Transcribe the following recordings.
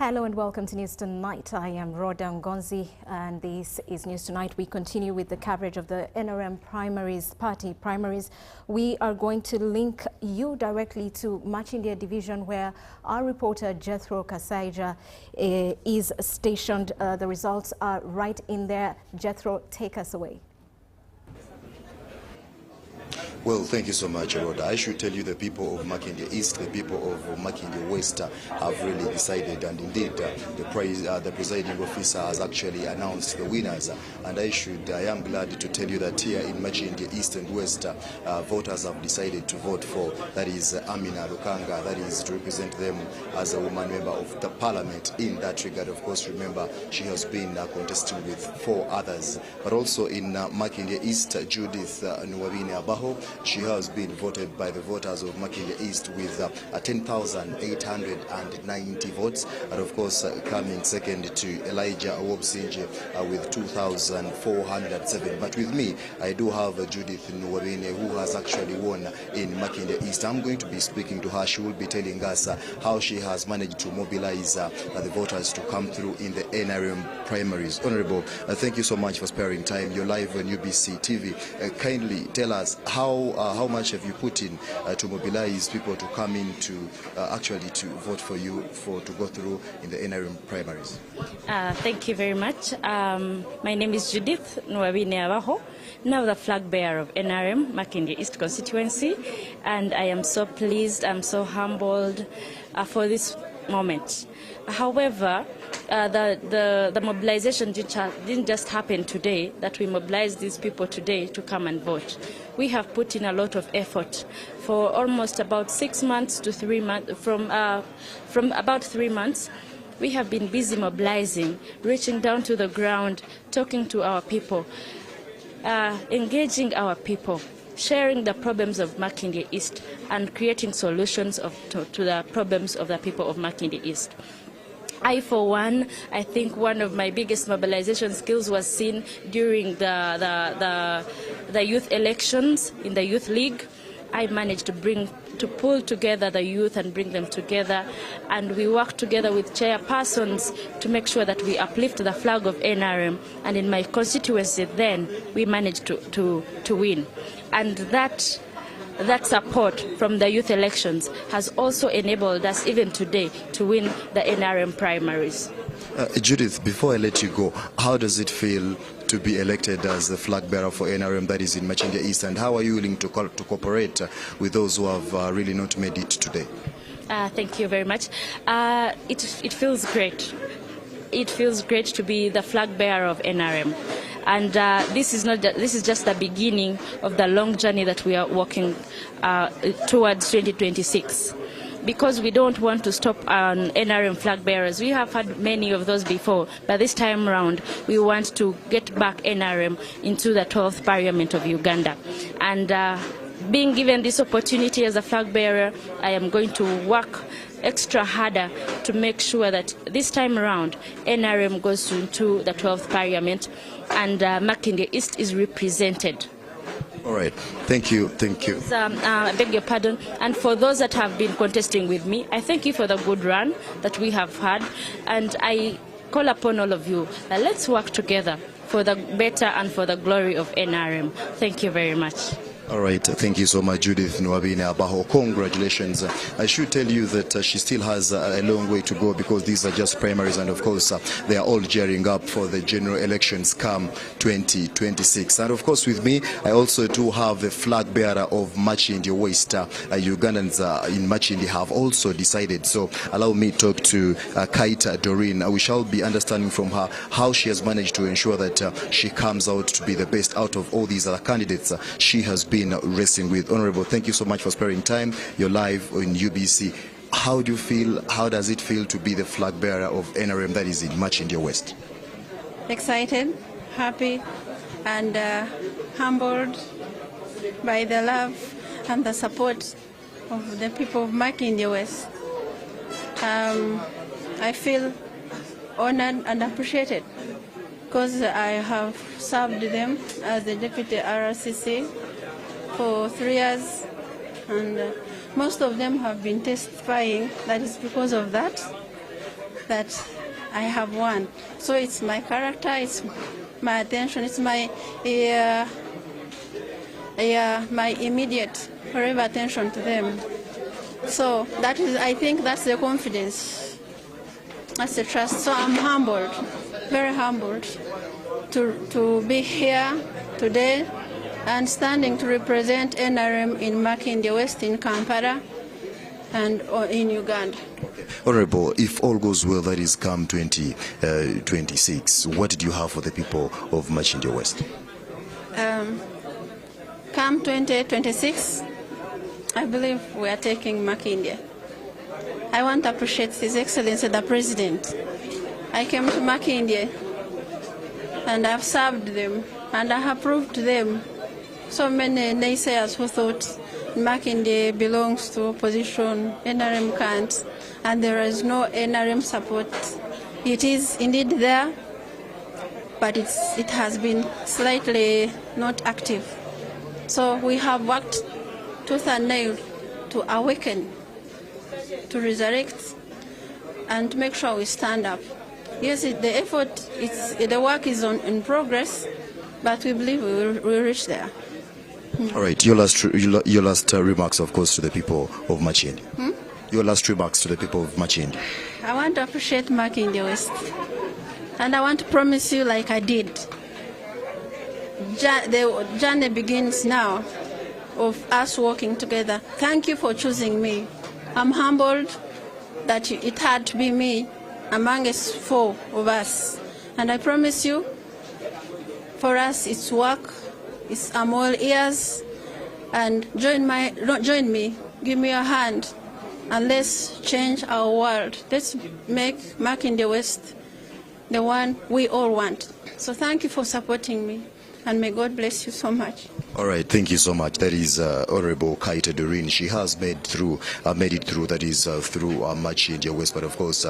Hello and welcome to News Tonight. I am Rhoda Ngonzi and this is News Tonight. We continue with the coverage of the NRM party primaries. We are going to link you directly to Machindia Division where our reporter Jethro Kasaija is stationed. The results are right in there. Jethro, take us away. Well, thank you so much, Rhoda. I should tell you the people of Machindia East, the people of Machindia West have really decided, and indeed the presiding officer has actually announced the winners. And I am glad to tell you that here in Machindia East and West, voters have decided to vote for, that is Amina Lukanga, that is to represent them as a woman member of the parliament. In that regard, of course, remember, she has been contesting with 4 others. But also in Machindia East, Judith Nwabine Abaho, she has been voted by the voters of Machindia East with 10,890 votes, and of course coming second to Elijah Awobsinje with 2,407. But with me, I do have Judith Nwabine, who has actually won in Machindia East. I'm going to be speaking to her. She will be telling us how she has managed to mobilize the voters to come through in the NRM primaries. Honorable, thank you so much for sparing time. You're live on UBC TV. Kindly tell us how much have you put in to mobilize people to come in to actually to vote for you to go through in the NRM primaries? Thank you very much. My name is Judith Nwabine Abaho, now the flag bearer of NRM Machindia East constituency, and I am so pleased, I'm so humbled for this moment. However, the mobilization didn't just happen today, that we mobilized these people today to come and vote. We have put in a lot of effort for almost about 6 months to 3 months, from about 3 months. We have been busy mobilizing, reaching down to the ground, talking to our people, engaging our people, sharing the problems of Machindia East and creating solutions to the problems of the people of Machindia East. I, for one, I think one of my biggest mobilization skills was seen during the youth elections in the Youth League. I managed to pull together the youth and bring them together, and we worked together with chairpersons to make sure that we uplift the flag of NRM, and in my constituency then we managed to win. And that support from the youth elections has also enabled us even today to win the NRM primaries. Judith, before I let you go, how does it feel to be elected as the flag bearer for NRM that is in Machindia East, and how are you willing to cooperate with those who have really not made it today? Thank you very much. It feels great. It feels great to be the flag bearer of NRM. And this is just the beginning of the long journey that we are walking towards 2026. Because we don't want to stop on NRM flag bearers. We have had many of those before, but this time around we want to get back NRM into the 12th Parliament of Uganda. And being given this opportunity as a flag bearer, I am going to work extra harder to make sure that this time around NRM goes into the 12th Parliament and Machindia East is represented. All right. Thank you. Thank you. I beg your pardon. And for those that have been contesting with me, I thank you for the good run that we have had. And I call upon all of you that let's work together for the better and for the glory of NRM. Thank you very much. All right, thank you so much, Judith Nwabine Abaho. Congratulations. I should tell you that she still has a long way to go because these are just primaries, and of course they are all gearing up for the general elections come 2026. And of course with me, I also do have the flag bearer of Machindia West. Ugandans in Machindia have also decided. So allow me to talk to Kaita Doreen. We shall be understanding from her how she has managed to ensure that she comes out to be the best out of all these other candidates she has been racing with. Honorable, thank you so much for sparing time. You're live on UBC. How do you feel? How does it feel to be the flag bearer of NRM that is in Machindia West? Excited, happy, and humbled by the love and the support of the people of Machindia West. I feel honored and appreciated because I have served them as the Deputy RCC for 3 years, and most of them have been testifying that it's because of that that I have won. So it's my character, it's my attention, it's my my immediate forever attention to them. So that is, I think that's the confidence, that's the trust. So I'm humbled, very humbled to be here today and standing to represent NRM in Makindye West in Kampala and in Uganda. Honorable, if all goes well, that is come 2026, what did you have for the people of Makindye West? Come 2026, I believe we are taking Makindye. I want to appreciate His Excellency the President. I came to Makindye and I've served them and I have proved to them. So many naysayers who thought Makindye belongs to opposition, NRM can't, and there is no NRM support. It is indeed there, but it has been slightly not active. So we have worked tooth and nail to awaken, to resurrect, and to make sure we stand up. Yes, the work is in progress, but we believe we will reach there. All right, your last remarks, of course, to the people of Makindye. Your last remarks to the people of Makindye. I want to appreciate Makindye West, and I want to promise you, like I did, the journey begins now of us working together. Thank you for choosing me. I'm humbled that it had to be me among us 4 of us, and I promise you, for us it's work. I'm all ears, and join me, give me a hand, and let's change our world. Let's make Makindye West the one we all want. So thank you for supporting me, and may God bless you so much. All right, thank you so much. That is Honorable Kaita Doreen. She has made it through, that is through Makindye West, but of course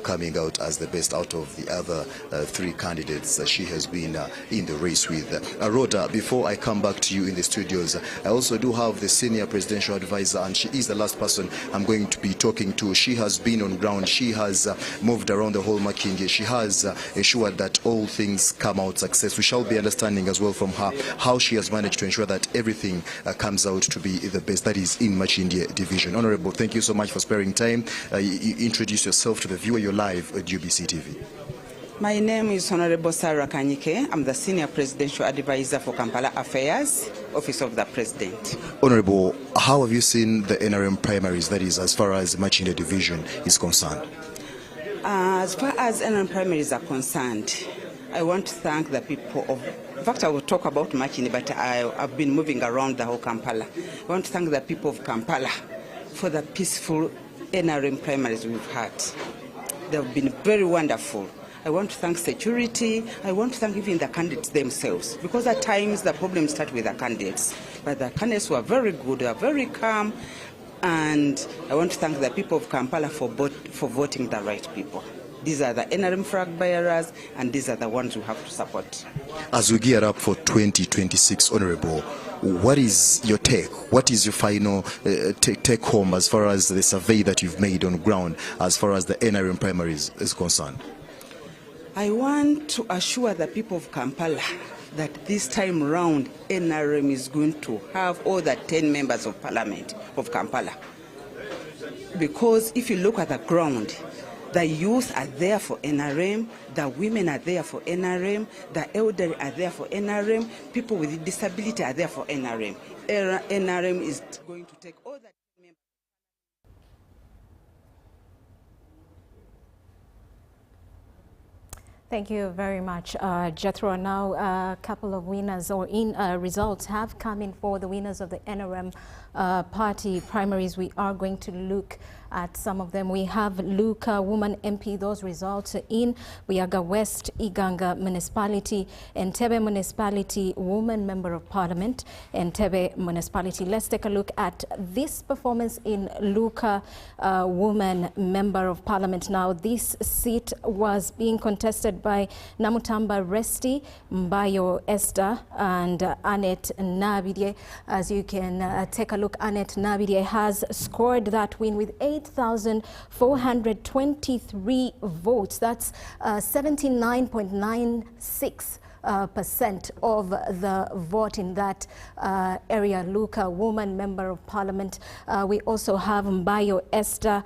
coming out as the best out of the other 3 candidates she has been in the race with. Rhoda, before I come back to you in the studios, I also do have the senior presidential advisor, and she is the last person I'm going to be talking to. She has been on ground. She has moved around the whole Makindye. She has ensured that all things come out success. We shall be understanding as well from her how she has managed to ensure that everything comes out to be the best, that is in Makindye division. Honorable, thank you so much for sparing time. You introduce yourself to the viewer. You're live at UBC TV. My name is Honorable Sarah Kanyike. I'm the Senior Presidential Advisor for Kampala Affairs, Office of the President. Honorable, how have you seen the NRM primaries, that is as far as Makindye division is concerned? As far as NRM primaries are concerned, I want to thank the people of, in fact I will talk about Makindye, but I've been moving around the whole Kampala. I want to thank the people of Kampala for the peaceful NRM primaries we've had. They've been very wonderful. I want to thank security. I want to thank even the candidates themselves, because at times the problems start with the candidates. But the candidates were very good, they were very calm, and I want to thank the people of Kampala for voting the right people. These are the NRM flag bearers, and these are the ones we have to support. As we gear up for 2026, Honorable, what is your take? What is your final take home as far as the survey that you've made on ground as far as the NRM primaries is concerned? I want to assure the people of Kampala that this time round NRM is going to have all the 10 members of Parliament of Kampala. Because if you look at the ground, the youth are there for NRM, the women are there for NRM, the elderly are there for NRM, people with disability are there for NRM. NRM is going to take all that. Thank you very much, Jethro. Now, a couple of winners or results have come in for the winners of the NRM party primaries. We are going to look at some of them. We have Luka, woman MP, those results in Buyaga West, Iganga Municipality, Entebbe Municipality, woman member of parliament, Entebbe Municipality. Let's take a look at this performance in Luka, woman member of parliament. Now, this seat was being contested by Namutamba Resti, Mbayo Esther, and Annette Nabidye. As you can take a look, Annette Nabidye has scored that win with 8 58,423 votes. That's 79.96% of the vote in that area. Luka, woman member of parliament. We also have Mbayo Esther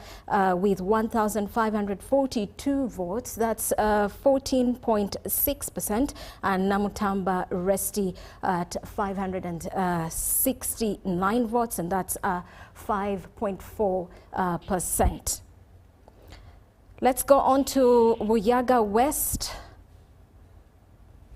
with 1,542 votes. That's 14.6%. And Namutamba Resti at 569 votes, and that's 5.4%. Let's go on to Buyaga West.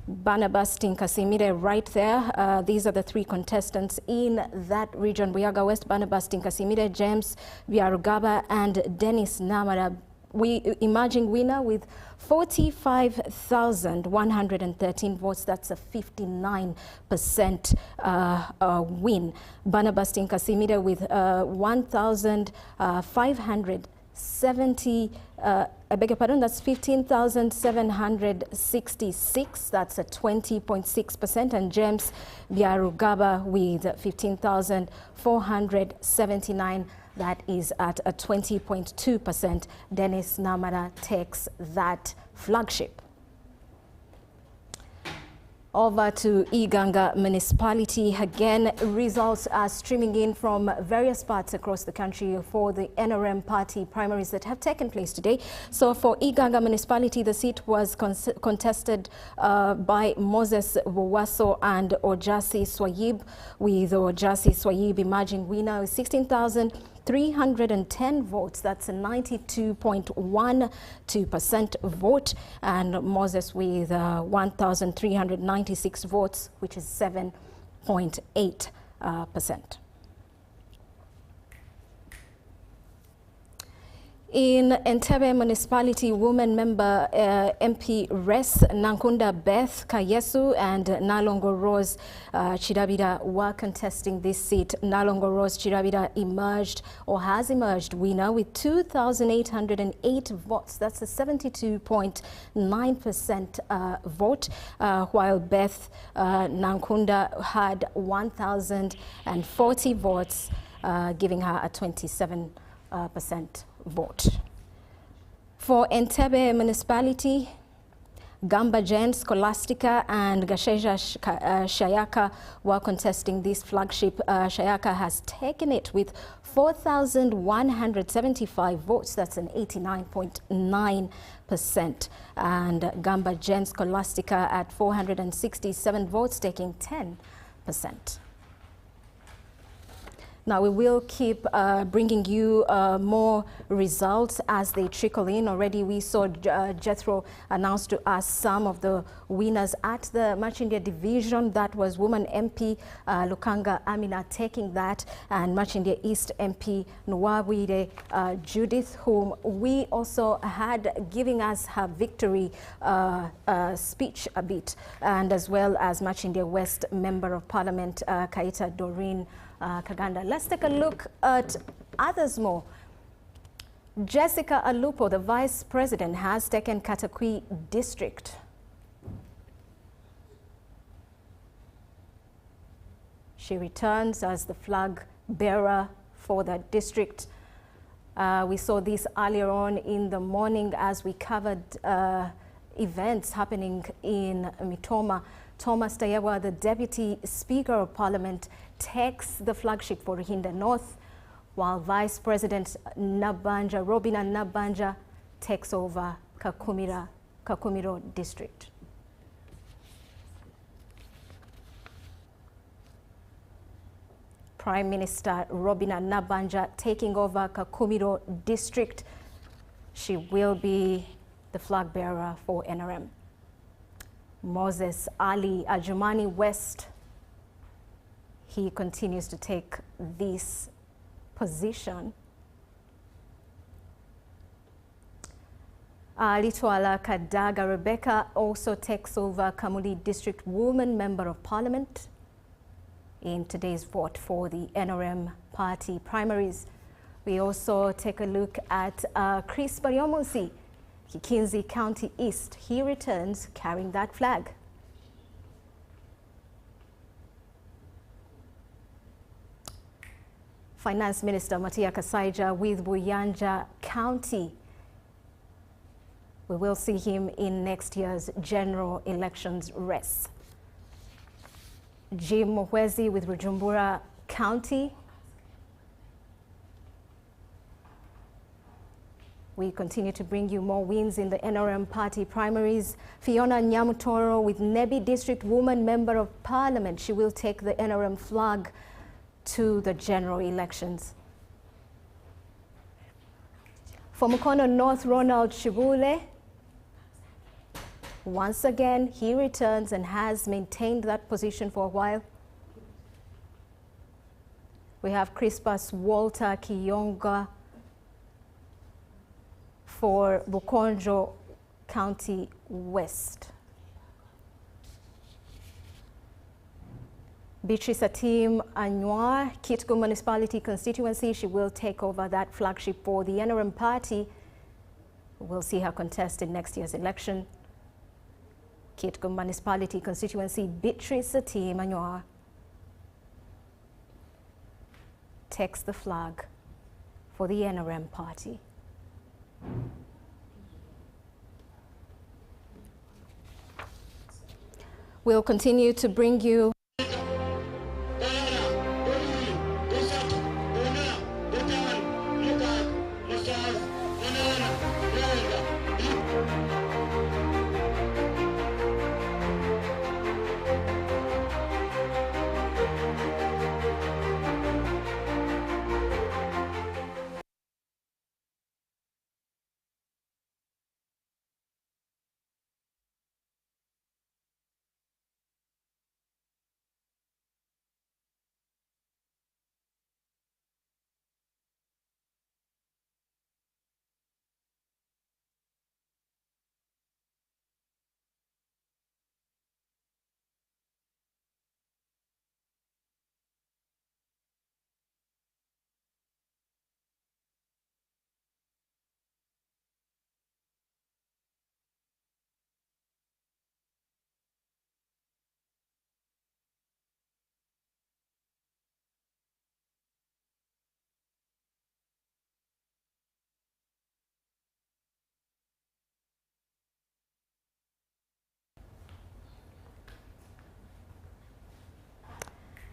Barnabas Tinkasimire right there. These are the three contestants in that region. Buyaga West, Barnabas Tinkasimire, James Byarugaba, and Dennis Namara. We emerging winner with 45,113 votes. That's a 59% win. Barnabas Tinkasimire with 1,570. I beg your pardon, that's 15,766. That's a 20.6%. And James Byarugaba with 15,479. That is at a 20.2%. Dennis Namara takes that flagship. Over to Uganda municipality. Again, results are streaming in from various parts across the country for the NRM party primaries that have taken place today. So for Uganda municipality, the seat was contested by Moses Buwaso and Ojasi Swayib, with Ojasi Swayib emerging winner with 16,310 votes. That's a 92.12% vote, and Moses with 1,396 votes, which is 7.8%. In Entebbe municipality, woman member MP Res Nankunda Beth Kayesu and Nalongo Rose Chirabida were contesting this seat. Nalongo Rose Chirabida emerged, or has emerged, winner with 2,808 votes. That's a 72.9% vote, while Beth Nankunda had 1,040 votes, giving her a 27% vote. For Entebbe municipality, Gamba Jen, Scholastica and Gasheja Shayaka were contesting this flagship. Shayaka has taken it with 4,175 votes. That's an 89.9%. And Gamba Jen Scholastica at 467 votes, taking 10%. Now, we will keep bringing you more results as they trickle in. Already we saw Jethro announce to us some of the winners at the Machindia division. That was woman MP Lukanga Amina taking that, and Machindia East MP Nwabwire Judith, whom we also had giving us her victory speech a bit, and as well as Machindia West Member of Parliament Kaita Doreen Kaganda. Let's take a look at others more. Jessica Alupo, the Vice President, has taken Katakwi District. She returns as the flag bearer for the district. We saw this earlier on in the morning as we covered events happening in Mitoma. Thomas Tayewa, the Deputy Speaker of Parliament, takes the flagship for Ruhinda North, while Vice President Nabanja, Robina Nabanja, takes over Kakumiro District. Prime Minister Robina Nabanja taking over Kakumiro District. She will be the flag bearer for NRM. Moses Ali Ajumani West, he continues to take this position. Litwala Kadaga Rebecca also takes over Kamuli District Woman Member of Parliament in today's vote for the NRM party primaries. We also take a look at Chris Baryomusi, Kikinzi County East. He returns carrying that flag. Finance Minister Matia Kasaija with Buyanja County. We will see him in next year's general elections race. Jim Muhwezi with Bujumbura County. We continue to bring you more wins in the NRM party primaries. Fiona Nyamutoro with Nebi District Woman Member of Parliament. She will take the NRM flag to the general elections. For Mukono North, Ronald Shibule. Once again, he returns and has maintained that position for a while. We have Crispus Walter Kiyonga for Bukonjo County West. Beatrice Atim Anwar, Kitgum Municipality Constituency, she will take over that flagship for the NRM party. We'll see her contest in next year's election. Kitgum Municipality Constituency, Beatrice Atim Anwar takes the flag for the NRM party. We'll continue to bring you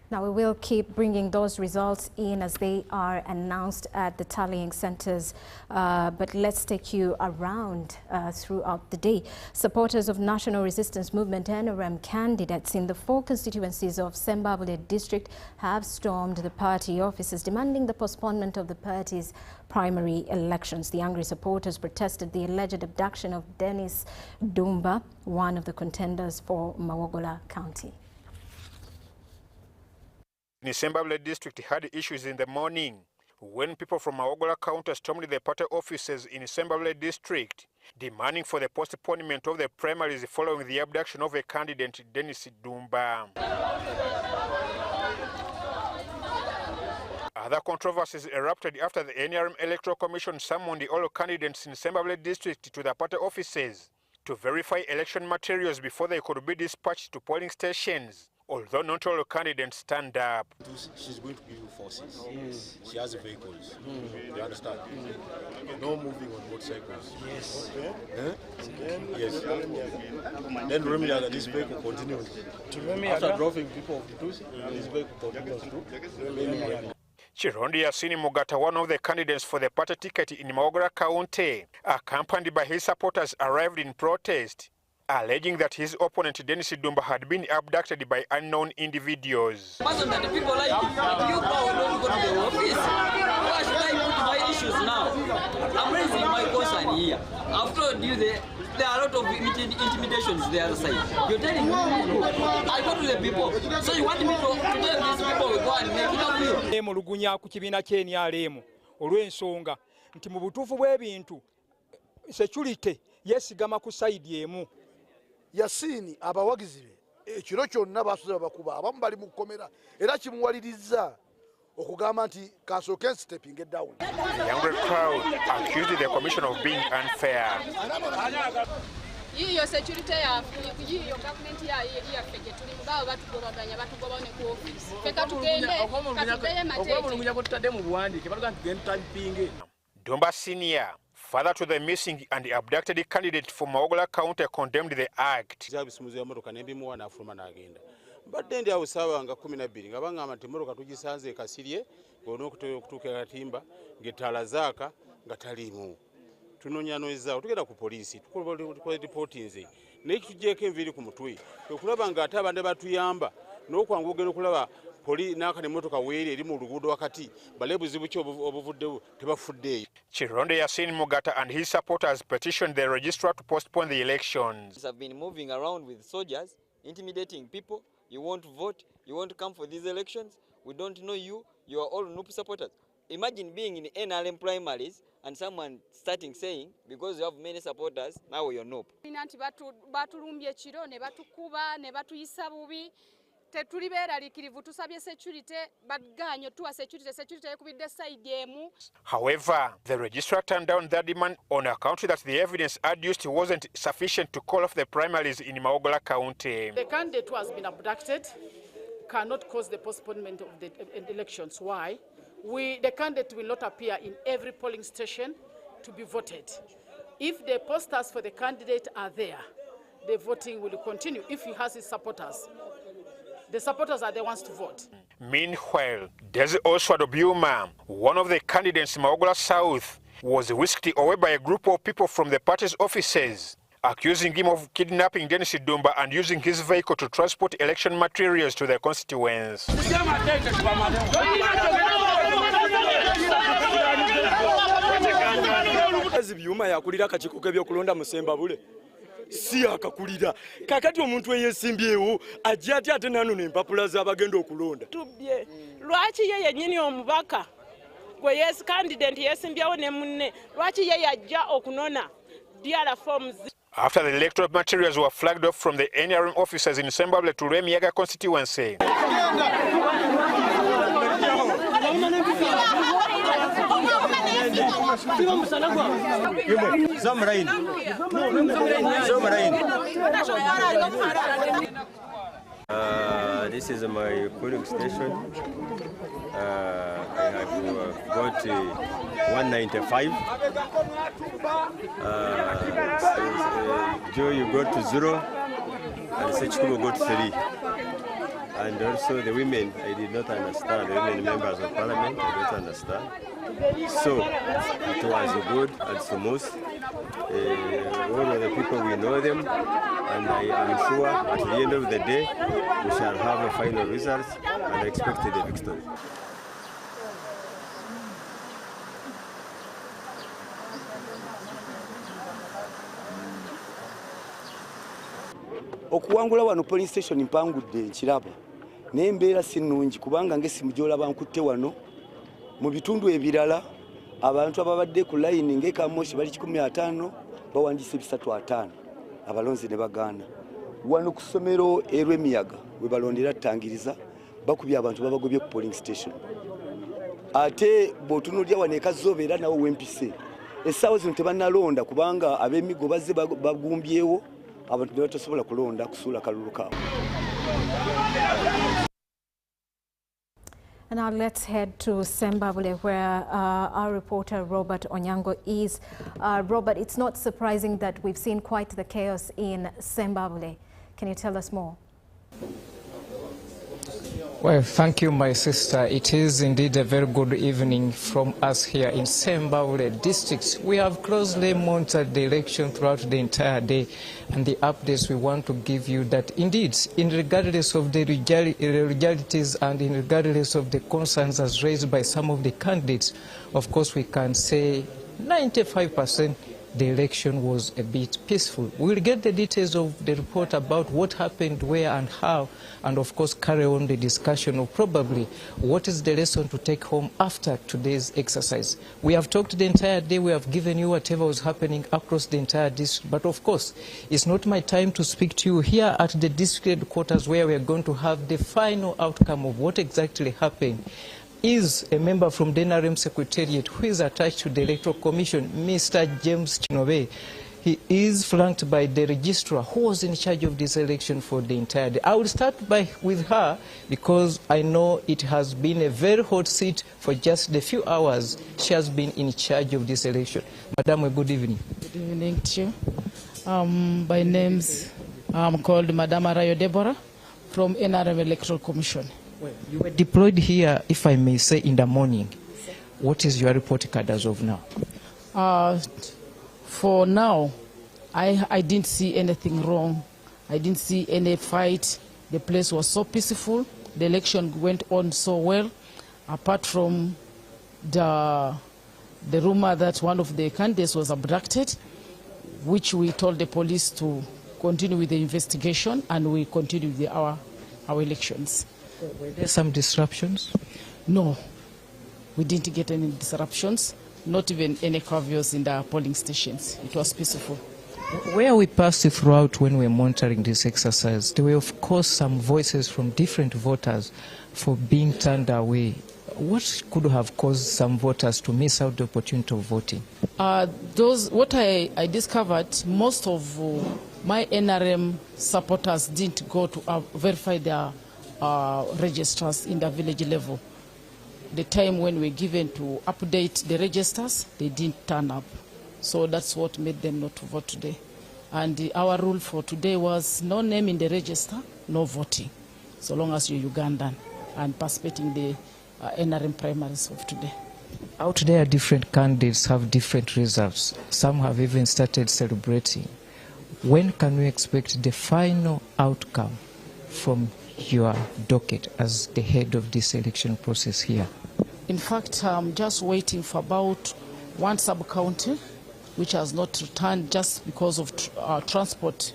Now we will keep bringing those results in as they are announced at the tallying centers, but let's take you around throughout the day. Supporters of National Resistance Movement NRM candidates in the 4 constituencies of Sembabule district have stormed the party offices, demanding the postponement of the party's primary elections. The angry supporters protested the alleged abduction of Dennis Dumba, one of the contenders for Mawogola County. Sembabule district had issues in the morning when people from Mawogola County stormed the party offices in Sembabule district, demanding for the postponement of the primaries following the abduction of a candidate, Dennis Dumba. Other controversies erupted after the NRM Electoral Commission summoned all candidates in Sembabule district to the party offices to verify election materials before they could be dispatched to polling stations. Although not all candidates stand up. She's going to give you forces. Yes. She has vehicles. You understand? No moving on motorcycles. Yes. Okay. Yes. Then remember this vehicle continues. After dropping people of the Tusi, this vehicle continues to. Chirondi Yasini Mugata, one of the candidates for the party ticket in Mawogola County, accompanied by his supporters, arrived in protest, alleging that his opponent Dennis Dumba had been abducted by unknown individuals. That the people like you don't go to the office. Why should I put my issues now? I'm raising my concern here. I've told you there are a lot of intimidations the other side. You're telling me I go to the people. So you want me to tell these people we go and make it up to you? Mulugunya ku kibiina ky'enyalemu olw'ensonga nti mu butuufu bw'ebintu security yesigama ku side emu. Yasini abawagizi be ekiro kyonna basuze babakuba abamu bali mu kkomera era kimuwaliriza okugamba nti kasooke stepping down. The angry crowd accused the commission of being unfair. Iyo security ya iyo government ya feke tuli mbawo batugobaganya batugobane ku office. Feka tugende katubeye matete. Domba Senior, father to the missing and abducted candidate from Mawogola County, condemned the act. But then there was Sawanga Kuminabing, Abanga Timoro Tugisanze Casilie, Gonokutuka Timba, Getalazaka, Gatalimu. Tunonyano is out to get a police, to reporting. Next Jake and Vilicumutui, to Kulabanga Taba never to Yamba, no one will go to Poli Nakamotoka way, remove Wakati, but labels which over food day. Chironde Yasin Mogata and his supporters petitioned the registrar to postpone the elections. Have been moving around with soldiers, intimidating people. You won't vote, you won't come for these elections, we don't know you, you are all NUP supporters. Imagine being in NRM primaries and someone starting saying, because you have many supporters, now you're NUP. However, the registrar turned down that demand on account that the evidence adduced wasn't sufficient to call off the primaries in Mawogola County. The candidate who has been abducted cannot cause the postponement of the elections. Why? The candidate will not appear in every polling station to be voted. If the posters for the candidate are there, the voting will continue if he has his supporters. The supporters are the ones to vote. Meanwhile, Desi Oswald Obiuma, one of the candidates in Mawogola South, was whisked away by a group of people from the party's offices, accusing him of kidnapping Dennis Dumba and using his vehicle to transport election materials to their constituents. Si akakulira kakati omuntu eyesimbyewo ajja ate nano n'empapula z'abagenda okulonda tubye lwaki ye yennyini omubaka gwe yes candidate yesimbyewo ne munne lwaki ye yajja okunona diara forms. After the electoral materials were flagged off from the NRM officers in Sembabule to Remiyaga constituency, this is my polling station. I have got 195. Joe, you got to 0, and Sechkubo got 3. And also the women, I did not understand. The women members of parliament, I don't understand. So it was good and smooth. All of the people, we know them, and I am sure at the end of the day we shall have a final result and expect the victory. Okuwangula wano police station mpangudde nkiraba naye embeera si nnungi kubanga ng'essimu gy'olaba nkutte wano mu bitundu ebirala abantu ababadde ku layini ng'ekamoshi bali 15 bawandiise 350 abalonzi ne bagaana wano ku ssomero erw'emiyaga we balondera ttangiriza bakubye abantu babagobye ku polling station ate bw'otunuulira wano ekazooba era nawo wempise essaawa zino tebannalonda kubanga ab'emigo bazze bagumbyewo abantu ne batasobola kulonda kusuula kalulu kaabwe. And now let's head to Sembabule, where our reporter Robert Onyango is. Robert, it's not surprising that we've seen quite the chaos in Sembabule. Can you tell us more? Well, thank you, my sister. It is indeed a very good evening from us here in Sembabule district. We have closely monitored the election throughout the entire day, and the updates we want to give you that indeed, regardless of the irregularities and regardless of the concerns as raised by some of the candidates, of course we can say 95% the election was a bit peaceful. We'll get the details of the report about what happened, where and how, and of course carry on the discussion of probably what is the lesson to take home after today's exercise. We have talked the entire day, we have given you whatever was happening across the entire district, but of course it's not my time to speak to you here at the district headquarters where we are going to have the final outcome of what exactly happened. Is a member from the NRM Secretariat who is attached to the Electoral Commission, Mr. James Chinobe. he is flanked by the registrar who was in charge of this election for the entire day. I will start with her because I know it has been a very hot seat for just the few hours she has been in charge of this election. Madam, good evening. Good evening to you. By names, I'm called Madam Arayo Deborah from NRM Electoral Commission. Well, you were deployed here, if I may say, in the morning. What is your report card as of now? For now, I didn't see anything wrong. I didn't see any fight. The place was so peaceful. The election went on so well, apart from the rumor that one of the candidates was abducted, which we told the police to continue with the investigation, and we continued with our elections. Were there some disruptions? No, we didn't get any disruptions. Not even any curfews in the polling stations. It was peaceful. Where we passed throughout when we were monitoring this exercise, there were of course some voices from different voters for being turned away. What could have caused some voters to miss out the opportunity of voting? What I discovered, most of my NRM supporters didn't go to verify their registers in the village level. The time when we were given to update the registers, they didn't turn up. So that's what made them not to vote today. And our rule for today was no name in the register, no voting, so long as you're Ugandan and participating in the NRM primaries of today. Out there, different candidates have different results. Some have even started celebrating. When can we expect the final outcome from your docket as the head of this election process here? In fact, I'm just waiting for about one sub-county which has not returned just because of transport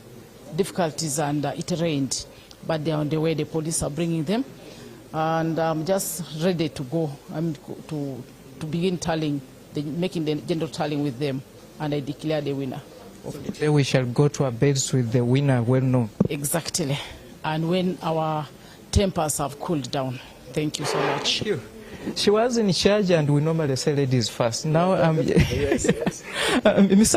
difficulties, and it rained. But they're on the way, the police are bringing them. And I'm just ready to go to begin tallying, making the general tallying with them, and I declare the winner. Today we shall go to our beds with the winner well known. Exactly. And when our tempers have cooled down. Thank you so much. Thank you. She was in charge, and we normally say ladies first. Now, Mr.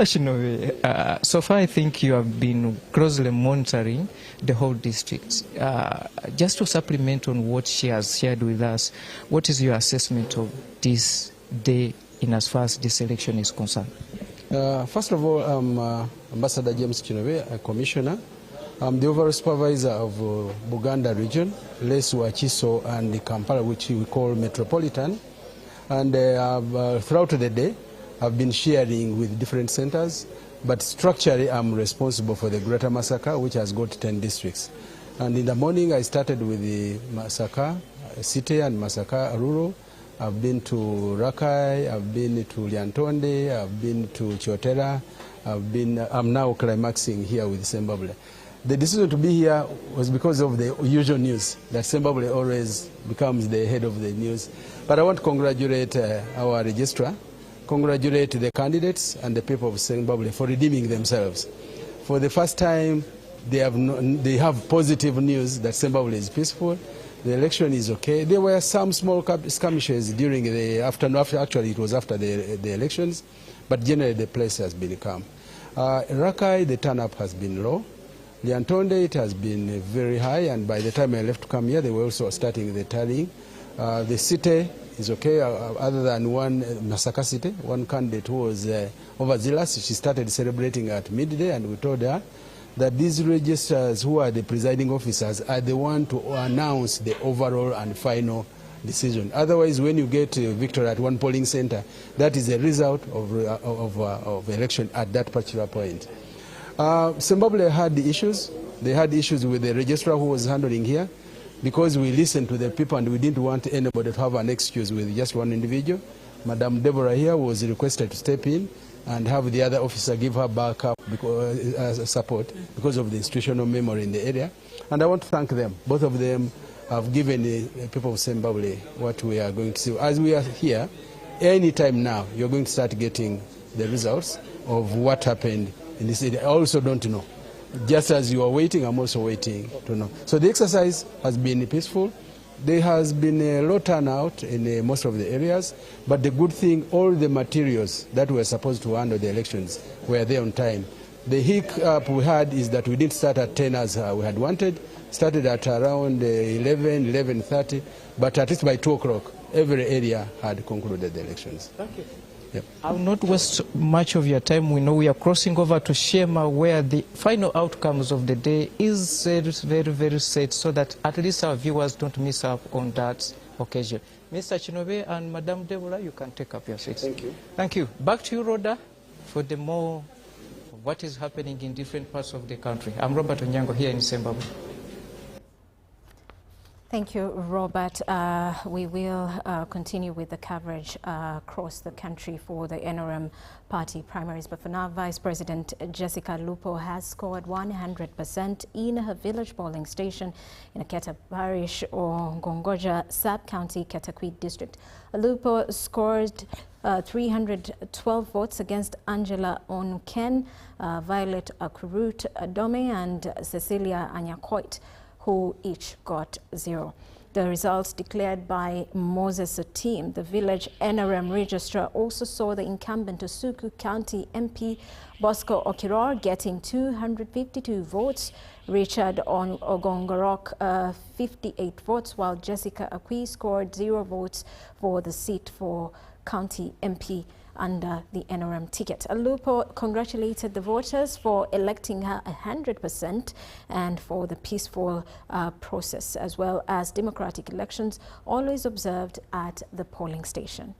Shinove, so far I think you have been closely monitoring the whole district. Just to supplement on what she has shared with us, what is your assessment of this day in as far as this election is concerned? First of all, I'm Ambassador James Chinove, a commissioner. I'm the overall supervisor of Buganda region, Lesu, Achiso, and the Kampala, which we call Metropolitan. And throughout the day, I've been sharing with different centers, but structurally I'm responsible for the Greater Masaka, which has got 10 districts. And in the morning, I started with the Masaka City and Masaka Rural. I've been to Rakai, I've been to Lyantonde, I've been to Chotera, I'm now climaxing here with Zimbabwe. The decision to be here was because of the usual news that Zimbabwe always becomes the head of the news. But I want to congratulate our registrar, congratulate the candidates and the people of Zimbabwe for redeeming themselves. For the first time, they have positive news that Zimbabwe is peaceful. The election is okay. There were some small skirmishes during the afternoon. Actually, it was after the elections, but generally the place has been calm. Rakai, the turn-up has been low. Lyantonde, it has been very high, and by the time I left to come here, they were also starting the tallying. The city is okay, other than one Masaka city, one candidate who was overzealous. She started celebrating at midday, and we told her that these registrars who are the presiding officers are the one to announce the overall and final decision. Otherwise, when you get a victory at one polling center, that is a result of election at that particular point. Zimbabwe had the issues. They had issues with the registrar who was handling here, because we listened to the people and we didn't want anybody to have an excuse with just one individual. Madam Deborah here was requested to step in and have the other officer give her backup as support because of the institutional memory in the area. And I want to thank them. Both of them have given the people of Zimbabwe what we are going to see. As we are here, any time now, you're going to start getting the results of what happened in this area. I also don't know. Just as you are waiting, I'm also waiting to know. So the exercise has been peaceful. There has been a low turnout in most of the areas, but the good thing, all the materials that were supposed to handle the elections were there on time. The hiccup we had is that we didn't start at 10 as we had wanted. Started at around 11, 11:30, but at least by 2 o'clock, every area had concluded the elections. Thank you. Yep. I will not waste much of your time. We know we are crossing over to Shema, where the final outcomes of the day is very set, so that at least our viewers don't miss out on that occasion. Mr. Chinobe and Madam Deborah, you can take up your seats. Thank you. Thank you. Back to you, Rhoda, for the more of what is happening in different parts of the country. I'm Robert Onyango here in Zimbabwe. Thank you, Robert. We will continue with the coverage across the country for the NRM party primaries. But for now, Vice President Jessica Lupo has scored 100% in her village polling station in Keta Parish or Gongoja Sub-County, Ketakwit District. Lupo scored 312 votes against Angela Onken, Violet Akurut Adome and Cecilia Anyakoit, who each got 0. The results declared by Moses Atim, the village NRM registrar, also saw the incumbent Osuku County MP Bosco Okiror getting 252 votes, Richard Ogongorok 58 votes, while Jessica Akwi scored 0 votes for the seat for County MP under the NRM ticket. Lupo congratulated the voters for electing her 100% and for the peaceful process, as well as democratic elections always observed at the polling station.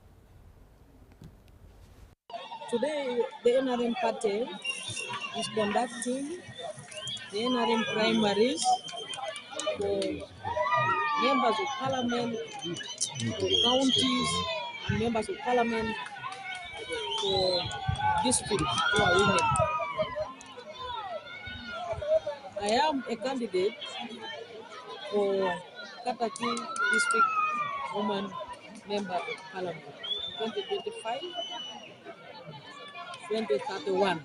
Today, the NRM party is conducting the NRM primaries for members of parliament, for counties, and members of parliament for districts who are women. I am a candidate for Kataki District Woman Member of Parliament 2025-2031.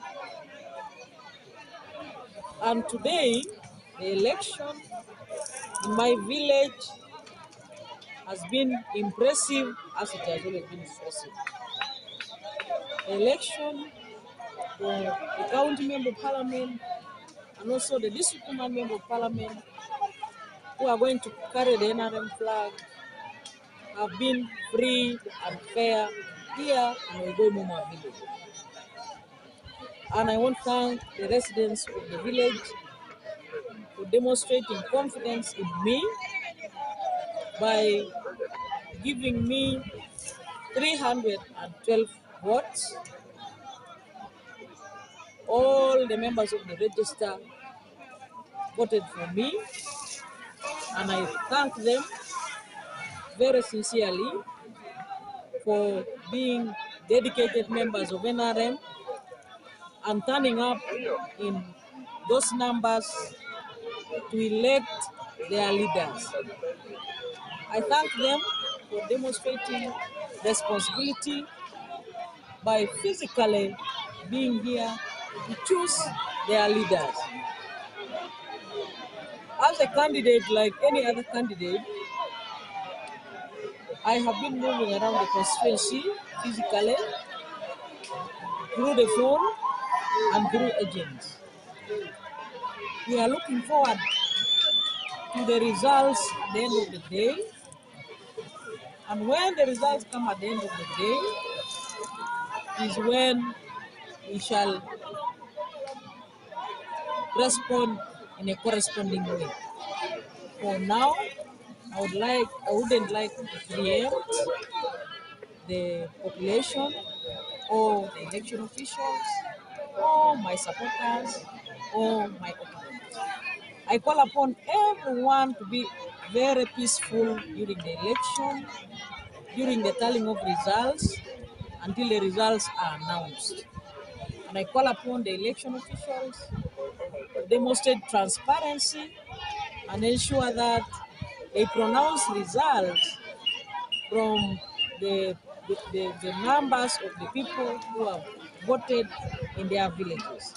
And today, the election in my village has been impressive, as it has always been impressive. The election for the county member of parliament and also the district woman member of parliament who are going to carry the NRM flag have been free and fair here in Oigoimoma village. And I want to thank the residents of the village for demonstrating confidence in me by giving me 312 votes. All the members of the register voted for me, and I thank them very sincerely for being dedicated members of NRM and turning up in those numbers to elect their leaders. I thank them for demonstrating responsibility by physically being here to choose their leaders. As a candidate, like any other candidate, I have been moving around the constituency physically, through the phone and through agents. We are looking forward to the results at the end of the day. And when the results come at the end of the day, is when we shall respond in a corresponding way. For now, I wouldn't like to preempt the population or the election officials or my supporters or my opponents. I call upon everyone to be very peaceful during the election, during the tallying of results, until the results are announced. And I call upon the election officials to demonstrate transparency and ensure that they pronounce results from the numbers of the people who have voted in their villages.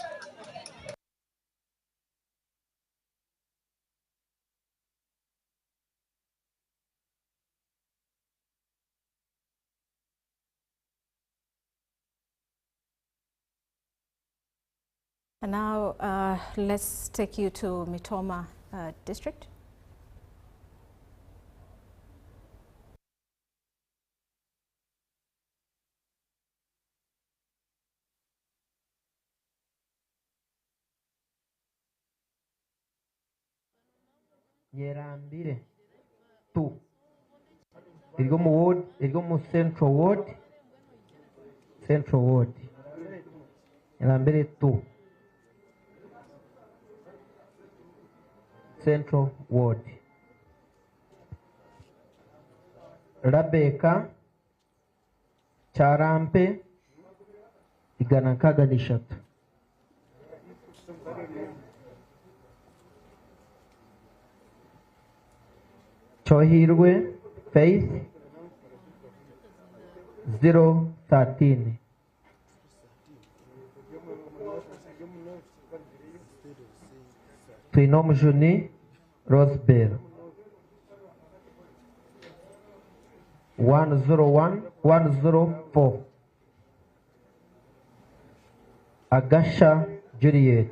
And now let's take you to Mitoma district. Nyerambire tu iryo mu central ward Nyerambire tu central ward Rebecca Charampe 163 Chohirwe Faith 013 Trinom Juni Rosebell 104 Agasha Juliet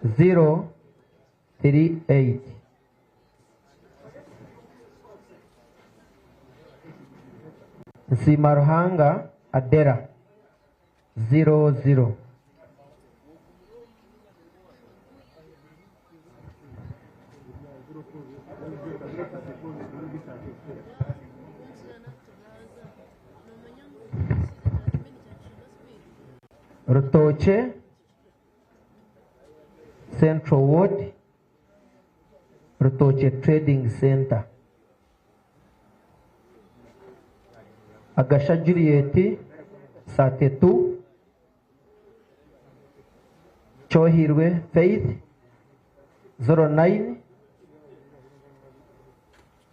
038 Nsimaruhanga Adera 00 Rutoche Central Ward Rutoche Trading Center Agasha Juliet Satetu Chohirwe Faith 09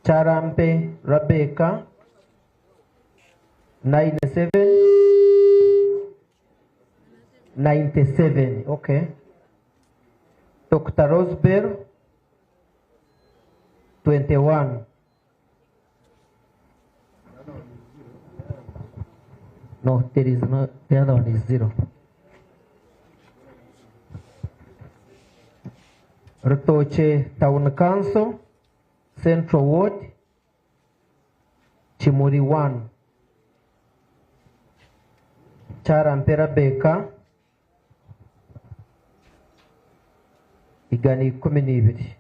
Charampe Rebecca 97 okay. Dr. Rosebell 21 no, there is no, the other one is 0. Rutoche Town Council Central Ward Chimuri 1 Charampe Rebecca 12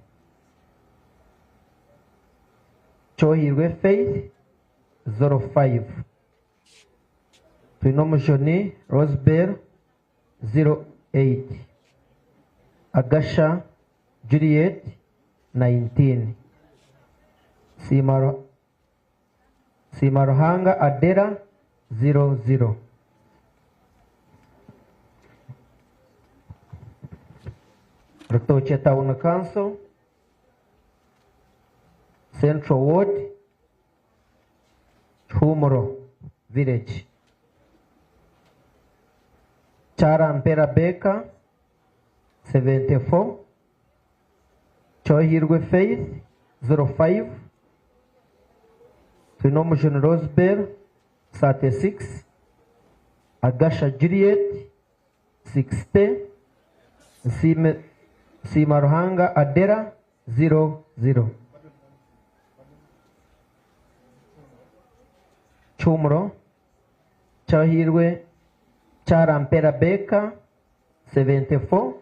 Chohirwe Faith 05 Trinom Joni Rosebell 08 Agasha Juliet 19 Simaruhanga Adera 00 Rutoche Town Council Central Ward Humoro Village Charampe Rebecca 74 Chohirwe Faith 05 Trinom Juni Rosebell 36 Agasha Juliet 60 Simaruhanga Adera 00 Chumro Chohirwe Charampe Rebecca 74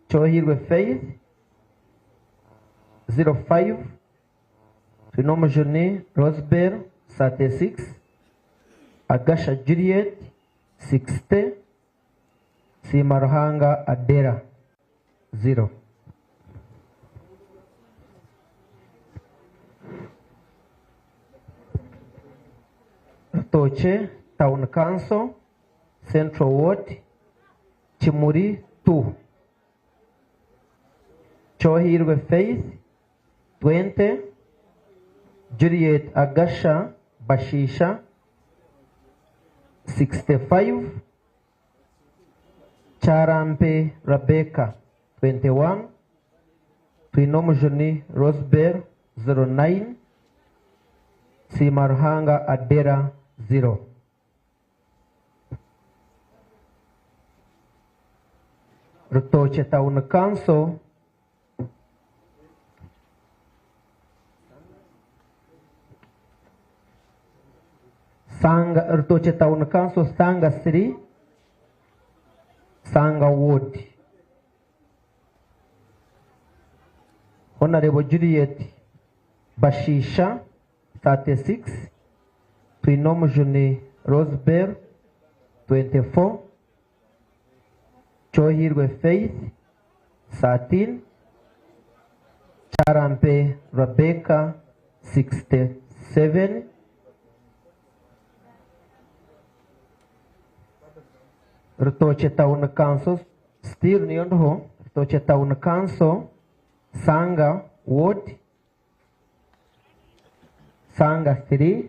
Chohirwe Faith 05 Trinom Juni Rosebell 36 Agasha Juliet 60 Simaruhanga Adera 0 Rutoche Town Council Central Ward Chimuri 2 Chohirwe Faith 20 Juliet Agasha Bashisha 65 Charampe Rebecca 21 Trinom Juni Rosebell 09 Simaruhanga Adera 0 Rutoche Town Council, Sanga Rutoche Town Council, Sanga City, Sanga Ward. Honorable Juliet Bashisha, 36, Twinomujuni Rosebear, 24, Chohirwe Faith, 13, Charampe Rebecca, 67, Rutoche Town Council, still Nyondho, Rutoche Town Council, Sanga Ward, Sanga 3,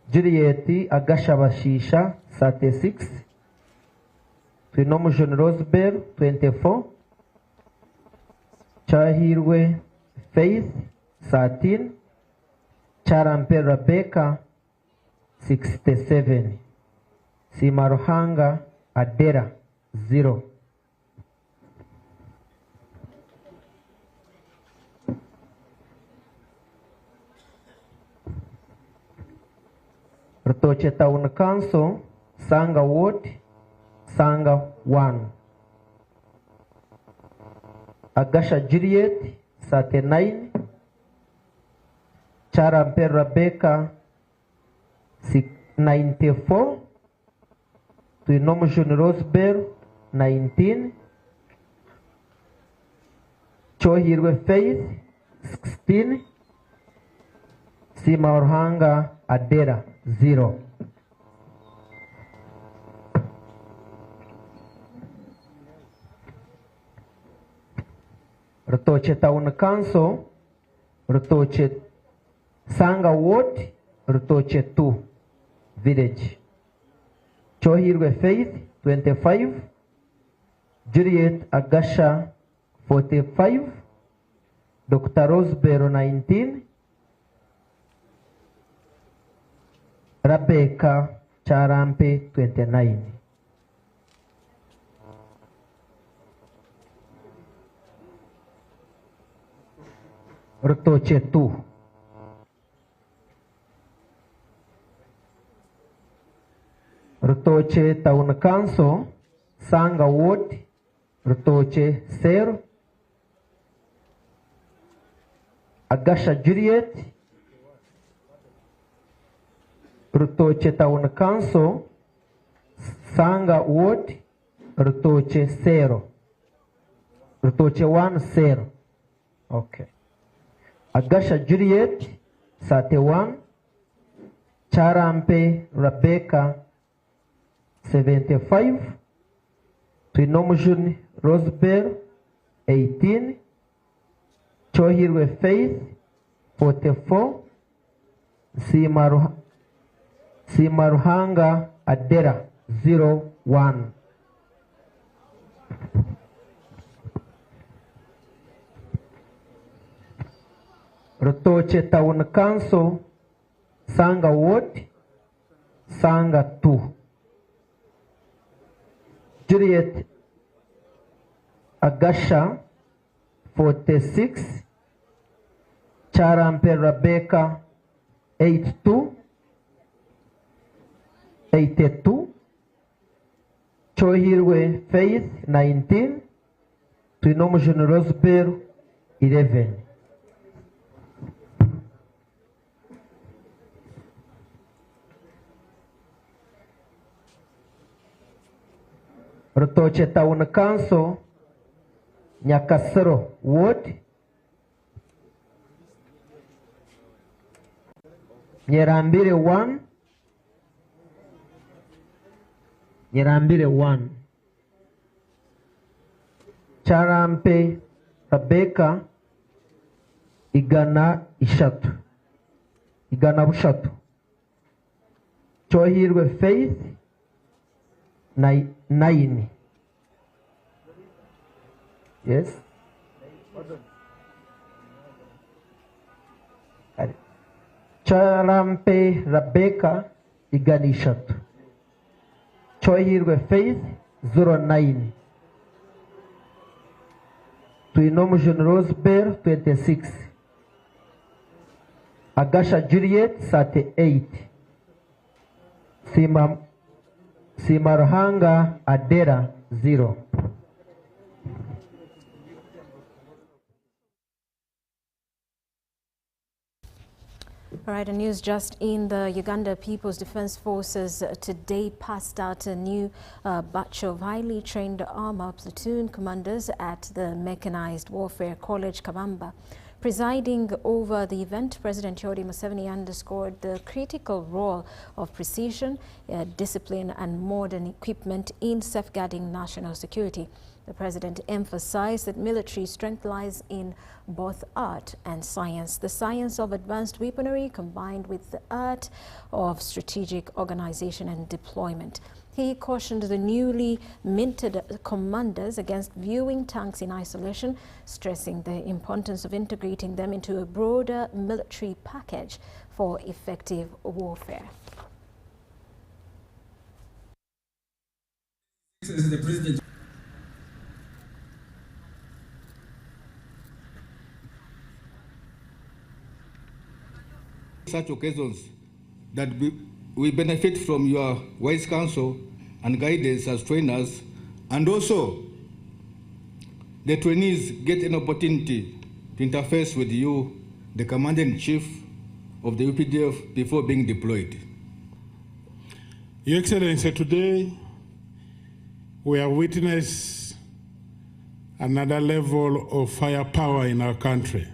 Juliet Agashabashisha, 36, Twinomujon Rosebear, 24, Chahirwe Faith, 13, Charampe Rebecca, 67, Simaruhanga Adera, 0. Rutoche Town Council, Sanga Ward, Sanga 1. Agasha Juliet, 39. Charampe Rebecca, 94. Twinomujon Rosebear, 19. Chohirwe Faith, 16. Simaurhanga Adera, 0. Rutoche Town Council, Rutoche Sanga Ward, Rutoche 2 Village. Chohirwe Faith, 25. Juliet Agasha, 45. Dr. Rosebear, 19. Rebecca Charampe, 29. Rutoche 2. Rutoche Town Council, Sanga Ward, Rutoche 0. Agasha Juliet, Rutoche Town Council, Sanga Ward, Rutoche 0. Rutoche 1, 0. Okay. Agasha Juliet, 31. Charampe Rebecca, 75. Twinomujon Rosebear, 18. Chohirwe Faith, 44. Simaruhanga Adera, 01. Rutoche Town Council, Sanga Ward, Sanga 2. Juliet Agasha, 46. Charampe Rebecca, 82. 82. Chohirwe Faith, 19. Twinomujon Rosebear, 11. Rutoche Town Council, Nyakasero Ward, Nyerambire 1. Nyerambire 1. Charampe Rebecca, Igana Ishatu. Igana Bushatu. Chohirwe Faith, 9. Yes. Charampe Rebecca, Iganishatu. Chohirwe Faith, 09. Twinomu Generose Bell 26. Agasha Juliet 38. Simarhanga Adera 0. All right, and news just in: the Uganda People's Defense Forces today passed out a new batch of highly trained armor platoon commanders at the Mechanized Warfare College, Kabamba. Presiding over the event, President Yoweri Museveni underscored the critical role of precision, discipline and modern equipment in safeguarding national security. The president emphasized that military strength lies in both art and science, the science of advanced weaponry combined with the art of strategic organization and deployment. He cautioned the newly minted commanders against viewing tanks in isolation, stressing the importance of integrating them into a broader military package for effective warfare. The President. Such occasions that we benefit from your wise counsel and guidance as trainers, and also the trainees get an opportunity to interface with you, the Commander-in-Chief of the UPDF, before being deployed. Your Excellency, today we have witnessed another level of firepower in our country.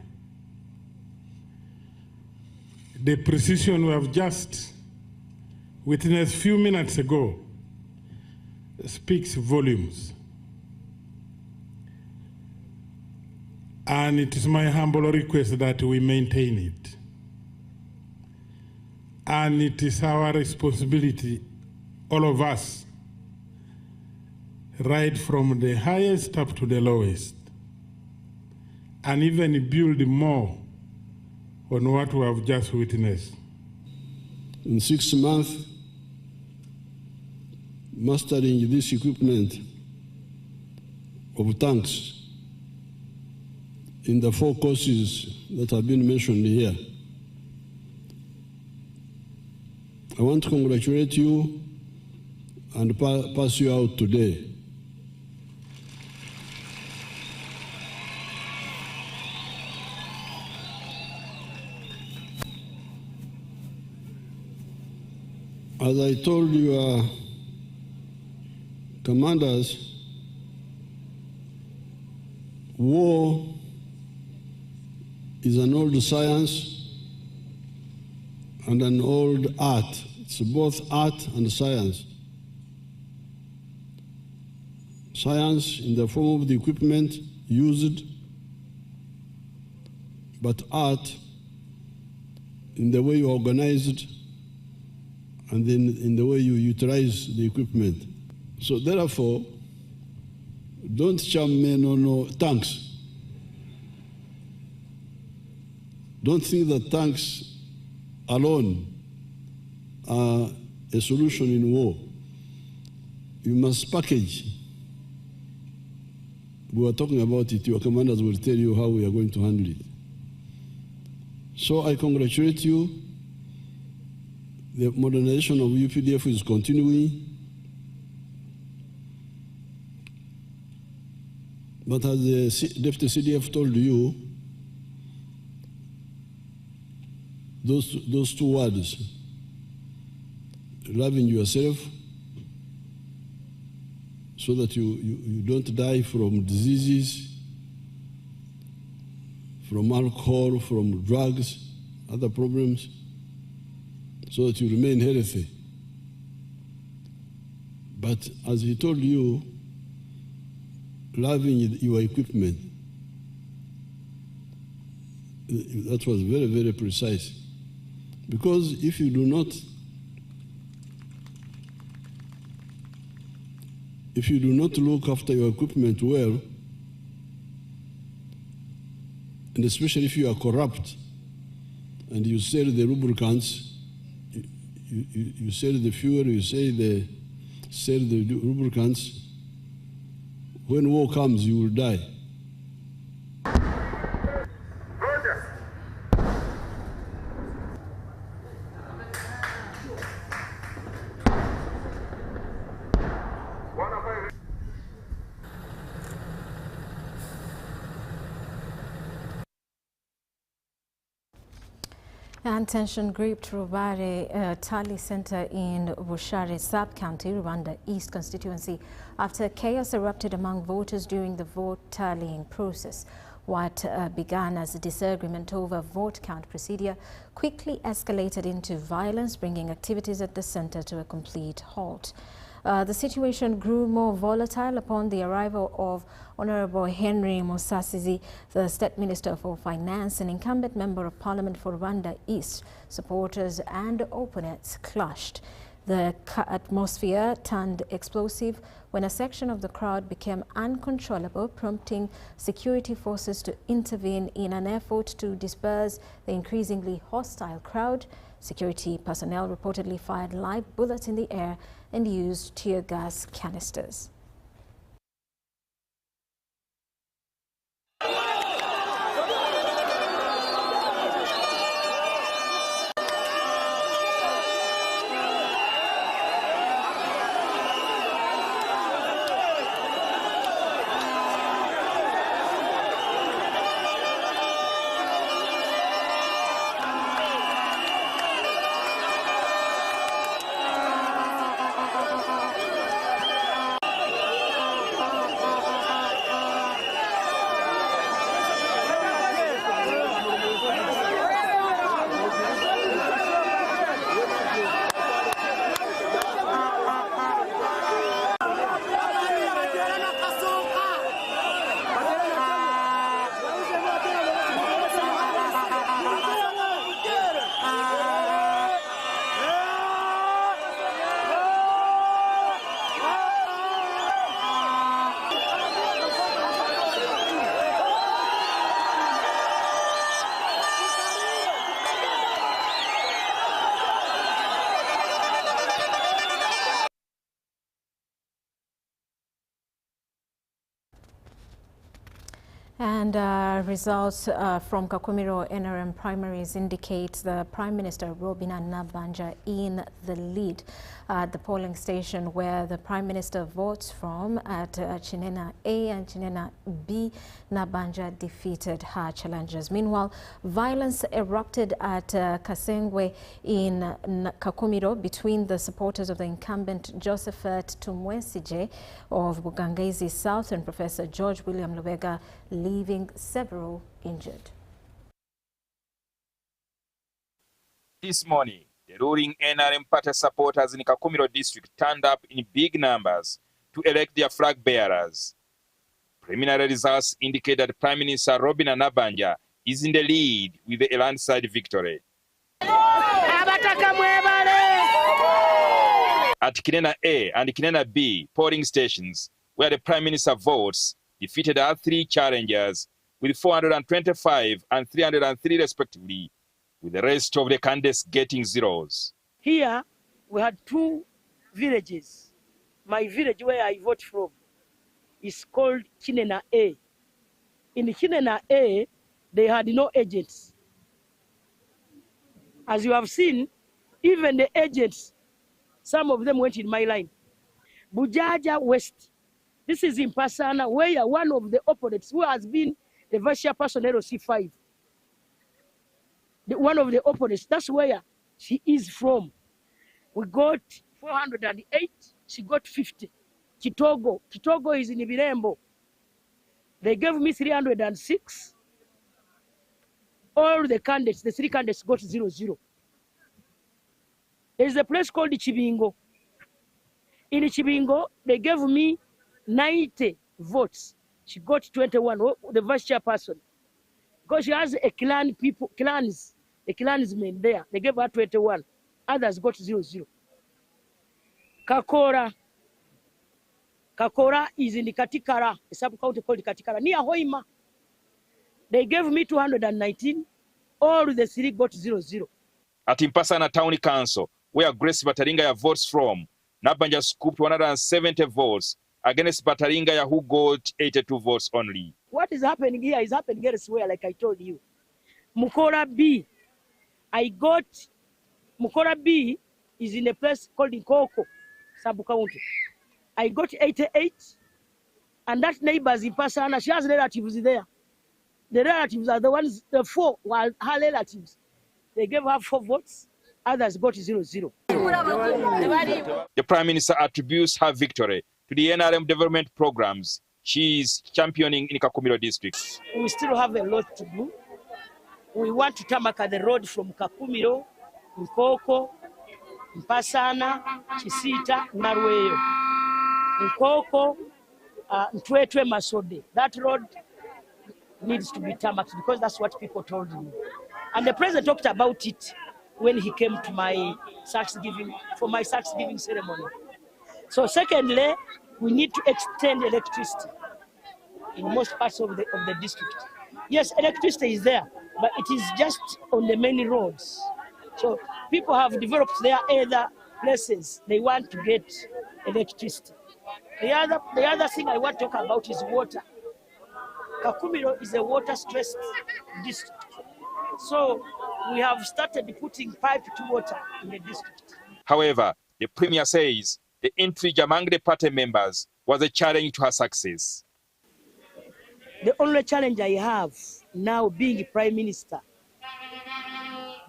The precision we have just witnessed a few minutes ago speaks volumes. And it is my humble request that we maintain it. And it is our responsibility, all of us, right from the highest up to the lowest, and even build more on what we have just witnessed. In 6 months, mastering this equipment of tanks in the 4 courses that have been mentioned here, I want to congratulate you and pass you out today. As I told your commanders, war is an old science and an old art. It's both art and science. Science in the form of the equipment used, but art in the way you organize it and then in the way you utilize the equipment. So therefore, don't charm men on tanks. Don't think that tanks alone are a solution in war. You must package. We were talking about it. Your commanders will tell you how we are going to handle it. So I congratulate you. The modernization of UPDF is continuing. But as the Deputy CDF told you, those 2 words, loving yourself so that you don't die from diseases, from alcohol, from drugs, other problems, so that you remain healthy. But as he told you, loving your equipment, that was very, very precise. Because if you do not look after your equipment well, and especially if you are corrupt and you sell the lubricants, you sell the fuel, you sell the lubricants, when war comes, you will die. And tension gripped Rubare Tally Center in Bushare sub-county, Rwanda East constituency, after chaos erupted among voters during the vote tallying process. What began as a disagreement over vote count procedure quickly escalated into violence, bringing activities at the center to a complete halt. The situation grew more volatile upon the arrival of Honorable Henry Musasizi, the State Minister for Finance and incumbent Member of Parliament for Rwanda East. Supporters and opponents clashed. The atmosphere turned explosive when a section of the crowd became uncontrollable, prompting security forces to intervene in an effort to disperse the increasingly hostile crowd. Security personnel reportedly fired live bullets in the air and used tear gas canisters. And results from Kakumiro NRM primaries indicate the Prime Minister Robina Nabanja in the lead at the polling station where the Prime Minister votes from at Chinena A and Chinena B. Nabanja defeated her challengers. Meanwhile, violence erupted at Kasengwe in Kakumiro between the supporters of the incumbent Josephat Tumwesije of Bugangaizi South and Professor George William Lubega, leaving several injured. This morning, the ruling NRM party supporters in Kakumiro district turned up in big numbers to elect their flag bearers. Preliminary results indicate that Prime Minister Robina Nabanja is in the lead with a landslide victory. At Kinena A and Kinena B polling stations, where the Prime Minister votes, defeated our three challengers with 425 and 303 respectively, with the rest of the candidates getting zeros. Here we had two villages. My village where I vote from is called Kinena A. In Kinena A, they had no agents. As you have seen, even the agents, some of them went in my line. Bujaja West. This is in Pasana, where one of the opponents, who has been the vice chairperson LOC5, one of the opponents, that's where she is from. We got 408, she got 50. Kitogo is in Ibirembo. They gave me 306. All the candidates, the three candidates got 0-0. There is a place called Chibingo. In Chibingo, they gave me 90 votes. She got 21, the vice chairperson. Because she has a clansmen there. They gave her 21. Others got 0-0. Kakora is in the Katikara, a sub-county called Katikara, near Hoima. They gave me 219. All the three got 0-0. At Impasana Town Council, where Grace Bataringaya votes from, Nabanja scooped 170 votes against Bataringaya, who got 82 votes only. What is happening here is happening elsewhere, like I told you. Mukora B, Mukora B is in a place called Nkoko, sub-county. I got 88, and that neighbors in Pasana, she has relatives there. The relatives are the ones, the four were her relatives. They gave her 4 votes, others got 0-0. The Prime Minister attributes her victory to the NRM development programs she is championing in Kakumiro district. We still have a lot to do. We want to tarmac the road from Kakumiro, Nkoko, Mpasana, Chisita, Narweyo. Nkoko, Ntwetwe, Masode. That road needs to be tarmacked because that's what people told me. And the president talked about it when he came to my Thanksgiving ceremony. So secondly, we need to extend electricity in most parts of the district. Yes, electricity is there, but it is just on the main roads. So people have developed their other places they want to get electricity. The other thing I want to talk about is water. Kakumiro is a water-stressed district. So we have started putting pipe to water in the district. However, the Premier says the intrigue among the party members was a challenge to her success. The only challenge I have now being Prime Minister,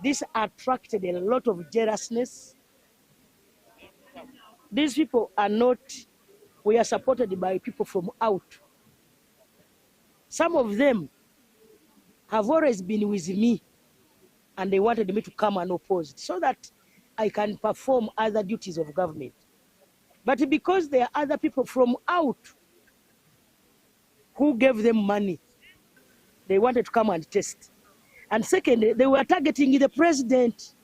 this attracted a lot of jealousness. These people we are supported by people from out. Some of them have always been with me and they wanted me to come and oppose it so that I can perform other duties of government. But because there are other people from out who gave them money, they wanted to come and test. And second, they were targeting the president.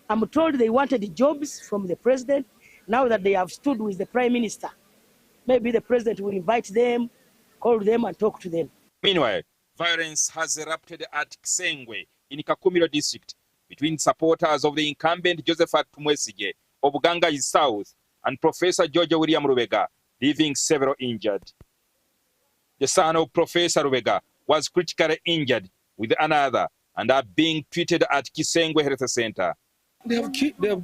I'm told they wanted jobs from the president. Now that they have stood with the Prime Minister, maybe the president will invite them, call them and talk to them. Meanwhile, violence has erupted at Kisengwe in Kakumiro district between supporters of the incumbent Josephat Tumwesige of Uganda South and Professor George William Rubega, leaving several injured. The son of Professor Rubega was critically injured with another and are being treated at Kisengwe Health Center. They have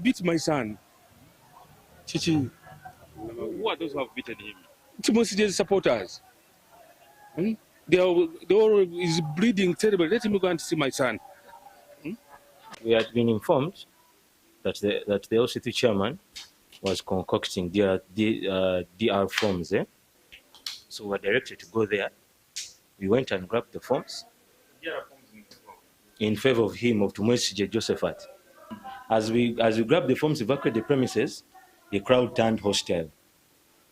beat my son, Chichi. Who are those who have beaten him? Tumwesige's supporters. They all is bleeding terribly. Let me go and see my son. We had been informed that the LC2 chairman was concocting DR forms. So we were directed to go there. We went and grabbed the forms in favor of him, of Tumwesige Josephat. As we grabbed the forms, evacuated the premises, the crowd turned hostile,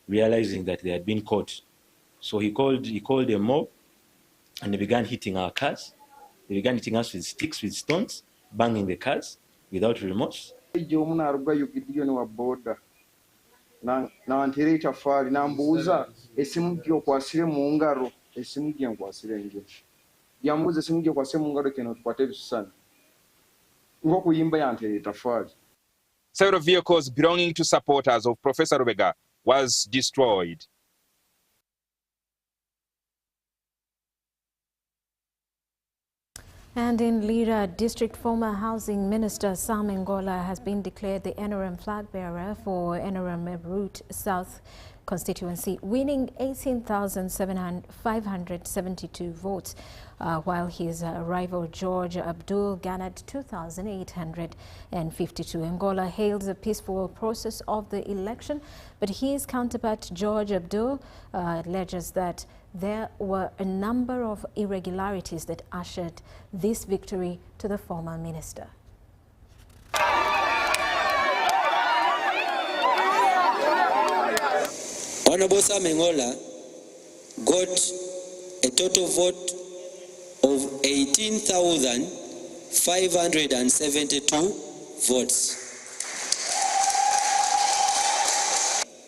realizing that they had been caught. So he called a mob, and they began hitting our cars. They began hitting us with sticks, with stones, banging the cars without remorse. Several vehicles belonging to supporters of Professor Rubega was destroyed. And in Lira District, former Housing Minister Sam Ngola has been declared the NRM flag bearer for NRM Route South constituency, winning 18,572 votes, while his rival George Abdul garnered 2,852. Ngola hails the peaceful process of the election, but his counterpart George Abdul alleges that there were a number of irregularities that ushered this victory to the former minister. Honorable Sam Ngola got a total vote of 18,572 votes.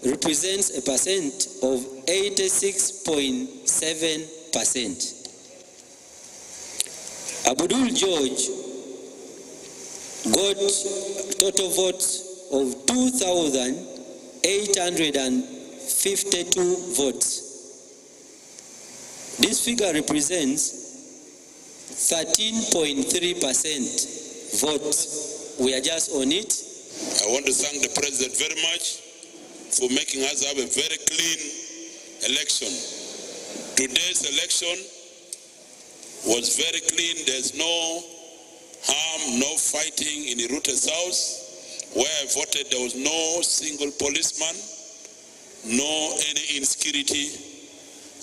Represents a percent of 86.7%. Abdul George got total votes of 2,852 votes. This figure represents 13.3% votes. We are just on it. I want to thank the President very much for making us have a very clean election. Today's election was very clean. There's no harm, no fighting in Ruta South. Where I voted, there was no single policeman, no any insecurity.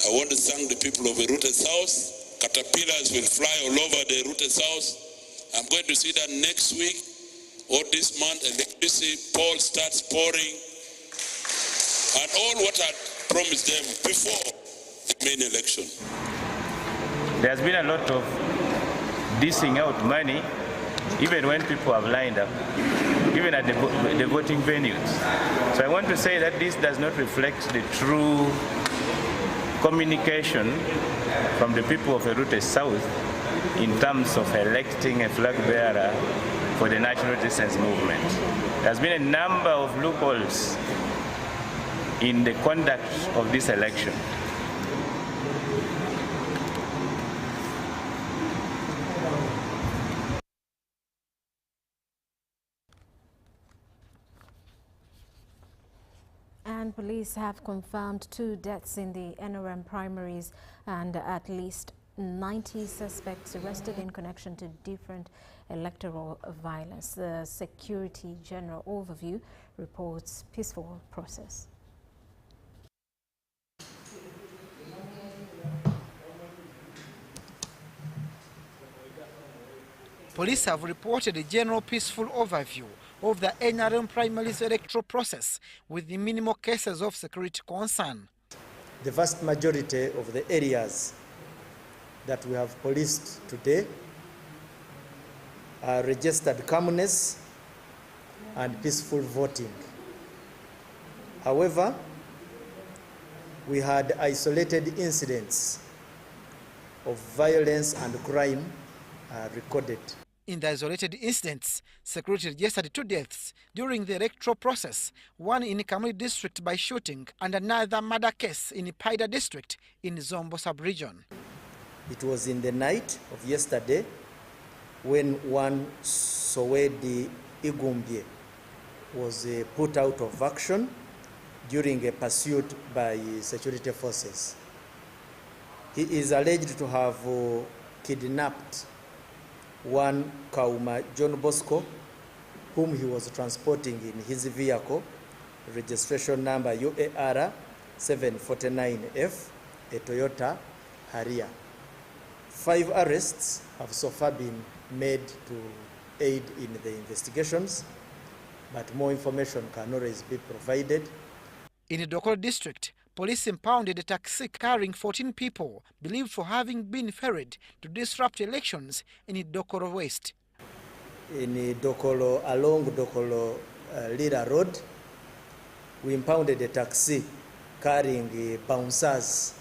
I want to thank the people of Ruta South. Caterpillars will fly all over the Ruta South. I'm going to see that next week or this month, electricity pole starts pouring, and all what I promised them before the main election. There's been a lot of dishing out money, even when people have lined up, even at the voting venues. So I want to say that this does not reflect the true communication from the people of Erute South in terms of electing a flag bearer for the national resistance movement. There's been a number of loopholes in the conduct of this election. And police have confirmed 2 deaths in the NRM primaries and at least 90 suspects arrested in connection to different electoral violence. The Security General Overview reports peaceful process. Police have reported a general peaceful overview of the NRM primaries electoral process with the minimal cases of security concern. The vast majority of the areas that we have policed today are registered calmness and peaceful voting. However, we had isolated incidents of violence and crime recorded. In the isolated incidents, security registered 2 deaths during the electoral process, one in Kamuli district by shooting and another murder case in Paida district in Zombo sub-region. It was in the night of yesterday when one Sowedi Igumbye was put out of action during a pursuit by security forces. He is alleged to have kidnapped one Kauma John Bosco, whom he was transporting in his vehicle, registration number UAR 749F, a Toyota Harrier. 5 arrests have so far been made to aid in the investigations, but more information can always be provided. In the Dokoro district, police impounded a taxi carrying 14 people believed for having been ferried to disrupt elections in Dokoro West. In Dokoro, along Dokoro Lira Road, we impounded a taxi carrying bouncers.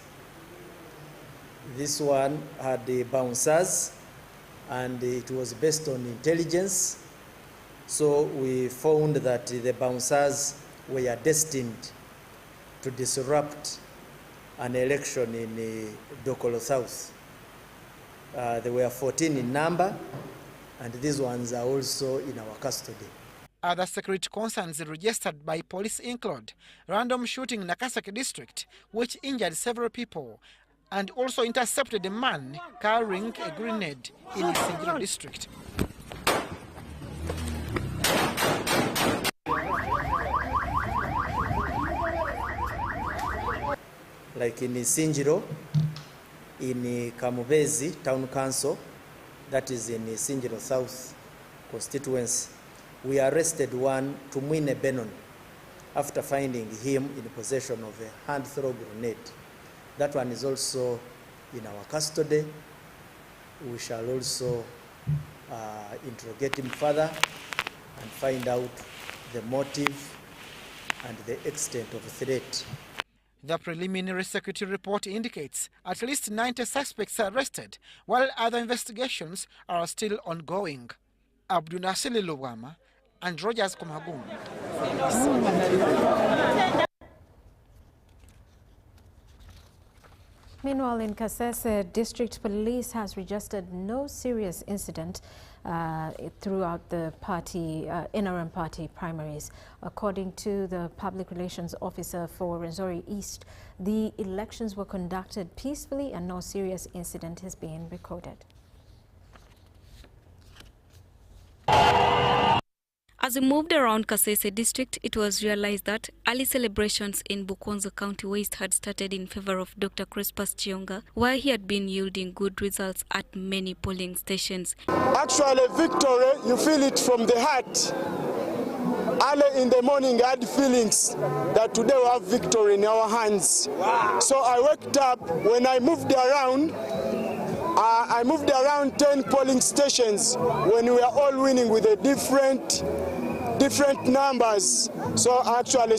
This one had the bouncers, and it was based on intelligence. So we found that the bouncers were destined to disrupt an election in Dokoro South. There were 14 in number, and these ones are also in our custody. Other security concerns registered by police include random shooting in Nakasaki district, which injured several people, and also intercepted a man carrying a grenade in Sinjiro district. Like in Sinjiro, in Kamubezi Town Council, that is in Sinjiro South constituency, we arrested one Tumwine Benon after finding him in possession of a hand-throw grenade. That one is also in our custody. We shall also interrogate him further and find out the motive and the extent of the threat. The preliminary security report indicates at least 90 suspects are arrested, while other investigations are still ongoing. Abdunasili Luwama and Rogers Komagum. Meanwhile, in Kasese, District Police has registered no serious incident throughout the NRM party primaries. According to the Public Relations Officer for Rwenzori East, the elections were conducted peacefully and no serious incident has been recorded. As we moved around Kasese district, it was realized that early celebrations in Bukonzo County West had started in favor of Dr. Crispus Chionga, where he had been yielding good results at many polling stations. Actually, victory, you feel it from the heart. Early in the morning, I had feelings that today we have victory in our hands. Wow. So I waked up. When I moved around 10 polling stations when we were all winning with a different numbers. So actually,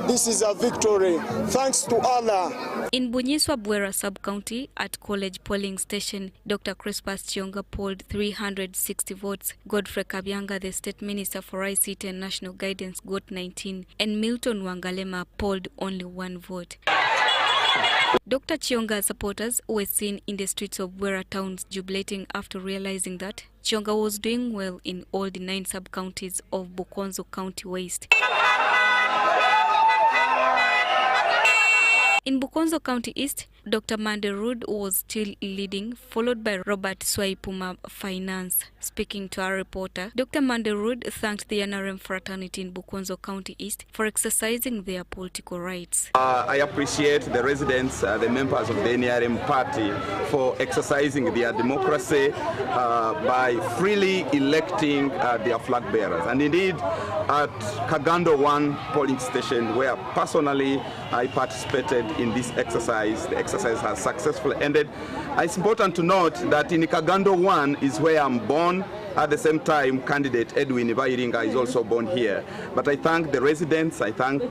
this is a victory. Thanks to Allah. In Bunyiswa Bwera sub-county at College polling station, Dr. Crispus Chionga polled 360 votes. Godfrey Kabyanga, the state minister for ICT and national guidance, got 19, and Milton Wangalema polled only 1 vote. Dr. Chionga's supporters were seen in the streets of Bwera towns jubilating after realizing that Chionga was doing well in all the 9 sub-counties of Bukonzo County West. In Bukonzo County East, Dr. Manderud was still leading, followed by Robert Swaipuma Finance. Speaking to our reporter, Dr. Manderud thanked the NRM fraternity in Bukonzo County East for exercising their political rights. I appreciate the residents, the members of the NRM party for exercising their democracy by freely electing their flag bearers. And indeed, at Kagando 1 polling station, where personally I participated in this exercise, the exercise has successfully ended. It's important to note that in Kagando 1 is where I'm born. At the same time, candidate Edwin Ibairinga is also born here. But I thank the residents, I thank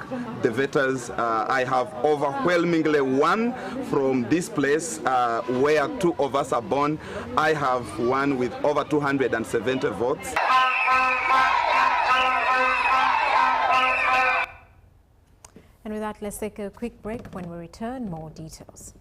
the voters. I have overwhelmingly won from this place where 2 of us are born. I have won with over 270 votes. And with that, let's take a quick break. When we return, more details.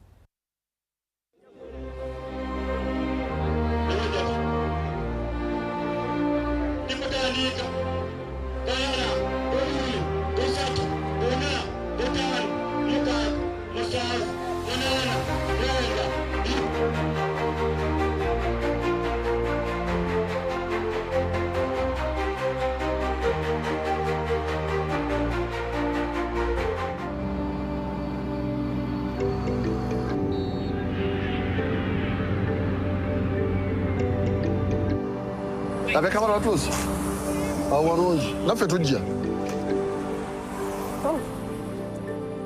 Avec kamera tous. Awanonji. Na fait tout dia. Oh.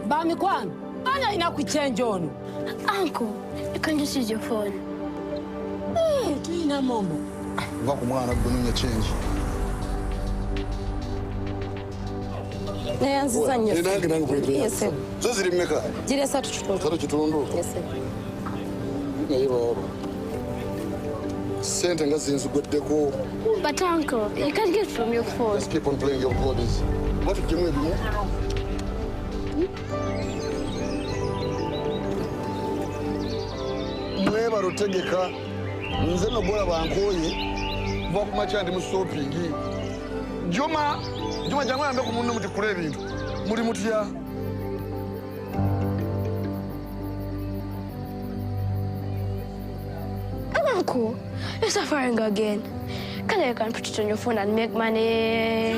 Ba mi kwan. Ana ina ku change on. Uncle, you can just use your phone. Hey, tuina mombo. Va kumwana kununya change. Nayanziza nnyo. Nange nange kwete. Yes sir. Zo ziri mmeka? Ziri 3 kitundu. 3 kitundu. Yes sir. Nyibo. Sente nga zinsugoddeko. But uncle, you can't get from your phone. Just keep on playing your bodies. What did you do? Mweba rotegeka. Nze no bora bankoye. Va kumacha ndi mu shopping. Juma jangu yambe ku munno muti kule ebintu. Muri mutya? Uncle, you're suffering again. You can put it on your phone and make money.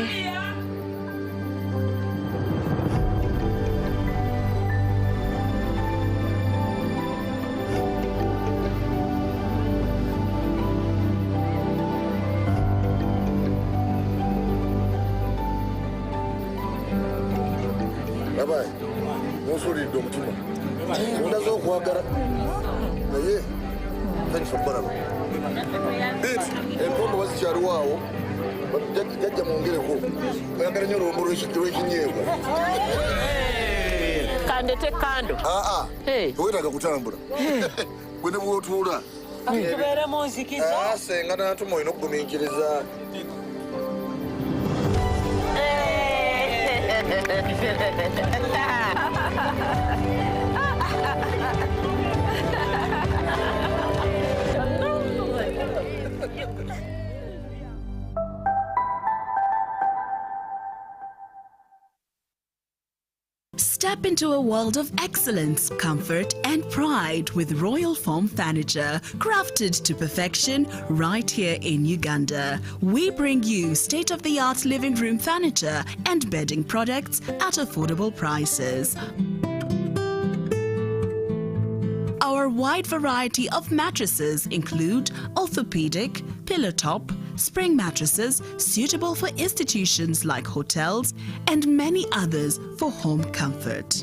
Bye-bye. Nonsuulidde omutima. Ondaze okwagala. Naye thanks for baraba. Bit, empombo bazikyaliwo awo. Jajja mwongereko. Oyagala nnyo olwombo lw'ekinyeebwa. Kandete kando. Tewetaaga kutambula. Gwe ne bw'otuula. Tubeere mu nzikiza. Senga n'atuma olina okugumiikiriza. Step into a world of excellence, comfort and pride with Royal Foam Furniture, crafted to perfection right here in Uganda. We bring you state-of-the-art living room furniture and bedding products at affordable prices. Our wide variety of mattresses include orthopedic, pillow top, spring mattresses suitable for institutions like hotels and many others for home comfort.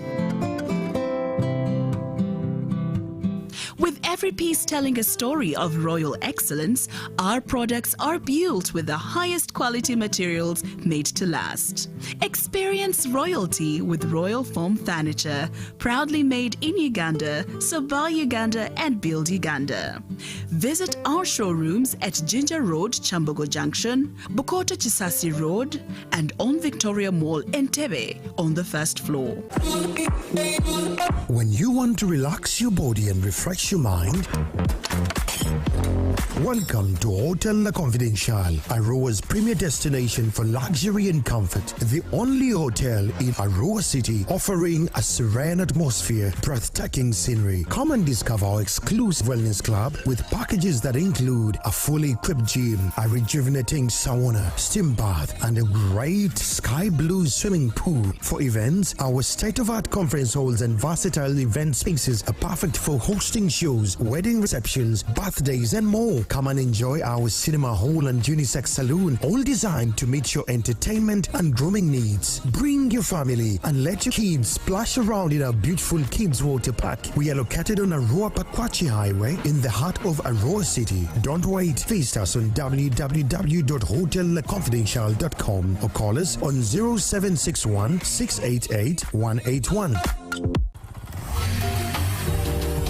With every piece telling a story of royal excellence, our products are built with the highest quality materials made to last. Experience royalty with Royal Foam Furniture, proudly made in Uganda, so buy Uganda and build Uganda. Visit our showrooms at Ginger Road, Chambogo Junction, Bukota Chisasi Road, and on Victoria Mall, Entebbe, on the first floor. When you want to relax your body and refresh your mind, welcome to Hotel La Confidential, Aroa's premier destination for luxury and comfort. The only hotel in Aroa City offering a serene atmosphere, breathtaking scenery. Come and discover our exclusive wellness club with packages that include a fully equipped gym, a rejuvenating sauna, steam bath, and a great sky blue swimming pool. For events, our state-of-art conference halls and versatile event spaces are perfect for hosting shows, wedding receptions, birthdays, and more. Come and enjoy our cinema hall and unisex saloon, all designed to meet your entertainment and grooming needs. Bring your family and let your kids splash around in our beautiful Kids Water Park. We are located on Aroa Pakwachi Highway in the heart of Aroa City. Don't wait. Visit us on www.hotelconfidential.com or call us on 0761 688 181.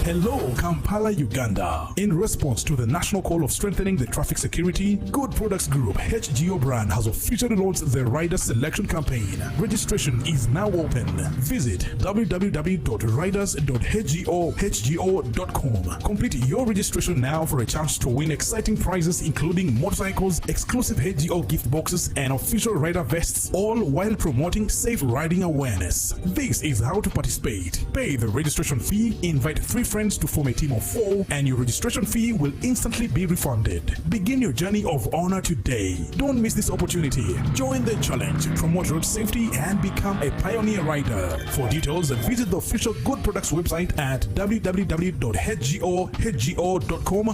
Hello, Kampala, Uganda. In response to the national call of strengthening the traffic security, Good Products Group HGO brand has officially launched the Rider Selection Campaign. Registration is now open. Visit www.riders.hgo.com. Complete your registration now for a chance to win exciting prizes including motorcycles, exclusive HGO gift boxes, and official rider vests, all while promoting safe riding awareness. This is how to participate. Pay the registration fee, invite 3 friends to form a team of 4, and your registration fee will instantly be refunded. Begin your journey of honor today. Don't miss this opportunity. Join the challenge, promote road safety, and become a pioneer rider. For details, visit the official Good Products website at www.hgo.com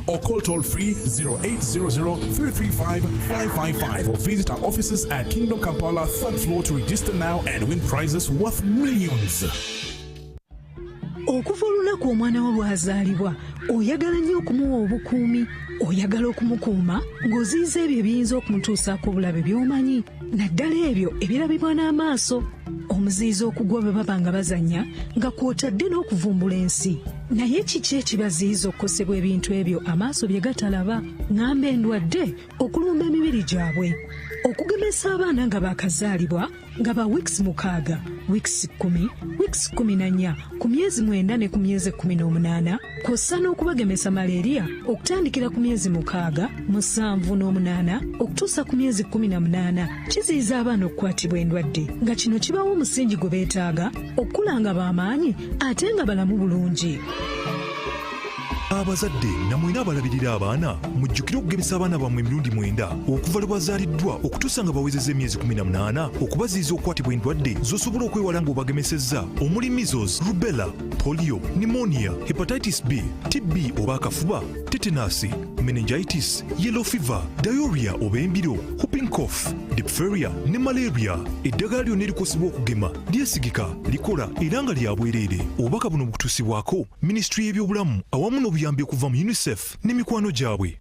or call toll-free 0800-335-555 or visit our offices at Kingdom Kampala 3rd floor to register now and win prizes worth millions. Okuva olunaku omwana wo lwazaalibwa oyagala nnyo okumuwa obukuumi, oyagala okumukuuma ng'oziyiza ebyo ebiyinza okumutuusaako obulabe by'omanyi, naddala ebyo ebirabibwa n'amaaso. Omuziyiza okugwa bwe baba nga bazannya nga kw'otadde n'okuvumbula ensi. Naye kiki ekibaziyiza okukosebwa ebintu ebyo amaaso bye gatalaba? Ng'amba endwadde okulumba emibiri gyabwe, okugemesa abaana nga baakazaalibwa nga ba weeks 6, weeks 10, weeks 14, ku myezi 9 ne ku myezi 18, kw'ossa n'okubagemesa malaria okutandikira ku myezi 6, 7 n'8 okutuusa ku myezi 18. Kiziyiza abaana okukwatibwa endwadde nga kino kibawa omusingi gwe beetaaga okukula nga b'amaanyi ate nga balamu bulungi. Abazadde namwena abalabirira abaana mujjukire okugemesa abaana bammwe emirundi 9 okuva lwe bazaaliddwa okutuusa nga bawezezza emyezi 18 okubaziyiza okukwatibwa endwadde z'osobola okwewala ng'obagemesezza omuli measles, rubella, polio, pneumonia, hepatitis B, TB oba akafuba, tetanus, meningitis, yellow fever, diarrhea oba embiro, whooping cough, diphtheria ne malaria. Eddagala lyonna erikosebwa okugema lyesigika, likola era nga lya bwereere. Obubaka buno bukutuusibwako Minisitule y'ebyobulamu awamu n'obuyambi okuva mu UNICEF ne mikwano gyabwe.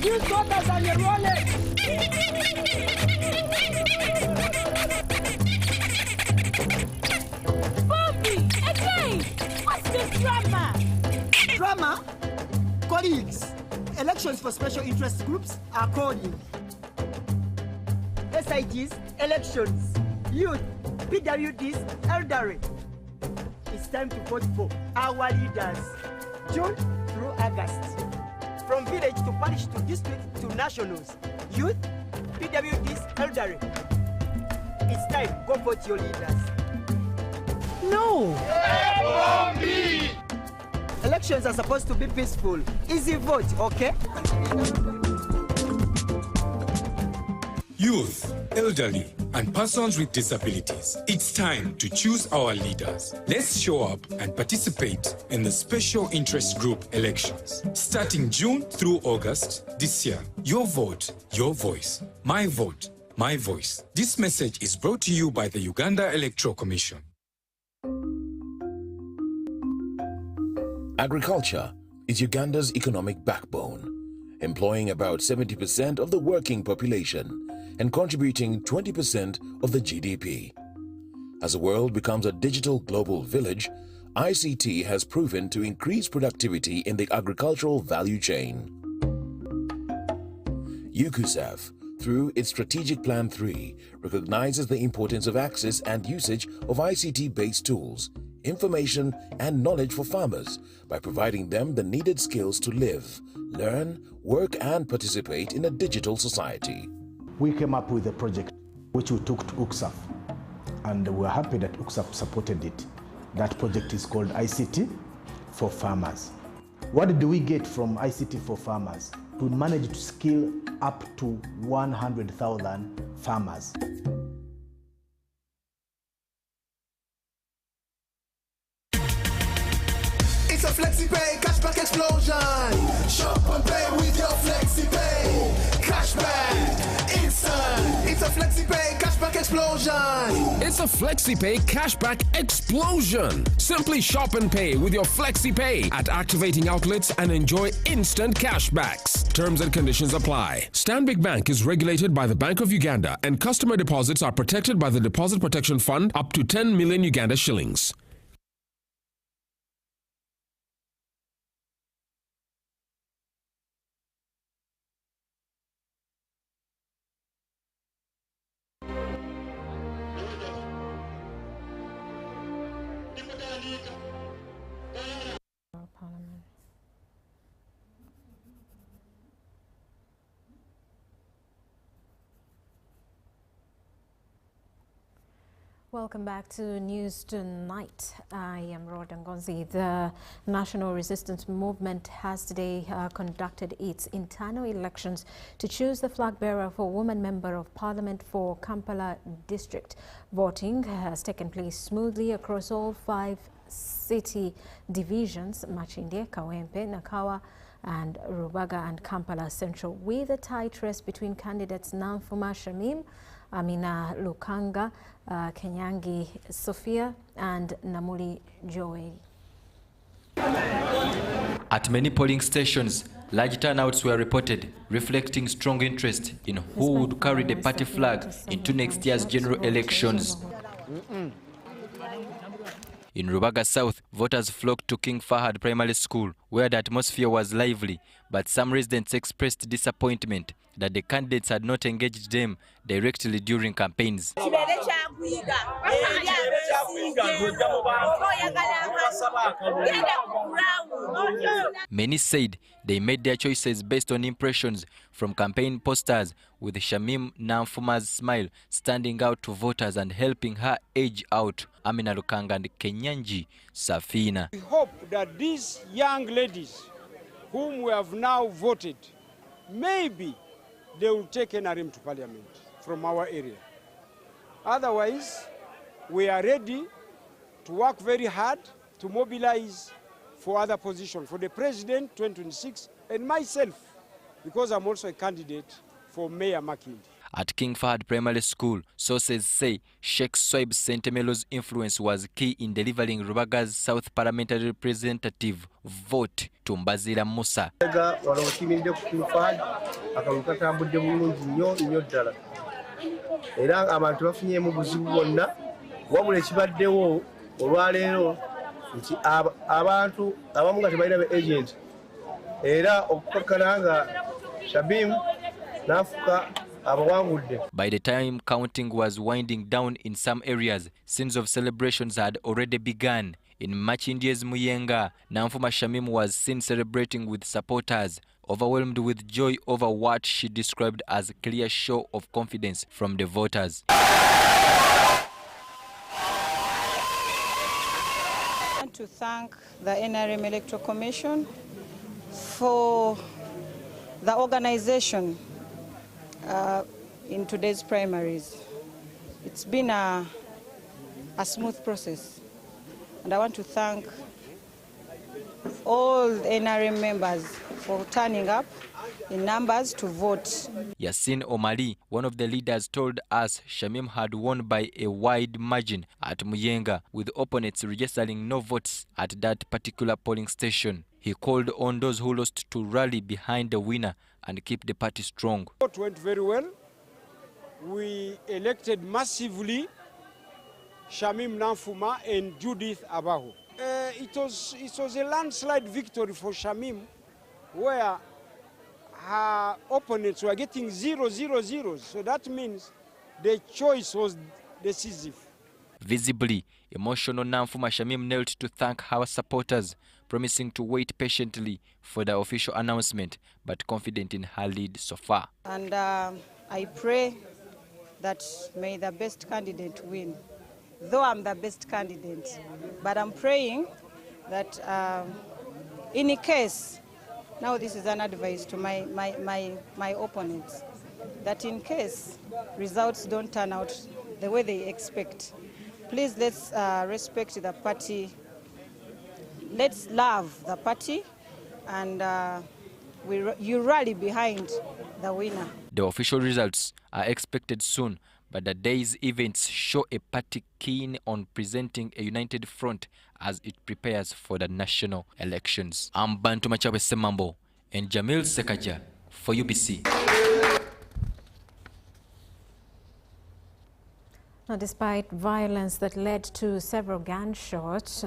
You thought that on your wallet. Colleagues, elections for special interest groups are calling. SITs, elections, youth, PWDs, elderly. It's time to vote for our leaders, June through August. From village to parish to district to nationals, youth, PWDs, elderly. It's time, go vote your leaders. No! Elections are supposed to be peaceful. Easy vote, okay? Youth, elderly, and persons with disabilities. It's time to choose our leaders. Let's show up and participate in the special interest group elections. Starting June through August this year. Your vote, your voice. My vote, my voice. This message is brought to you by the Uganda Electoral Commission. Agriculture is Uganda's economic backbone, employing about 70% of the working population and contributing 20% of the GDP. As the world becomes a digital global village, ICT has proven to increase productivity in the agricultural value chain. UKUSAF, through its Strategic Plan 3, recognizes the importance of access and usage of ICT-based tools, information and knowledge for farmers by providing them the needed skills to live, learn, work and participate in a digital society. We came up with a project which we took to UKSAF, and we're happy that UKSAF supported it. That project is called ICT for Farmers. What do we get from ICT for Farmers? We managed to skill up to 100,000 farmers. It's a FlexiPay cashback explosion. Shop and pay with your FlexiPay. Cashback, instant. It's a FlexiPay cashback explosion. It's a FlexiPay cashback explosion. Simply shop and pay with your FlexiPay at activating outlets and enjoy instant cashbacks. Terms and conditions apply. Stanbic Bank is regulated by the Bank of Uganda, and customer deposits are protected by the Deposit Protection Fund up to 10 million Uganda shillings. Welcome back to News Tonight. I am Rhoda Ngonzi. The National Resistance Movement has today conducted its internal elections to choose the flag bearer for Woman Member of Parliament for Kampala District. Voting has taken place smoothly across all 5 city divisions: Machinde, Kawempe, Nakawa, and Rubaga and Kampala Central, with a tight race between candidates Namfuma Shamim, Amina Lukanga, Kenyangi Sophia and Namuli Joel. At many polling stations, large turnouts were reported, reflecting strong interest in who would carry the party flag into next year's general elections. In Rubaga South, voters flocked to King Fahad Primary School, where the atmosphere was lively, but some residents expressed disappointment that the candidates had not engaged them directly during campaigns. Many said they made their choices based on impressions from campaign posters, with Shamim Namfuma's smile standing out to voters and helping her edge out Amina Lukanga and Kenyanji Safina. We hope that these young ladies whom we have now voted, maybe they will take NRM to parliament from our area. Otherwise, we are ready to work very hard to mobilize for other positions, for the president 2026 and myself, because I'm also a candidate for Mayor Makindi. At King Fahad Primary School, sources say Sheikh Swaib Sentemelo's influence was key in delivering Rubaga's South Parliamentary Representative vote to Mbazira Musa. Era abantu bafunye buzibu bonna wabula ekibaddewo olwaleero nti abantu abamu nga tebalina be agent era okukakana nga Shamim n'afuka abawangudde. By the time counting was winding down in some areas, scenes of celebrations had already begun. In Machindi's Muyenga, Namfuma Shamim was seen celebrating with supporters, overwhelmed with joy over what she described as a clear show of confidence from the voters. I want to thank the NRM Electoral Commission for the organization in today's primaries. It's been a smooth process, and I want to thank all the NRM members for turning up in numbers to vote. Yasin Omali, one of the leaders, told us Shamim had won by a wide margin at Muyenga, with opponents registering no votes at that particular polling station. He called on those who lost to rally behind the winner and keep the party strong. It went very well. We elected massively Shamim Namfuma and Judith Abahu. It was a landslide victory for Shamim, where her opponents were getting 0-0-0. So that means the choice was decisive. Visibly emotional, Namfuma Shamim knelt to thank her supporters, promising to wait patiently for the official announcement, but confident in her lead so far. And I pray that may the best candidate win. Though I'm the best candidate, but I'm praying that in a case, now this is an advice to my opponents, that in case results don't turn out the way they expect, please let's respect the party, let's love the party, and you rally behind the winner. The official results are expected soon, but the day's events show a party keen on presenting a united front as it prepares for the national elections. I'm Bantu Machabe Semambo and Jamil Sekaja for UBC. Now, despite violence that led to several gunshots,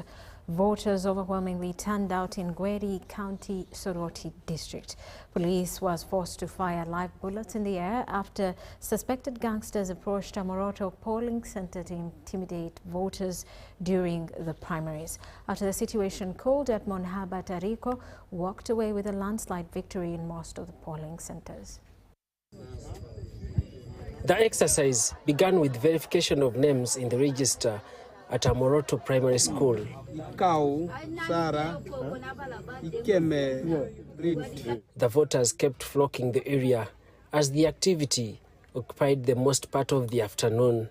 voters overwhelmingly turned out in Gweri County, Soroti District. Police was forced to fire live bullets in the air after suspected gangsters approached a Moroto polling center to intimidate voters during the primaries. After the situation cooled, Edmond Herbert Ariko walked away with a landslide victory in most of the polling centers. The exercise began with verification of names in the register at a Moroto Primary School. The voters kept flocking the area as the activity occupied the most part of the afternoon.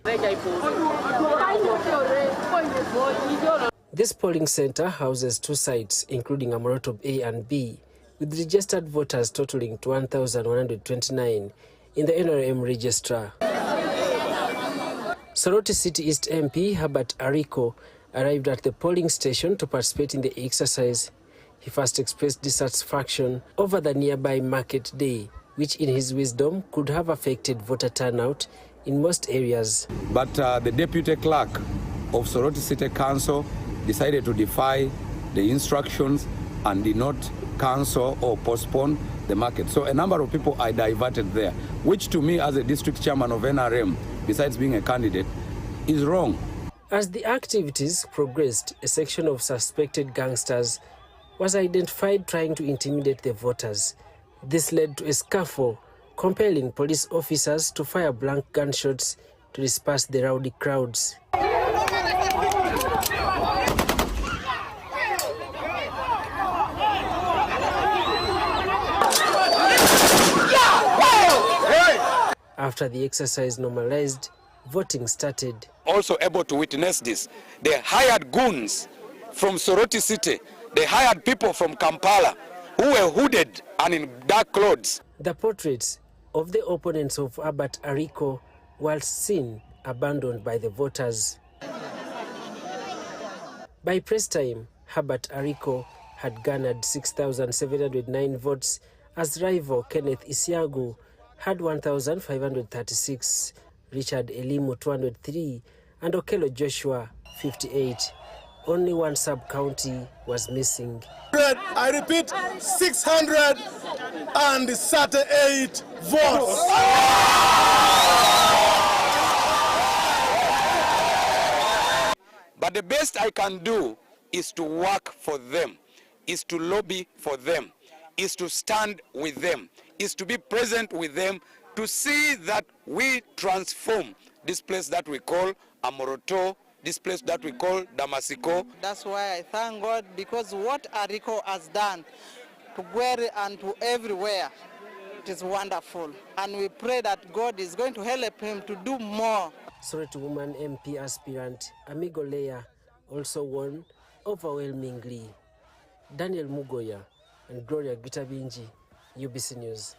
This polling center houses two sites, including a Moroto A and B, with registered voters totaling to 1,129 in the NRM registrar. Soroti City East MP Herbert Ariko arrived at the polling station to participate in the exercise. He first expressed dissatisfaction over the nearby market day, which in his wisdom could have affected voter turnout in most areas. But the deputy clerk of Soroti City Council decided to defy the instructions and did not cancel or postpone the market. So a number of people are diverted there, which to me as a district chairman of NRM, besides being a candidate, is wrong. As the activities progressed, a section of suspected gangsters was identified trying to intimidate the voters. This led to a scuffle, compelling police officers to fire blank gunshots to disperse the rowdy crowds. After the exercise normalized, voting started. Also able to witness this, they hired goons from Soroti City. They hired people from Kampala who were hooded and in dark clothes. The portraits of the opponents of Herbert Ariko were seen abandoned by the voters. By press time, Herbert Ariko had garnered 6,709 votes as rival Kenneth Isiagu had 1,536, Richard Elimu 203, and Okello Joshua 58. only one sub-county was missing. I repeat, 638 votes. But the best I can do is to work for them, is to lobby for them, is to stand with them, is to be present with them, to see that we transform this place that we call Amoroto, this place that we call Damasiko. That's why I thank God, because what Ariko has done to Gwere and to everywhere, it is wonderful. And we pray that God is going to help him to do more. Sorry to Woman MP aspirant Amigo Leah also won overwhelmingly. Daniel Mugoya and Gloria Gitabinji, UBC News.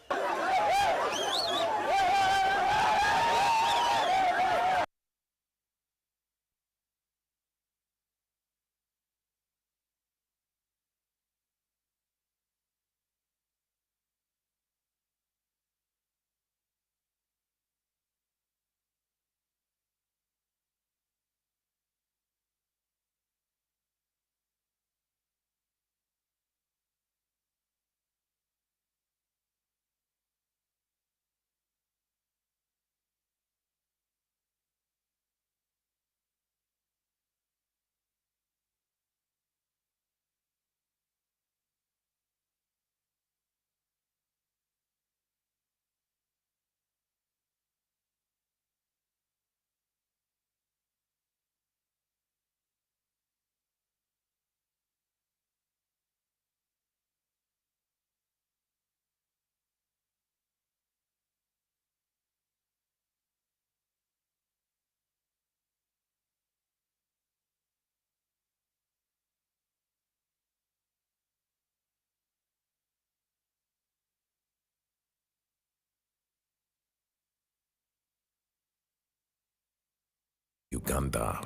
Uganda.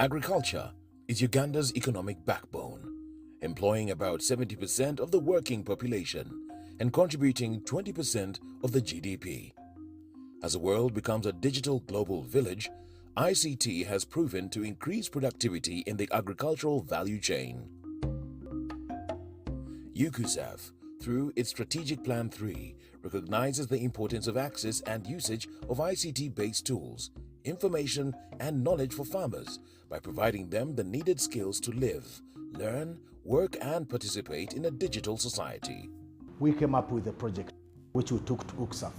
Agriculture is Uganda's economic backbone, employing about 70% of the working population and contributing 20% of the GDP. As the world becomes a digital global village, ICT has proven to increase productivity in the agricultural value chain. UCUSAF, through its Strategic Plan 3, recognizes the importance of access and usage of ICT-based tools, information and knowledge for farmers by providing them the needed skills to live, learn, work and participate in a digital society. We came up with a project which we took to UCSAF,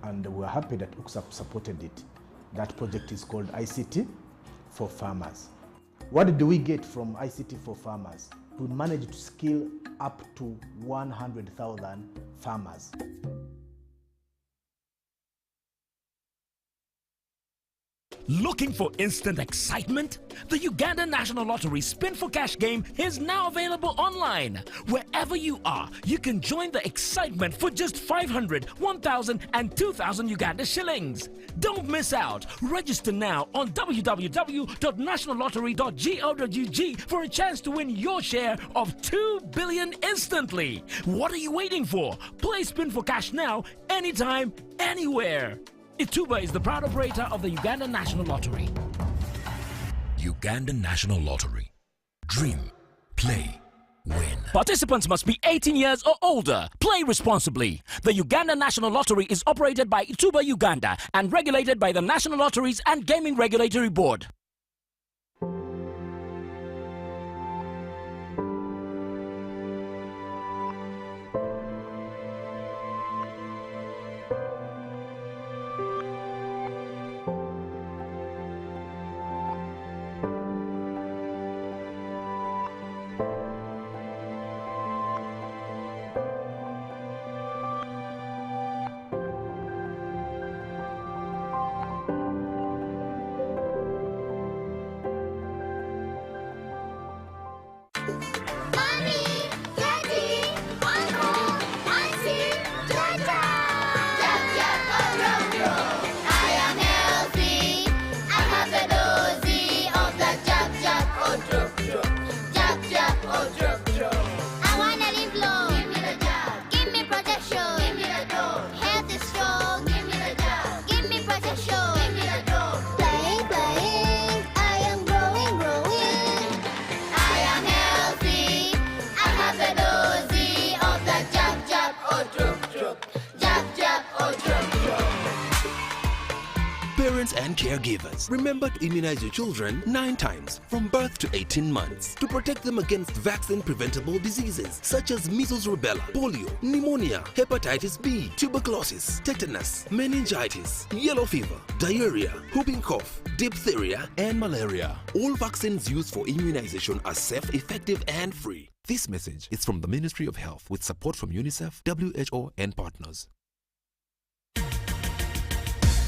and we're happy that UCSAF supported it. That project is called ICT for Farmers. What do we get from ICT for Farmers? We managed to skill up to 100,000 farmers. Looking for instant excitement? The Uganda National Lottery Spin for Cash game is now available online. Wherever you are, you can join the excitement for just 500, 1,000 and 2,000 Uganda shillings. Don't miss out. Register now on www.nationallottery.go.ug for a chance to win your share of 2 billion instantly. What are you waiting for? Play Spin for Cash now, anytime, anywhere. Ituba is the proud operator of the Uganda National Lottery. Uganda National Lottery. Dream, play, win. Participants must be 18 years or older. Play responsibly. The Uganda National Lottery is operated by Ituba Uganda and regulated by the National Lotteries and Gaming Regulatory Board. and caregivers. Remember to immunize your children 9 times from birth to 18 months to protect them against vaccine-preventable diseases such as measles, rubella, polio, pneumonia, hepatitis B, tuberculosis, tetanus, meningitis, yellow fever, diarrhea, whooping cough, diphtheria, and malaria. All vaccines used for immunization are safe, effective, and free. This message is from the Ministry of Health with support from UNICEF, WHO, and partners.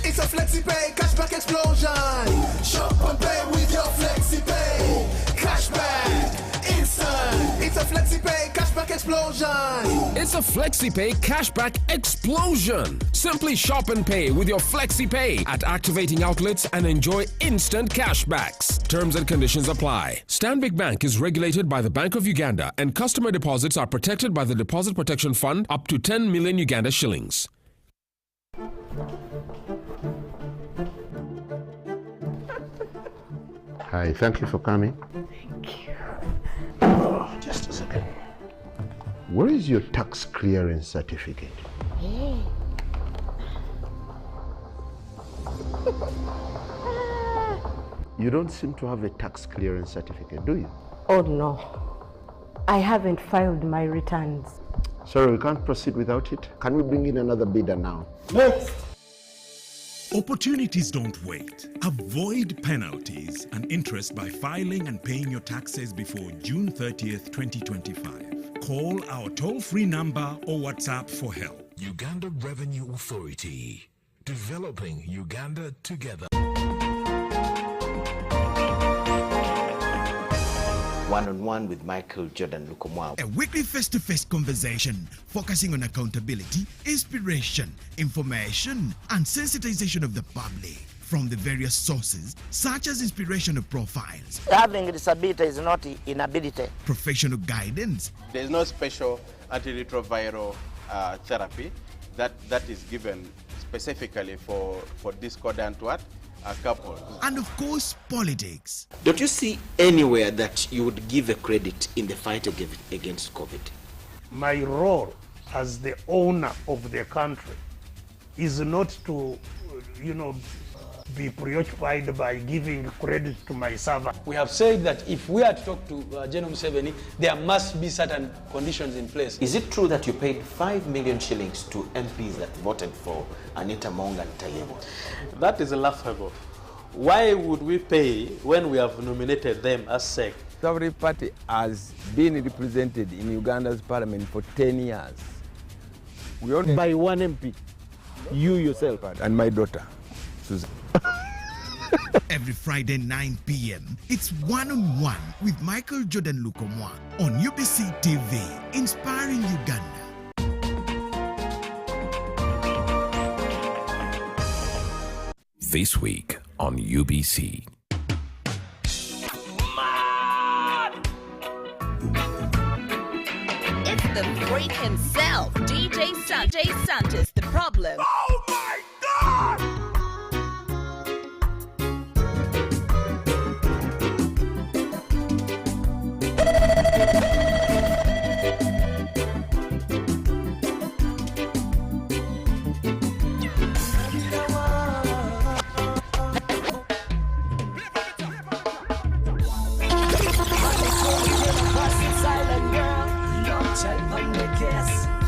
It's a FlexiPay cashback explosion. Shop and pay with your FlexiPay. Cashback instant. It's a FlexiPay cashback explosion. It's a FlexiPay cashback explosion. Simply shop and pay with your FlexiPay at activating outlets and enjoy instant cashbacks. Terms and conditions apply. Stanbic Bank is regulated by the Bank of Uganda, and customer deposits are protected by the Deposit Protection Fund up to 10 million Uganda shillings. Hi, thank you for coming. Thank you. Oh, just a second. Where is your tax clearance certificate? You don't seem to have a tax clearance certificate, do you? Oh no, I haven't filed my returns. Sorry, we can't proceed without it. Can we bring in another bidder now? Next! Opportunities don't wait. Avoid penalties and interest by filing and paying your taxes before June 30th, 2025. Call our toll-free number or WhatsApp for help. Uganda Revenue Authority. Developing Uganda together. One-on-one with Michael Jordan Lukomwa. A weekly face-to-face conversation focusing on accountability, inspiration, information, and sensitization of the public from the various sources, such as inspirational profiles. Having a disability is not inability. Professional guidance. There is no special antiretroviral therapy that is given specifically for discordant what? A couple. And of course, politics. Don't you see anywhere that you would give a credit in the fight against COVID? My role as the owner of the country is not to, be preoccupied by giving credit to my servant. We have said that if we are to talk to General Museveni, there must be certain conditions in place. Is it true that you paid 5 million shillings to MPs that voted for Anita Monga and Tayebo? That is laughable. Why would we pay when we have nominated them as SEC? Every party has been represented in Uganda's parliament for 10 years. We only by one MP, you yourself and my daughter, Susan. Every Friday 9 p.m. it's One-on-One with Michael Jordan Lukomwa on UBC TV, inspiring Uganda. This week on UBC. It's the freak himself, DJ Santos, the problem. Oh my God!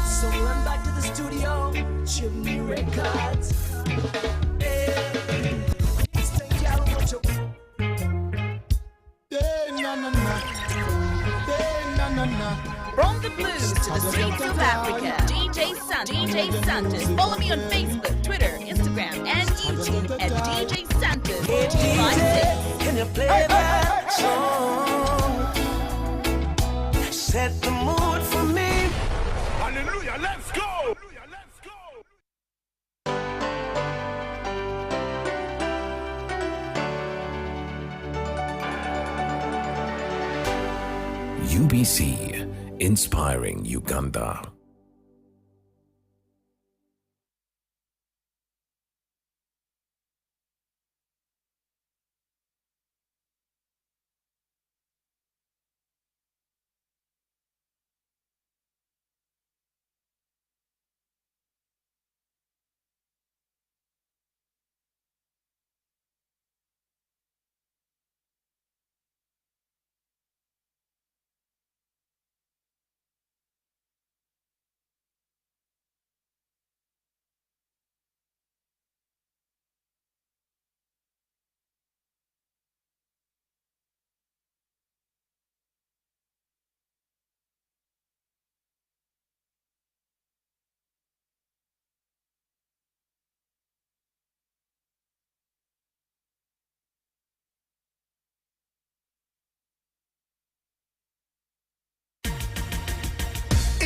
So run back to the studio, Chimney Records. From the blues to the streets of Africa, DJ Santos. Follow me on Facebook, Twitter, Instagram, and YouTube at DJ Santos. Hey, DJ, can you play that song? Set the mood for me. Hallelujah, let's go! UBC, inspiring Uganda.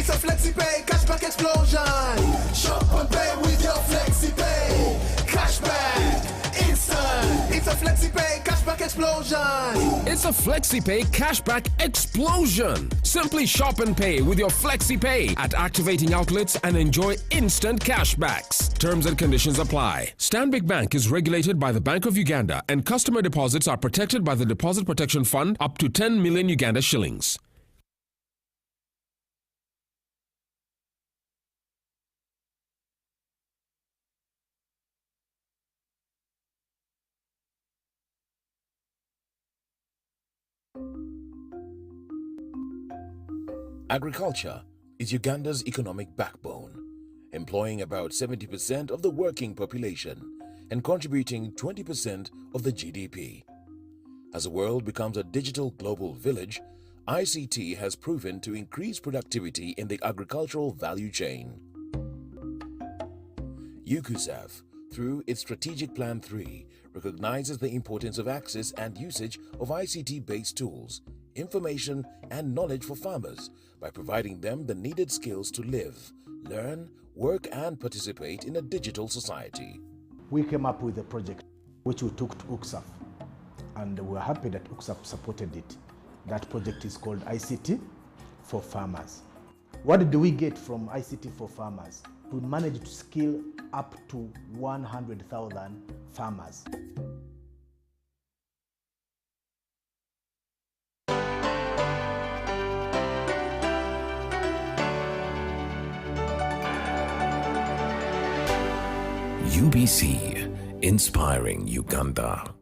It's a FlexiPay cashback explosion. Shop and pay with your FlexiPay. Cashback, instant. It's a FlexiPay cashback explosion. It's a FlexiPay cashback explosion. Simply shop and pay with your FlexiPay at activating outlets and enjoy instant cashbacks. Terms and conditions apply. Stanbic Bank is regulated by the Bank of Uganda, and customer deposits are protected by the Deposit Protection Fund up to 10 million Uganda shillings. Agriculture is Uganda's economic backbone, employing about 70% of the working population and contributing 20% of the GDP. As the world becomes a digital global village, ICT has proven to increase productivity in the agricultural value chain. UCUSAF, through its Strategic Plan 3, recognizes the importance of access and usage of ICT-based tools, information and knowledge for farmers by providing them the needed skills to live, learn, work and participate in a digital society. We came up with a project which we took to UCSAF, and we're happy that UCSAF supported it. That project is called ICT for Farmers. What do we get from ICT for Farmers? We managed to skill up to 100,000 farmers. UBC, inspiring Uganda.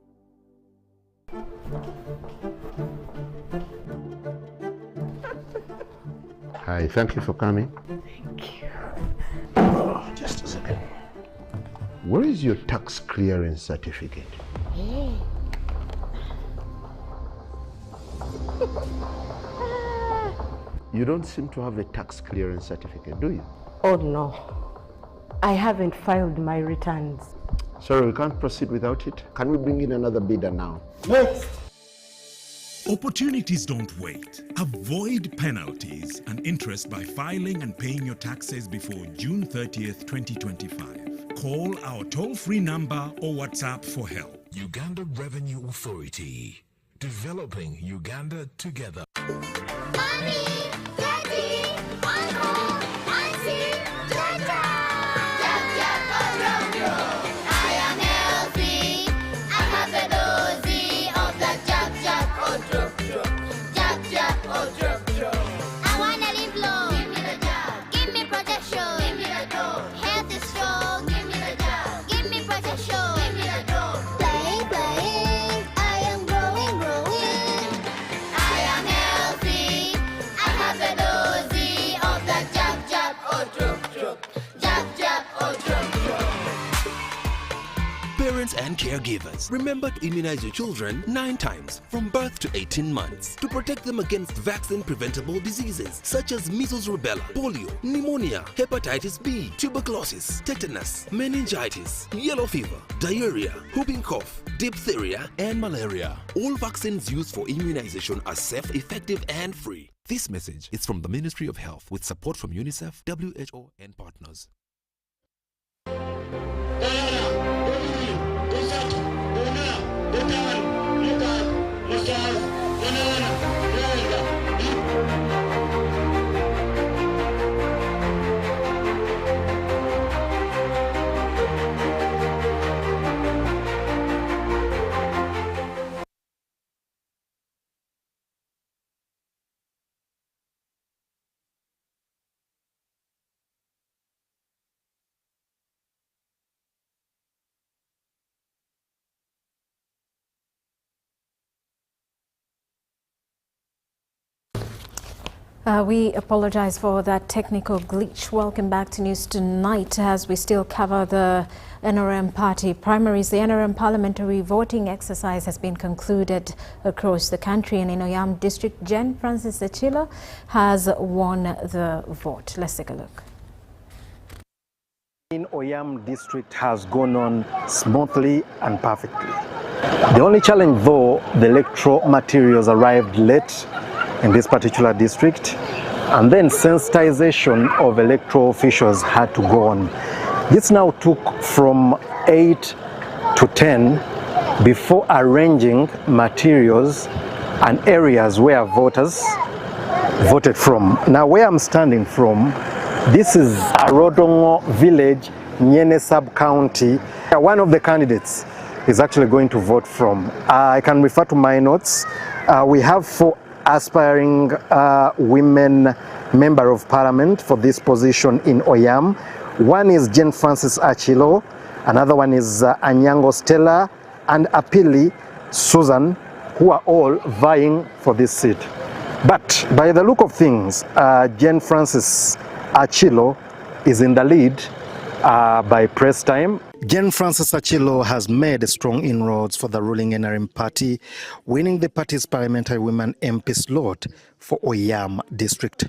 Hi, thank you for coming. Thank you. Oh, just a second. Where is your tax clearance certificate? You don't seem to have a tax clearance certificate, do you? Oh no, I haven't filed my returns. Sorry, we can't proceed without it. Can we bring in another bidder now? Next. Opportunities don't wait. Avoid penalties and interest by filing and paying your taxes before June 30th, 2025. Call our toll-free number or WhatsApp for help. Uganda Revenue Authority, developing Uganda together. Parents and caregivers, remember to immunize your children 9 times from birth to 18 months to protect them against vaccine-preventable diseases such as measles, rubella, polio, pneumonia, hepatitis B, tuberculosis, tetanus, meningitis, yellow fever, diarrhea, whooping cough, diphtheria, and malaria. All vaccines used for immunization are safe, effective, and free. This message is from the Ministry of Health with support from UNICEF, WHO, and partners. We apologize for that technical glitch. Welcome back to News Tonight as we still cover the NRM party primaries. The NRM parliamentary voting exercise has been concluded across the country, and in Oyam district, Jen Francis Achila has won the vote. Let's take a look. In Oyam district has gone on smoothly and perfectly. The only challenge, though, the electoral materials arrived late in this particular district, and then sensitization of electoral officials had to go on. This now took from 8 to 10 before arranging materials and areas where voters voted from. Now where I'm standing from, this is Arodongo village, Nyene sub-county. One of the candidates is actually going to vote from. I can refer to my notes. We have 4 aspiring women member of parliament for this position in Oyam. One is Jane Francis Achilo, another one is Anyango Stella and Apili Susan, who are all vying for this seat. But by the look of things, Jane Francis Achilo is in the lead by press time. Jane Francis Achilo has made strong inroads for the ruling NRM party, winning the party's parliamentary women MP slot for Oyam district.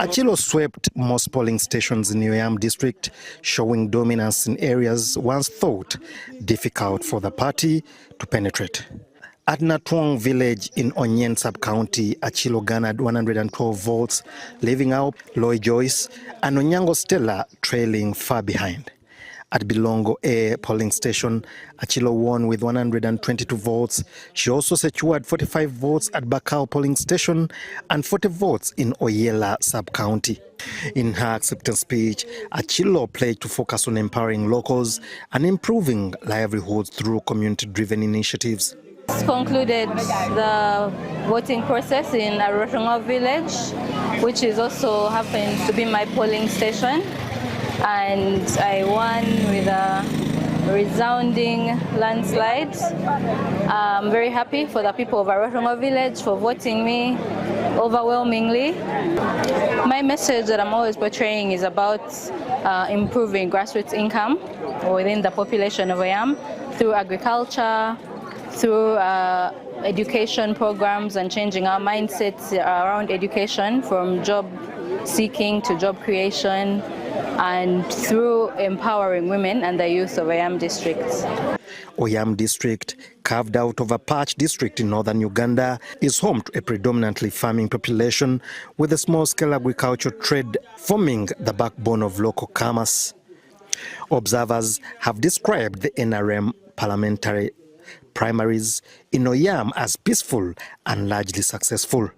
Achilo swept most polling stations in Oyam district, showing dominance in areas once thought difficult for the party to penetrate. At Natwong village in Onyen sub-county, Achilo garnered 112 votes, leaving out Loy Joyce and Onyango Stella trailing far behind. At Bilongo A polling station, Achilo won with 122 votes. She also secured 45 votes at Bakau polling station and 40 votes in Oyela sub-county. In her acceptance speech, Achilo pledged to focus on empowering locals and improving livelihoods through community-driven initiatives. Concluded the voting process in Aroshongo village, which is also happens to be my polling station, and I won with a resounding landslide. I'm very happy for the people of Aroshongo village for voting me overwhelmingly. My message that I'm always portraying is about improving grassroots income within the population of Oyam through agriculture, through education programs and changing our mindsets around education from job seeking to job creation, and through empowering women and the youth of Oyam district. Oyam district, carved out of a patch district in northern Uganda, is home to a predominantly farming population with a small-scale agricultural trade forming the backbone of local commerce. Observers have described the NRM parliamentary primaries in Oyam as peaceful and largely successful.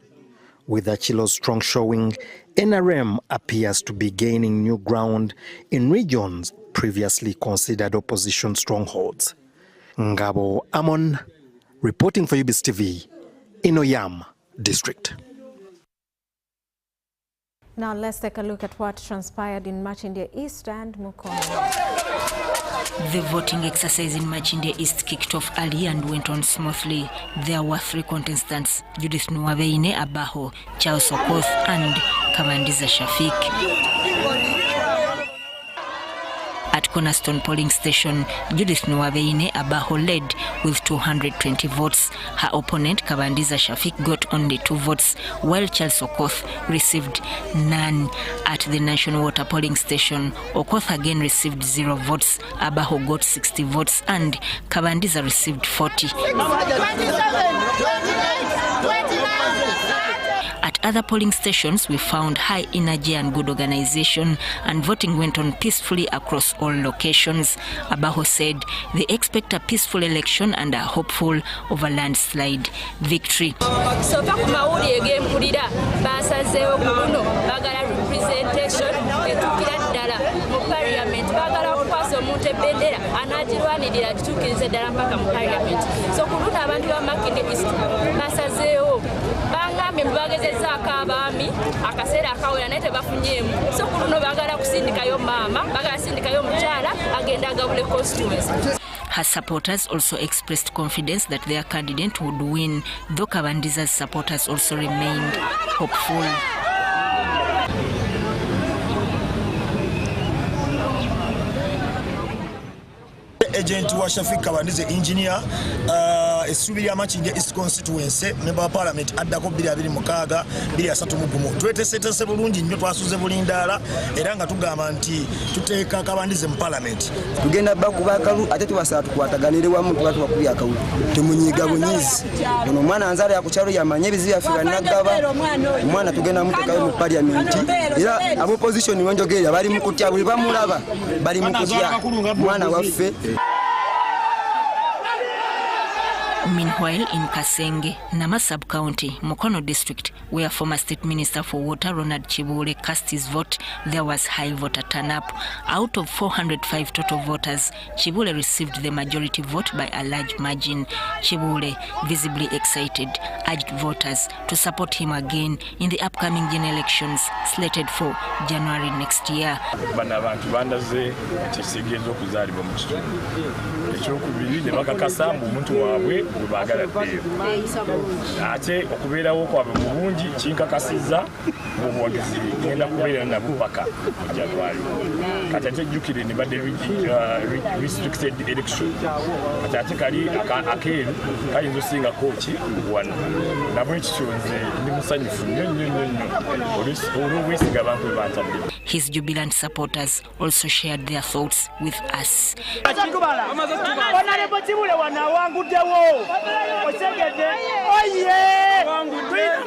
With Achilo's strong showing, NRM appears to be gaining new ground in regions previously considered opposition strongholds. Ngabo Amon, reporting for UBS TV in Oyam district. Now let's take a look at what transpired in Machindia East and Mukono. The voting exercise in Machindia East kicked off early and went on smoothly. There were 3 contestants: Judith Nuwaveine Abaho, Charles Okoth and Kamandiza Shafik. At Cornerstone polling station, Judith Nuwaveine Abaho led with 220 votes. Her opponent, Kabandiza Shafik, got only 2 votes, while Charles Okoth received none. At the National Water polling station, Okoth again received 0 votes, Abaho got 60 votes, and Kabandiza received 40. At other polling stations, we found high energy and good organization, and voting went on peacefully across all locations. Abaho said they expect a peaceful election and are hopeful of a landslide victory. Her supporters also expressed confidence that their candidate would win, though Kabandiza's supporters also remained hopeful. Agent wa Shafik Kabandiza engineer essubi lya Machinge East Constituency member wa parliament addako 2026 2031 twetesetese bulungi nnyo twasuze bulindaala era nga tugamba nti tuteeka kabandize mu parliament tugenda bakuba akalu ate tubasaba tukwataganire wamu tuba tubakubi akalu temunyiga bunyizi ono omwana anzala yakukyalo yamanye ebizibu yaffe bannagaba omwana tugenda muteekayo mu parliament era abo opposition wenjogerera bali mu kutya buli bamulaba bali mu kutya mwana waffe. Meanwhile, in Kasenge, Nama Sub-County, Mukono District, where former State Minister for Water Ronald Chibule cast his vote, there was high voter turn-up. Out of 405 total voters, Chibule received the majority vote by a large margin. Chibule, visibly excited, urged voters to support him again in the upcoming general elections slated for January next year. Bagala ddeyo ate okubeerawo kwabwe mu bungi kinkakasizza mu buwagizi genda kubeera nabo paka mu January kati ate jjukire ne badde restricted election kati ate kali akeeru kayinza osinga kooki wano nabwe ekityo nze ndi musanyufu nnyo olw'obwesiga abantu bwe bantadde. His jubilant supporters also shared their thoughts with us.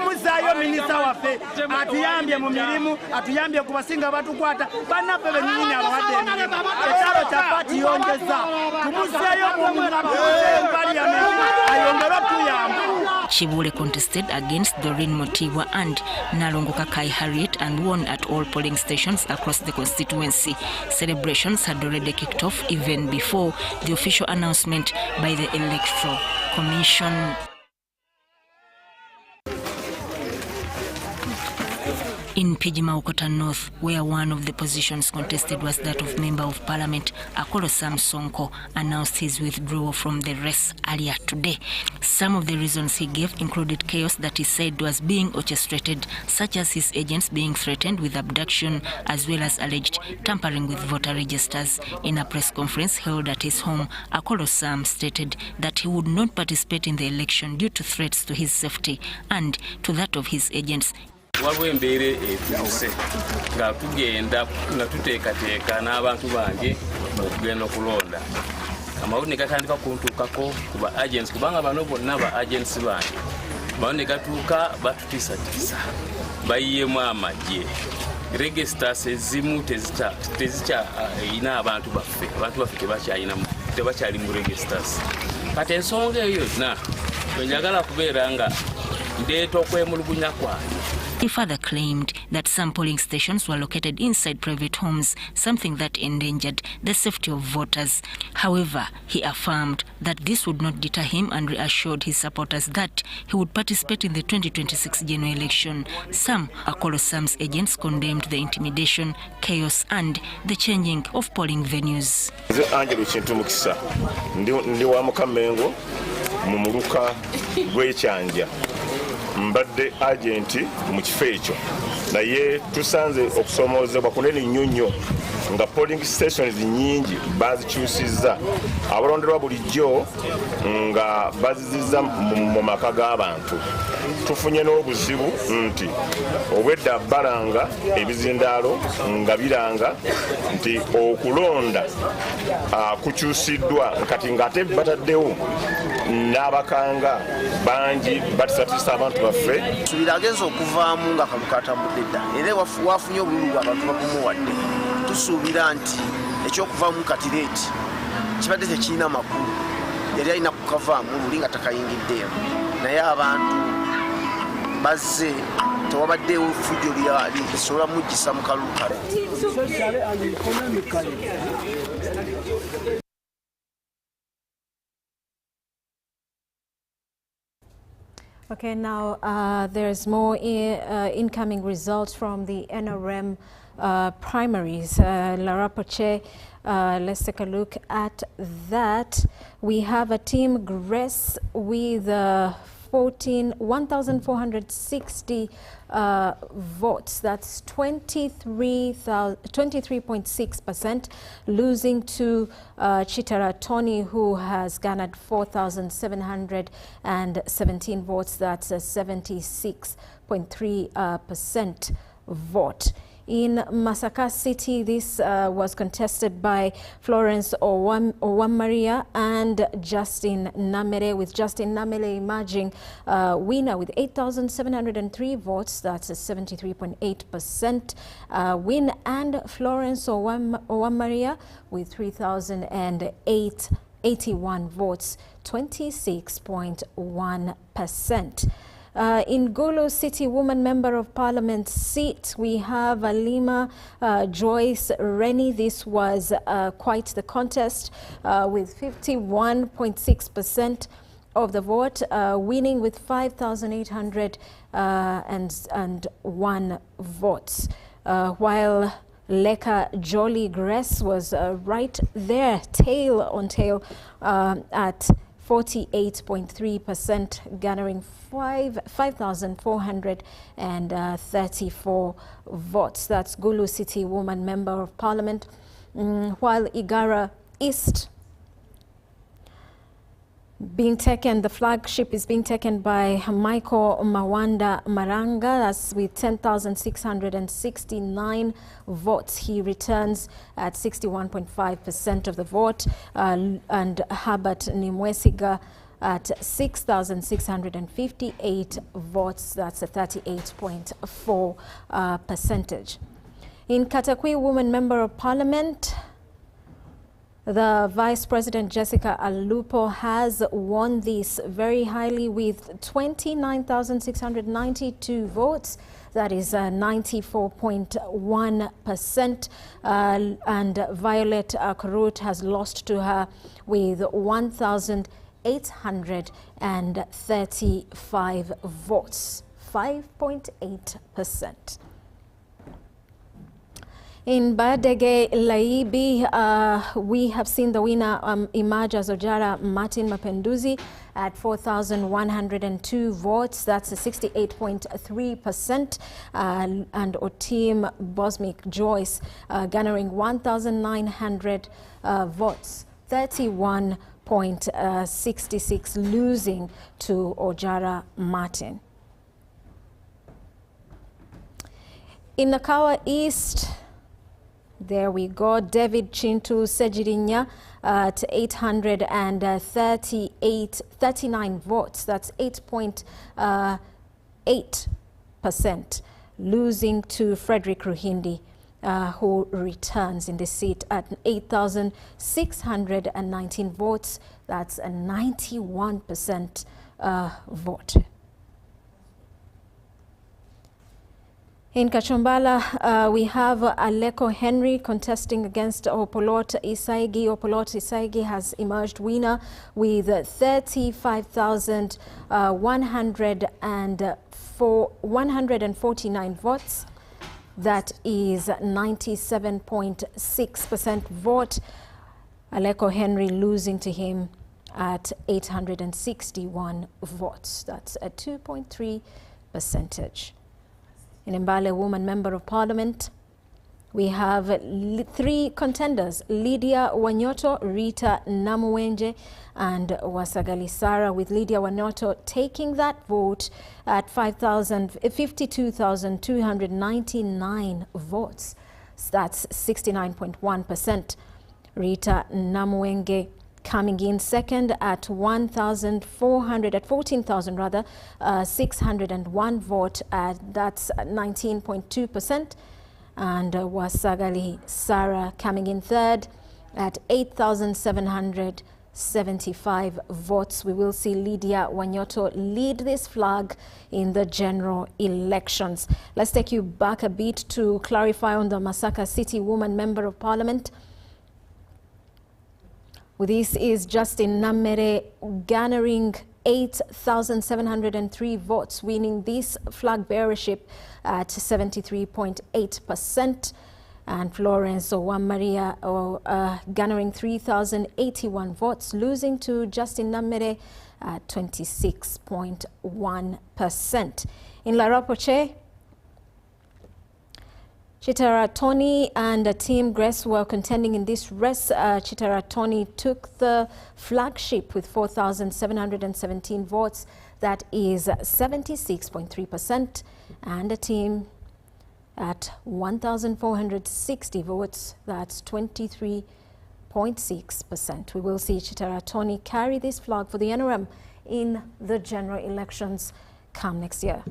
Musayo minisita waffe atuyambye mu mirimu atuyambye ku basinga batukwata bannaffe bennyini abawadde emirimu ekyalo kyaffe atiyongeza tumuseeyo mu parliament ayongere okutuyamba. Chibule contested against Doreen Motigwa and Nalongo Kakai Harriet and won at all polling stations across the constituency. Celebrations had already kicked off even before the official announcement by the Electoral Commission. In Pijima-Okota North, where one of the positions contested was that of Member of Parliament, Akolo Sam Sonko announced his withdrawal from the race earlier today. Some of the reasons he gave included chaos that he said was being orchestrated, such as his agents being threatened with abduction, as well as alleged tampering with voter registers. In a press conference held at his home, Akolo Sam stated that he would not participate in the election due to threats to his safety and to that of his agents. Waliwo embeera etuuse nga tugenda nga tuteekateeka n'abantu bange okugenda okulonda amawulire ne gatandika kuntuukako ku ba agents kubanga bano bonna ba agents bange bawo ne gatuuka batutiisatiisa bayiyeemu amagye registers ezimu tezikyalina abantu baffe tebakyali mu registers kati ensonga eyo yonna njagala kubeera nga ndeeta okwemulugunya kwange. He further claimed that some polling stations were located inside private homes, something that endangered the safety of voters. However, he affirmed that this would not deter him and reassured his supporters that he would participate in the 2026 general election. Some Akolo Sam's agents condemned the intimidation, chaos and the changing of polling venues. Angelo Chintumukisa ndi wa Mukamengo mu muluka gw'ekyanja mbadde agenti mu kifo ekyo naye tusanze okusomoozebwa kunene nnyo nnyo nga polling stations nyingi bazikyusizza abalonderwa bulijjo nga bazizizza mu maka g'abantu. Tufunye n'obuzibu nti obwedda balanga ebizindaalo nga biranga nti okulonda kukyusiddwa kati ng'ate bataddewo n'abakanga bangi batisatisa abantu baffe. Suubira agenza okuvaamu nga kalukatambudde dda era wafunye obululu abantu bakumuwadde. Tusuubira nti ekyokuvaamu katireeti kibadde tekirina makulu yali alina kukavaamu luli nga takayingiddeyo naye abantu bazze tewabaddewo fujjo lisobola mujjisa mu kalulu kale. Okay, now there's more incoming results from the NRM primaries. Lara Poche, let's take a look at that. We have a team Grace with 1,460 votes. That's 23.6%, losing to Chitara Tony, who has garnered 4,717 votes. That's a 76.3% vote. In Masaka City, this was contested by Florence Owamaria and Justin Namere, with Justin Namere emerging winner with 8,703 votes. That's a 73.8% win, and Florence Owamaria with 3,081 votes, 26.1%. In Gulu City Woman Member of Parliament seat, we have Alima Joyce Rennie. This was quite the contest with 51.6% of the vote, winning with 5,801 votes, while Leka Jolly Grace was right there, tail on tail, at 48.3%, garnering 5,434 votes. That's Gulu City Woman Member of Parliament. While Igara East being taken, the flagship is being taken by Michael Mawanda Maranga. That's with 10,669 votes. He returns at 61.5% of the vote, and Herbert Nimwesiga at 6,658 votes. That's a 38.4%. In Katakwi Woman Member of Parliament, the Vice President Jessica Alupo has won this very highly with 29,692 votes. That is 94.1%. And Violet Korut has lost to her with 1,835 votes, 5.8%. In Badege Laibi, we have seen the winner emerge as Ojara Martin Mapenduzi at 4,102 votes. That's a 68.3%. And Otim Bosmic Joyce garnering 1,900 votes, 31.66, losing to Ojara Martin. In Nakawa East, there we go. David Chintu Sejirinya at 839 votes. That's 8.8%, losing to Frederick Ruhindi, who returns in the seat at 8,619 votes. That's a 91% vote. In Kachombala, we have Aleko Henry contesting against Opolot Isaigi. Opolot Isaigi has emerged winner with 149 votes. That is 97.6% vote. Aleko Henry losing to him at 861 votes. That's a 2.3%. In Mbale Woman Member of Parliament, we have three contenders: Lydia Wanyoto, Rita Namuwenje, and Wasagali Sara, with Lydia Wanyoto taking that vote at 52,299 votes. That's 69.1%. Rita Namuwenge coming in second at 601 vote, that's 19.2%. And Wasagali Sara coming in third at 8,775 votes. We will see Lydia Wanyoto lead this flag in the general elections. Let's take you back a bit to clarify on the Masaka City Woman Member of Parliament. This is Justin Namere garnering 8,703 votes, winning this flag bearership at 73.8%. And Florence Owamaria garnering 3,081 votes, losing to Justin Namere at 26.1%. In Larapoche, Chitaratoni and Team Grace were contending in this race. Chitaratoni took the flagship with 4,717 votes. That is 76.3%. And the team at 1,460 votes. That's 23.6%. We will see Chitaratoni carry this flag for the NRM in the general elections come next year.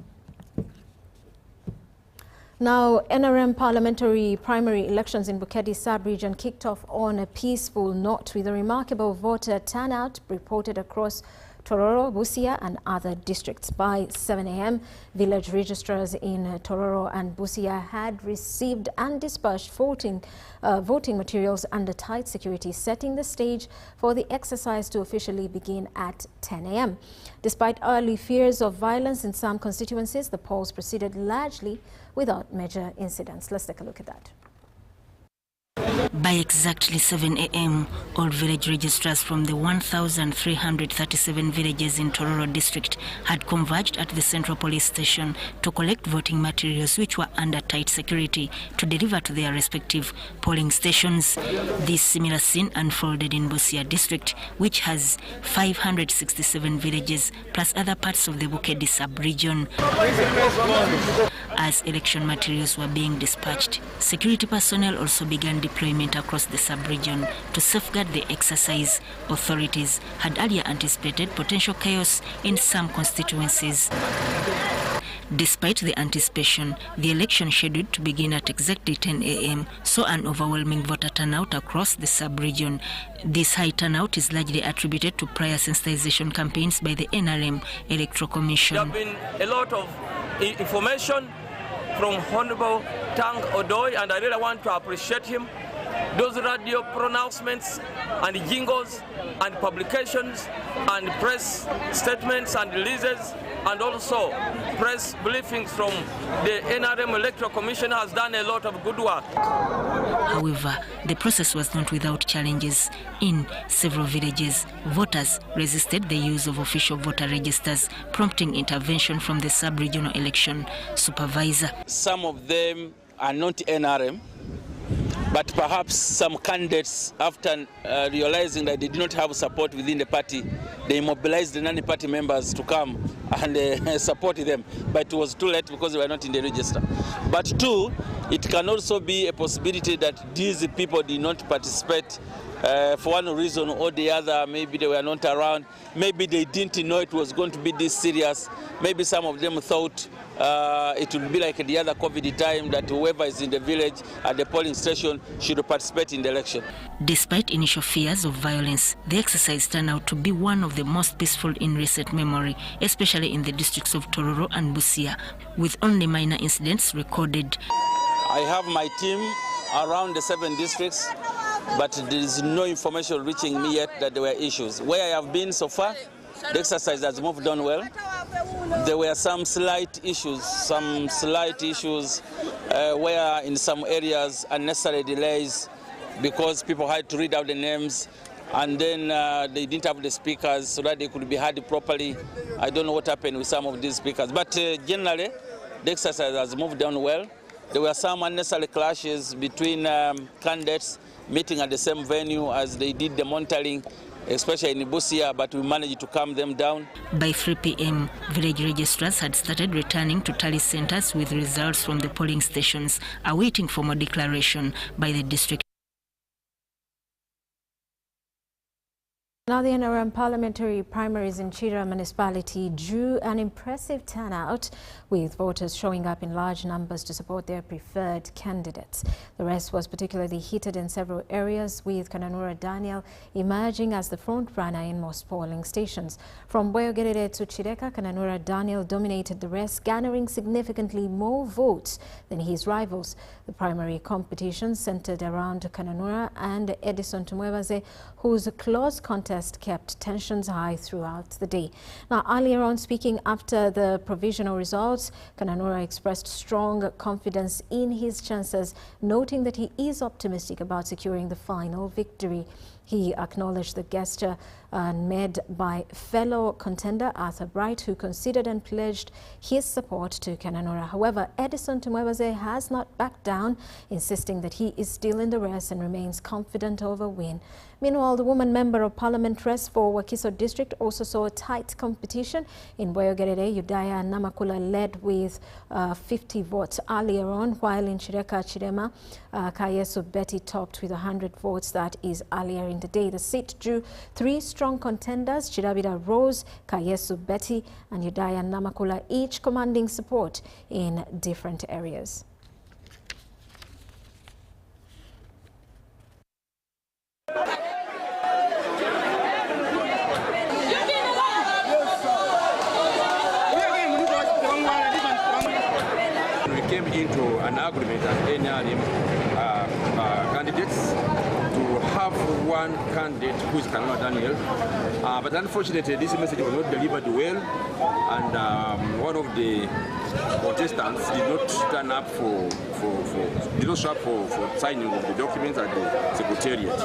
Now, NRM parliamentary primary elections in Bukedi sub-region kicked off on a peaceful note with a remarkable voter turnout reported across Tororo, Busia and other districts. By 7 a.m., village registrars in Tororo and Busia had received and dispatched voting materials under tight security, setting the stage for the exercise to officially begin at 10 a.m. Despite early fears of violence in some constituencies, the polls proceeded largely without major incidents. Let's take a look at that. By exactly 7 a.m., all village registrars from the 1,337 villages in Tororo district had converged at the central police station to collect voting materials which were under tight security to deliver to their respective polling stations. This similar scene unfolded in Busia district, which has 567 villages plus other parts of the Bukedi sub-region. As election materials were being dispatched, security personnel also began deployment across the sub-region to safeguard the exercise. Authorities had earlier anticipated potential chaos in some constituencies. Despite the anticipation, the election scheduled to begin at exactly 10 a.m. saw an overwhelming voter turnout across the sub-region. This high turnout is largely attributed to prior sensitization campaigns by the NRM Electoral Commission. There have been a lot of information from Honorable Tang Odoi, and I really want to appreciate him. Those radio pronouncements and jingles and publications and press statements and releases and also press briefings from the NRM Electoral Commission has done a lot of good work. However, the process was not without challenges. In several villages, voters resisted the use of official voter registers, prompting intervention from the sub-regional election supervisor. Some of them are not NRM, but perhaps some candidates, after realizing that they did not have support within the party, they mobilized the non-party members to come and support them. But it was too late because they were not in the register. But two, it can also be a possibility that these people did not participate for one reason or the other. Maybe they were not around. Maybe they didn't know it was going to be this serious. Maybe some of them thought it would be like the other COVID time, that whoever is in the village at the polling station should participate in the election. Despite initial fears of violence, the exercise turned out to be one of the most peaceful in recent memory, especially in the districts of Tororo and Busia, with only minor incidents recorded. I have my team around the 7 districts, but there is no information reaching me yet that there were issues. Where I have been so far, the exercise has moved on well. There were some slight issues where in some areas unnecessary delays because people had to read out the names and then they didn't have the speakers so that they could be heard properly. I don't know what happened with some of these speakers, but generally the exercise has moved on well. There were some unnecessary clashes between candidates meeting at the same venue as they did the monitoring, especially in Busia, but we managed to calm them down. By 3 p.m., village registrars had started returning to tally centers with results from the polling stations, awaiting formal declaration by the district. Now the NRM parliamentary primaries in Chira municipality drew an impressive turnout, with voters showing up in large numbers to support their preferred candidates. The race was particularly heated in several areas, with Kananura Daniel emerging as the front runner in most polling stations. From Boyogerere to Chireka, Kananura Daniel dominated the race, garnering significantly more votes than his rivals. The primary competition centered around Kananura and Edison Tumwebaze, whose close contest kept tensions high throughout the day. Now, earlier on, speaking after the provisional results, Kananura expressed strong confidence in his chances, noting that he is optimistic about securing the final victory. He acknowledged the gesture made by fellow contender Arthur Bright, who considered and pledged his support to Kananura. However, Edison Tumwebaze has not backed down, insisting that he is still in the race and remains confident of a win. Meanwhile, the woman member of parliament race for Wakiso district also saw a tight competition. In Boyogerere, Udaya Namakula led with 50 votes earlier on, while in Chireka Chirema, Kayesu Betty topped with 100 votes, that is earlier in the day. The seat drew three strong contenders, Chirabira Rose, Kayesu Betty and Udaya Namakula, each commanding support in different areas. Into an agreement as NRM candidates to have one candidate who is Kananura Daniel, but unfortunately this message was not delivered well, and one of the contestants did not turn up did not show up for signing of the documents at the secretariat.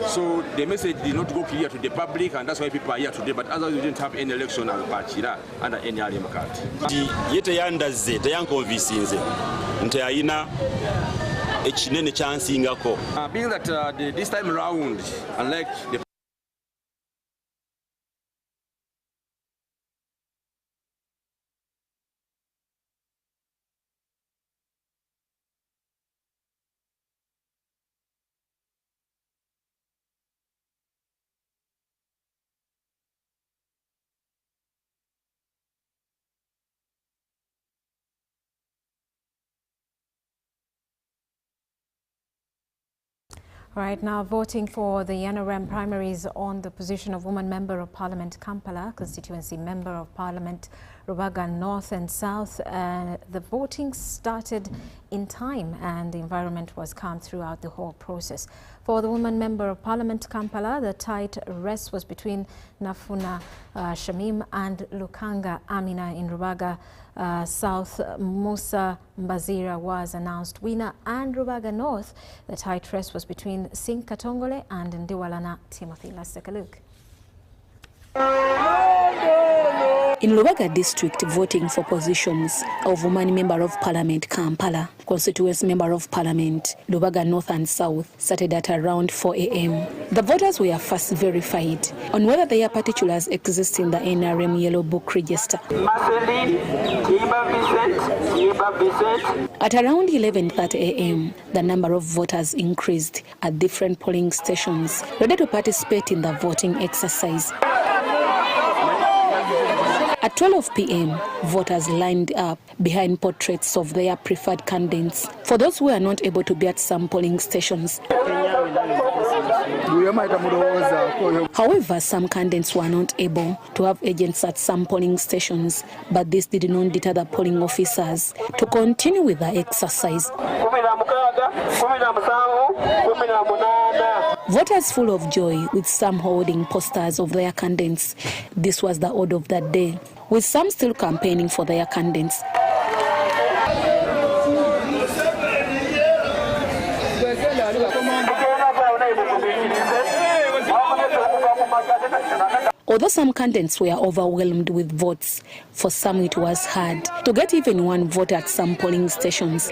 So the message did not go clear to the public, and that's why people are here today. But otherwise, we didn't have any election at Pachira under NRM card. Yete yandaze teyankonvisinze nti ayina ekinene kyansingako. Being that this time around, unlike the Right now, voting for the NRM primaries on the position of Woman Member of Parliament Kampala, Constituency Member of Parliament Rubaga North and South. The voting started in time and the environment was calm throughout the whole process. For the Woman Member of Parliament Kampala, the tight race was between Nafuna Shamim and Lukanga Amina. In Rubaga South, Musa Mbazira was announced winner, and Rubaga North, the tight race was between Singh Katongole and Ndiwalana Timothy. Let's take a look. In Rubaga district, voting for positions of Woman Member of Parliament Kampala, Constituency Member of Parliament Rubaga North and South started at around 4 a.m. The voters were first verified on whether their particulars exist in the NRM Yellow Book Register. At around 11:30 a.m., the number of voters increased at different polling stations, ready to participate in the voting exercise. At 12 p.m., voters lined up behind portraits of their preferred candidates. For those who are not able to be at some polling stations, however, some candidates were not able to have agents at some polling stations, but this did not deter the polling officers to continue with the exercise. Voters full of joy, with some holding posters of their candidates. This was the order of that day, with some still campaigning for their candidates. Although some candidates were overwhelmed with votes, for some it was hard to get even one vote at some polling stations.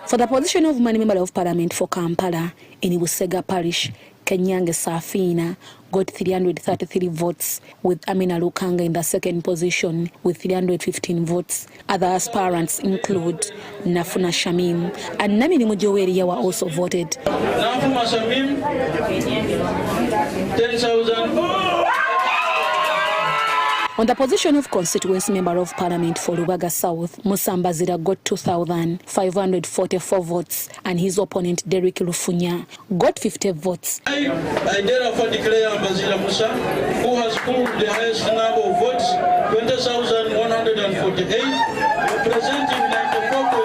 For the position of Woman Member of Parliament for Kampala in Busega Parish, Kenyange Safina got 333 votes, with Amina Lukanga in the second position with 315 votes. Other aspirants include Nafuna Shamim and Namini Mujoweri were also voted. Nafuna Shamim, 10,000. On the position of Constituency Member of Parliament for Rubaga South, Musa Mbazira got 2,544 votes, and his opponent Derek Lufunya got 50 votes. I therefore declare Mbazira Musa, who has pulled the highest number of votes, 20,148, representing 94%.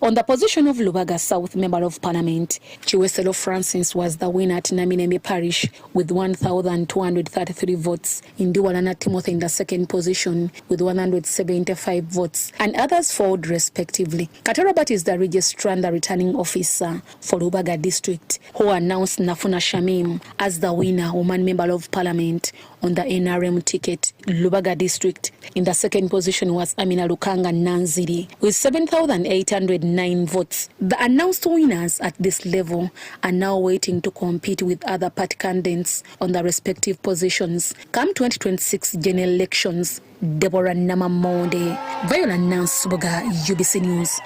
On the position of Lubaga South Member of Parliament, Chiweselo Francis was the winner at Naminembe Parish with 1,233 votes. Indiwalana Timothy in the second position with 175 votes, and others followed respectively. Katarabat is the registrar and the returning officer for Lubaga District, who announced Nafuna Shamim as the winner, woman Member of Parliament, on the NRM ticket. Lubaga District in the second position was Amina Lukanga Nanziri with 7,809 votes. The announced winners at this level are now waiting to compete with other party candidates on the respective positions come 2026 general elections. Deborah Namamonde, Viola Nansuboga, UBC News.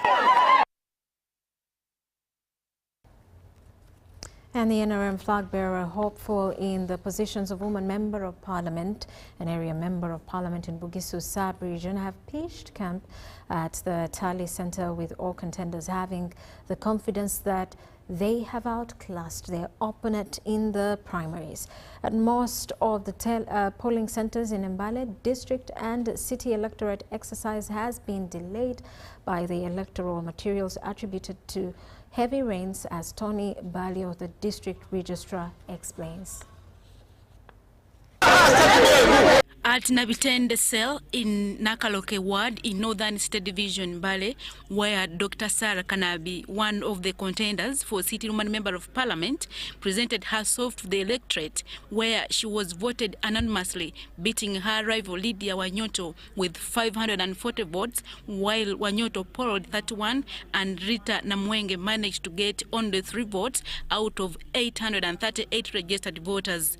And the NRM flag bearer hopeful in the positions of woman member of parliament and area member of parliament in Bugisu sub-region have pitched camp at the Tally Center, with all contenders having the confidence that they have outclassed their opponent in the primaries. At most of the polling centers in Mbale district and city electorate exercise has been delayed by the electoral materials attributed to heavy rains, as Tony Balio, the district registrar, explains. At Nabitende Cell in Nakaloke Ward in Northern State Division, Mbale, where Dr. Sarah Kanabi, one of the contenders for City Woman Member of Parliament, presented herself to the electorate, where she was voted anonymously, beating her rival Lydia Wanyoto with 540 votes, while Wanyoto polled 31 and Rita Namwenge managed to get only 3 votes out of 838 registered voters.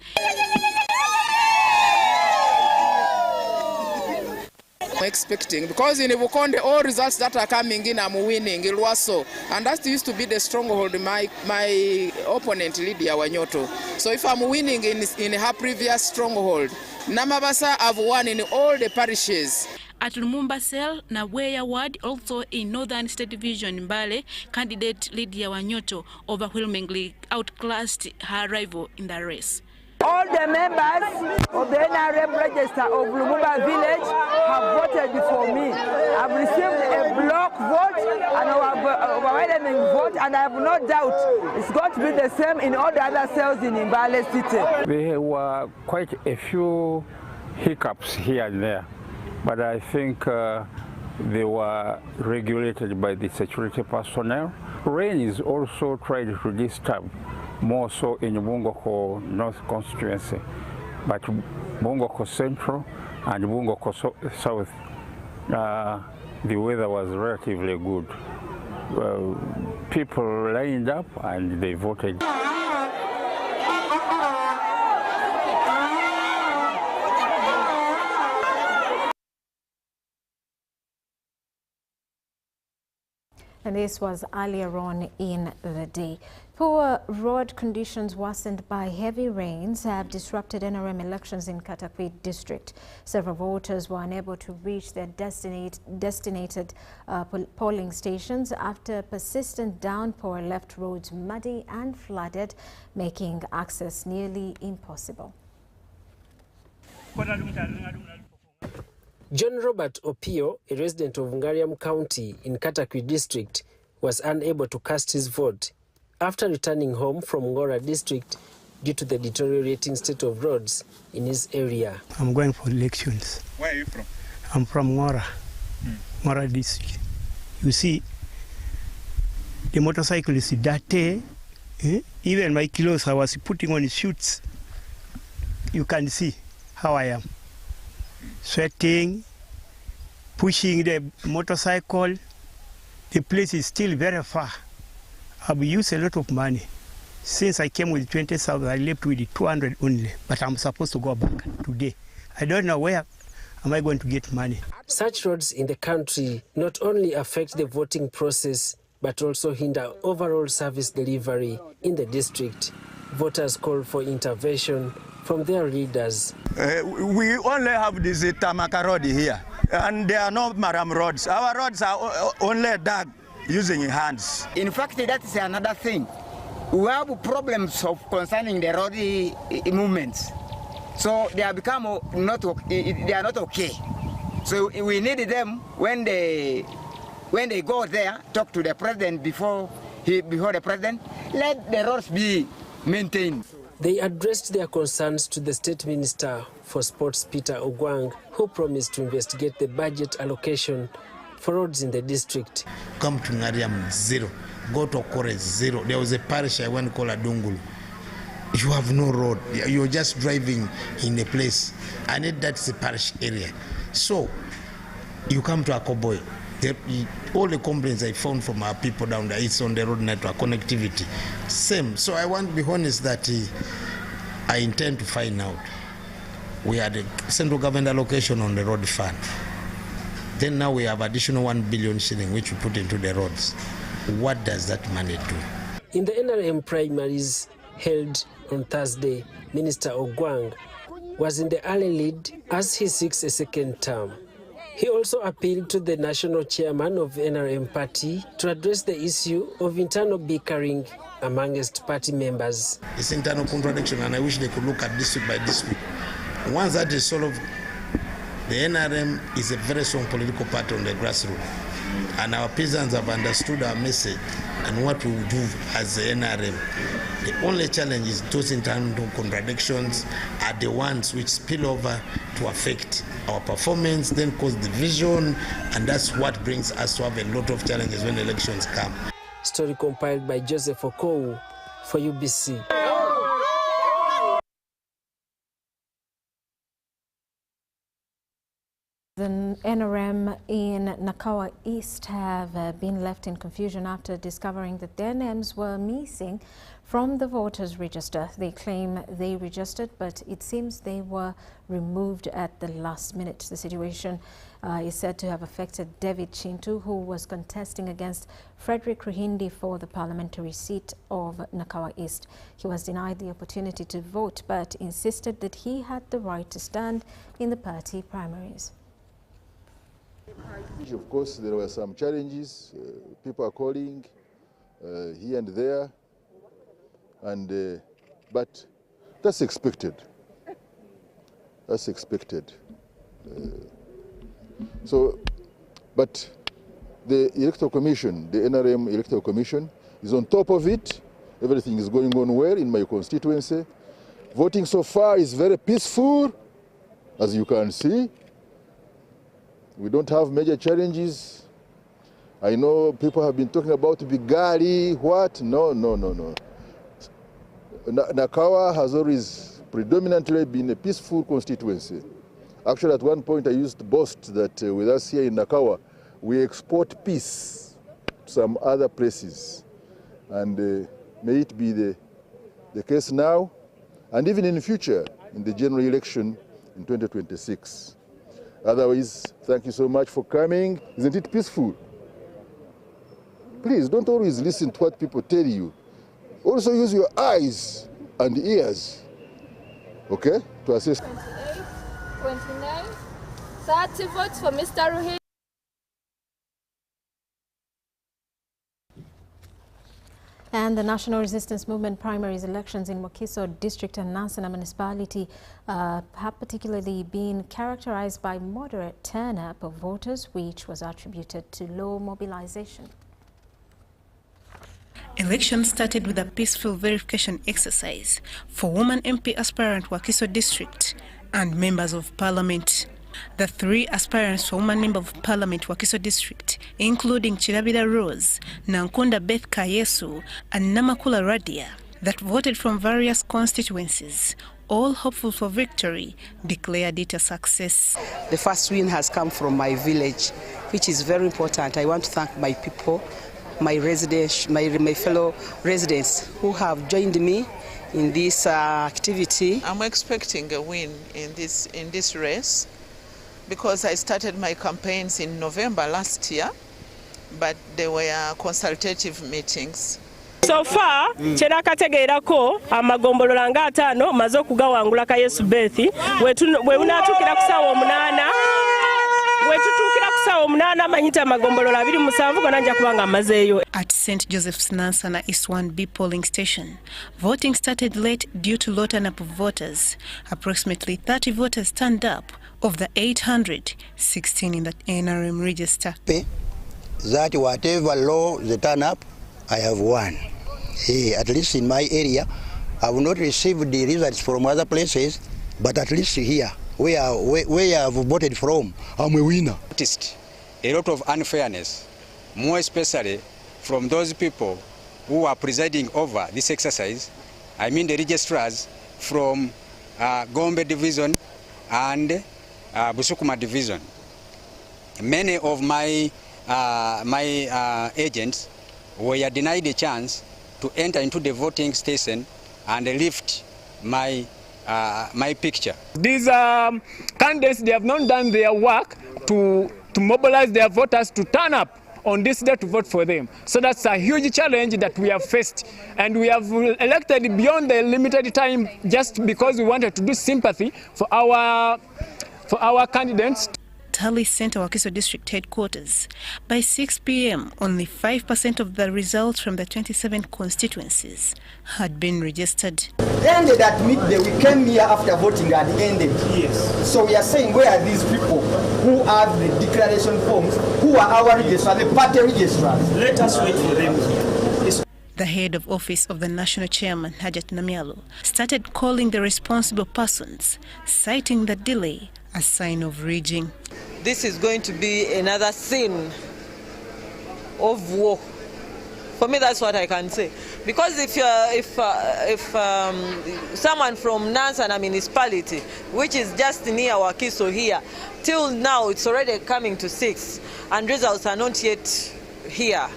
Expecting, because in Bukonde all results that are coming in I'm winning Ilwaso, and that used to be the stronghold my opponent Lydia Wanyoto. So if I'm winning in her previous stronghold, Namabasa have won in all the parishes. At Lumumba Cell, Naweya Ward, also in Northern State Division, Mbale, candidate Lydia Wanyoto overwhelmingly outclassed her rival in the race. All the members of the NRM register of Lumumba village have voted for me. I've received a block vote and an overwhelming vote, and I have no doubt it's going to be the same in all the other cells in Mbale city. There were quite a few hiccups here and there, but I think they were regulated by the security personnel. Rain is also tried to disturb, more so in Bungoko North constituency, but Bungoko Central and Bungoko South, the weather was relatively good. People lined up and they voted. And this was earlier on in the day. Poor road conditions worsened by heavy rains have disrupted NRM elections in Katakwi district. Several voters were unable to reach their designated polling stations after persistent downpour left roads muddy and flooded, making access nearly impossible. John Robert Opio, a resident of Ngariam County in Katakwi district, was unable to cast his vote after returning home from Ngora district due to the deteriorating state of roads in his area. I'm going for elections. Where are you from? I'm from Ngora, Ngora district. You see, the motorcycle is dirty. Even my clothes I was putting on shoots. You can see how I am. Sweating, pushing the motorcycle. The place is still very far. I've used a lot of money. Since I came with 20,000, I left with 200 only, but I'm supposed to go back today. I don't know where am I going to get money. Such roads in the country not only affect the voting process, but also hinder overall service delivery in the district. Voters call for intervention from their leaders. We only have this Tamaka road here, and there are no Maram roads. Our roads are only dug using hands. In fact, that is another thing. We have problems of concerning the road movements. So they have become they are not okay. So we need them when the when they go there, talk to the president before the president, let the roads be maintained. They addressed their concerns to the State Minister for Sports, Peter Ogwang, who promised to investigate the budget allocation for roads in the district. Come to Ngariam, zero. Go to Okore, zero. There was a parish I went called Adungulu. You have no road. You're just driving in a place. And that's a parish area. So, you come to Akoboy. All the complaints I found from our people down there, it's on the road network, connectivity. Same. So I want to be honest that I intend to find out. We had a central government allocation on the road fund. Then now we have additional 1 billion shilling which we put into the roads. What does that money do? In the NRM primaries held on Thursday, Minister Ogwang was in the early lead as he seeks a second term. He also appealed to the national chairman of NRM party to address the issue of internal bickering amongst party members. It's internal contradiction, and I wish they could look at district by district. Once that is solved, the NRM is a very strong political party on the grassroots, and our peasants have understood our message and what we will do as the NRM. The only challenge is those internal contradictions are the ones which spill over to affect our performance, then cause division, and that's what brings us to have a lot of challenges when elections come. Story compiled by Joseph Okowu for UBC. The NRM in Nakawa East have been left in confusion after discovering that their names were missing from the voters' register. They claim they registered, but it seems they were removed at the last minute. The situation is said to have affected David Chintu, who was contesting against Frederick Ruhindi for the parliamentary seat of Nakawa East. He was denied the opportunity to vote, but insisted that he had the right to stand in the party primaries. Of course, there were some challenges. People are calling here and there, and but that's expected. That's expected. But the Electoral Commission, the NRM Electoral Commission, is on top of it. Everything is going on well in my constituency. Voting so far is very peaceful, as you can see. We don't have major challenges. I know people have been talking about Bigari, what? No. Nakawa has always predominantly been a peaceful constituency. Actually, at one point I used to boast that with us here in Nakawa, we export peace to some other places. And may it be the case now, and even in the future, in the general election in 2026. Otherwise, thank you so much for coming. Isn't it peaceful? Please, don't always listen to what people tell you. Also use your eyes and ears, okay, to assess. 29, 30 votes for Mr. Ruhindi. And the National Resistance Movement primaries elections in Mokiso District and Nansana Municipality have particularly been characterized by moderate turnout of voters, which was attributed to low mobilization. Elections started with a peaceful verification exercise for woman MP aspirant Wakiso District and members of Parliament. The three aspirants for woman member of Parliament Wakiso District, including Chirabira Rose, Nankunda Beth Kayesu and Namakula Radia, that voted from various constituencies, all hopeful for victory, declared it a success. The first win has come from my village, which is very important. I want to thank my people, my residents, my fellow residents who have joined me in this activity. I'm expecting a win in this race, because I started my campaigns in November last year, but there were consultative meetings. So far, chera kategeerako amagombolola nga 5 maze okugawangula ka Yesu Bethi bwe unatukira kusawa 8 wetutukira kusawa 8 manyita amagombolola 27 gonna nja kubanga mazeeyo. At St. Joseph's Nansana East 1B polling station, voting started late due to low turnout of voters. Approximately 30 voters turned up of the 816 in the NRM register. that whatever law they turn up, I have won. At least in my area, I have not received the results from other places, but at least here, where I have voted from, I'm a winner. Noticed a lot of unfairness, more especially from those people who are presiding over this exercise. I mean the registrars from Gombe Division and Busukuma Division. Many of my agents were denied a chance to enter into the voting station and lift my picture. These candidates, they have not done their work to mobilize their voters to turn up on this day to vote for them. So that's a huge challenge that we have faced. And we have elected beyond the limited time just because we wanted to do sympathy for our candidates. Tally Center, Wakiso District Headquarters. By 6 p.m., only 5% of the results from the 27 constituencies had been registered. Ended at midday. We came here after voting had ended. Yes. So we are saying, where are these people who have the declaration forms, who are our registrars, the party registrars? Let us wait for them here. The head of office of the national chairman, Hajat Namyalo, started calling the responsible persons, citing the delay as a sign of rigging. This is going to be another scene of war. For me, that's what I can say. Because if someone from Nansana municipality, which is just near Wakiso here, till now it's already coming to 6, and results are not yet here,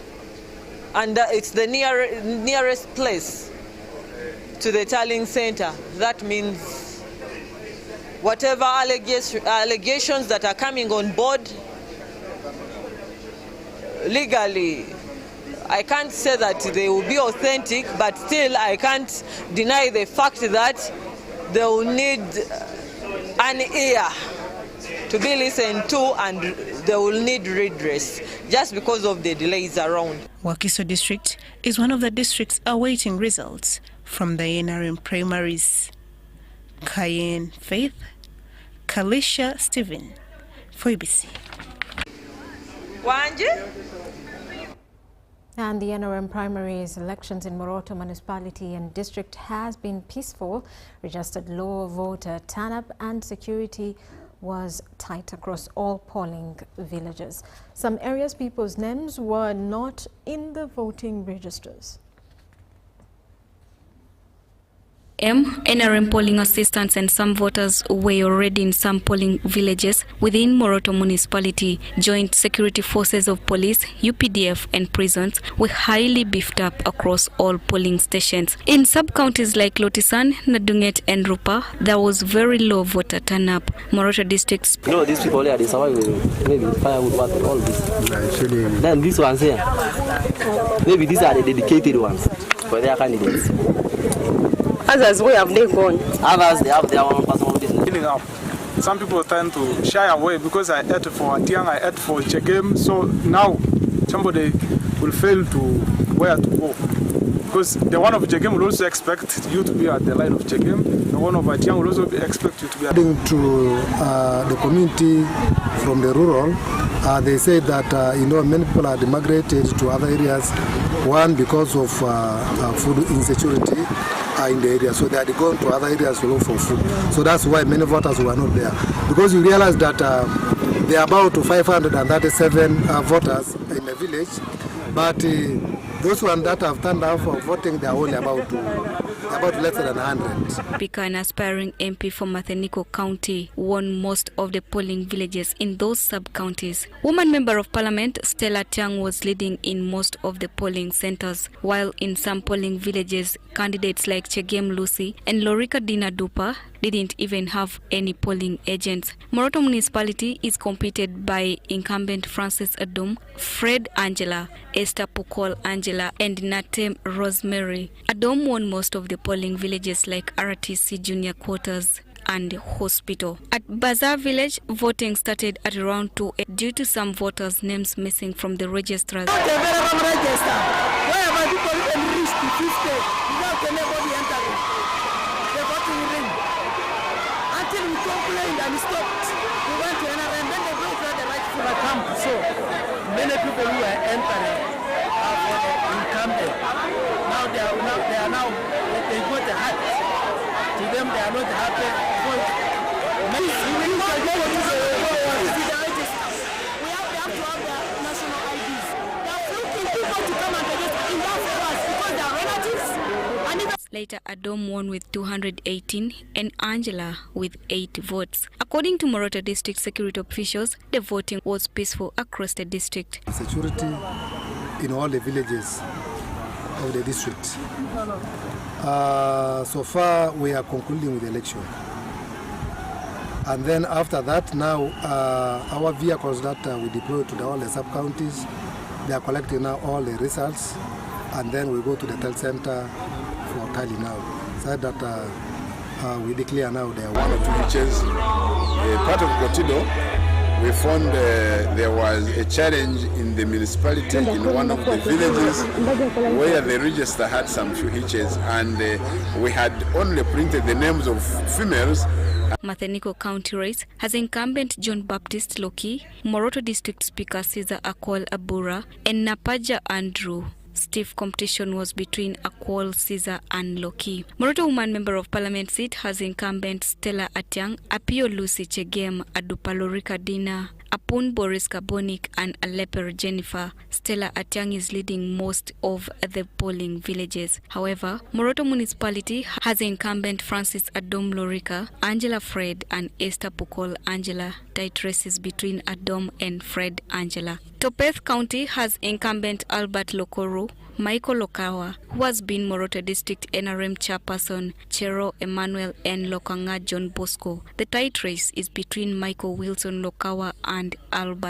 and it's the nearest place to the tallying center, that means whatever allegations that are coming on board, legally, I can't say that they will be authentic, but still I can't deny the fact that they will need an ear to be listened to, and they will need redress just because of the delays around. Wakiso District is one of the districts awaiting results from the NRM primaries. Cayenne Faith, Kalisha Stephen, for ABC. And the NRM primaries elections in Moroto municipality and district has been peaceful. Registered low voter turn-up and security was tight across all polling villages. Some areas people's names were not in the voting registers. NRM polling assistants and some voters were already in some polling villages within Moroto municipality. Joint security forces of police, UPDF and prisons were highly beefed up across all polling stations. In sub-counties like Lotisan, Nadunget and Rupa, there was very low voter turn-up. Moroto districts... No, these people here, they survive with maybe firewood, water, all this. Then these ones here, maybe these are the dedicated ones for their candidates. Others, where have they gone? Others, they have their own personal business. Some people tend to shy away because I ate for Atiang, I ate for Chegem, so now somebody will fail to where to go. Because the one of Chegem will also expect you to be at the line of Chegem, the one of Atiang will also expect you to be at According to the community from the rural, they say that many people had migrated to other areas, one because of food insecurity in the area, so they had gone to other areas to look for food. So that's why many voters were not there. Because you realize that there are about 537 voters in the village, but those ones that have turned out for voting, they are only about less than 100. Speaker and aspiring MP for Matheniko County won most of the polling villages in those sub-counties. Woman Member of Parliament Stella Tiang was leading in most of the polling centers, while in some polling villages, candidates like Chegem Lucy and Lorika Dina Dupa didn't even have any polling agents. Moroto municipality is competed by incumbent Francis Adom, Fred Angela, Esther Pukol Angela, and Natem Rosemary. Adom won most of the polling villages like RTC Junior Quarters and Hospital. At Bazaar Village, voting started at around 2 due to some voters' names missing from the registers. Until we complained and stopped, we went to NRM, then they broke the right for a camp, so many people who are entering for the incumbent. Now they got the heart. To them, they are not happy. Later, Adom won with 218 and Angela with 8 votes. According to Moroto District security officials, the voting was peaceful across the district. Security in all the villages of the district. So far, we are concluding with the election. And then after that, now our vehicles that we deploy to all the sub-counties, they are collecting now all the results, and then we go to the health center for tally now. So that we declare now there are 1 or 2 hitches. Part of Kotido, we found there was a challenge in the municipality in one of the villages where the register had some few hitches, and we had only printed the names of females. Matheniko County race has incumbent John Baptist Loki, Moroto District Speaker Caesar Akwal Abura, and Napaja Andrew. Stiff competition was between Akwal, Caesar and Loki. Moroto Woman Member of Parliament seat has incumbent Stella Atiang, Apio Lucy Chegem, Adupalorika Dina, Apun Boris Kabonik and Aleper Jennifer. Stella Atiang is leading most of the polling villages. However, Moroto Municipality has incumbent Francis Adom Lorika, Angela Fred and Esther Pukol Angela. Tight races between Adom and Fred Angela. Topeth County has incumbent Albert Lokoro, Michael Lokawa, who has been Moroto District NRM Chairperson, Chero Emmanuel and Lokanga John Bosco. The tight race is between Michael Wilson Lokawa and Albert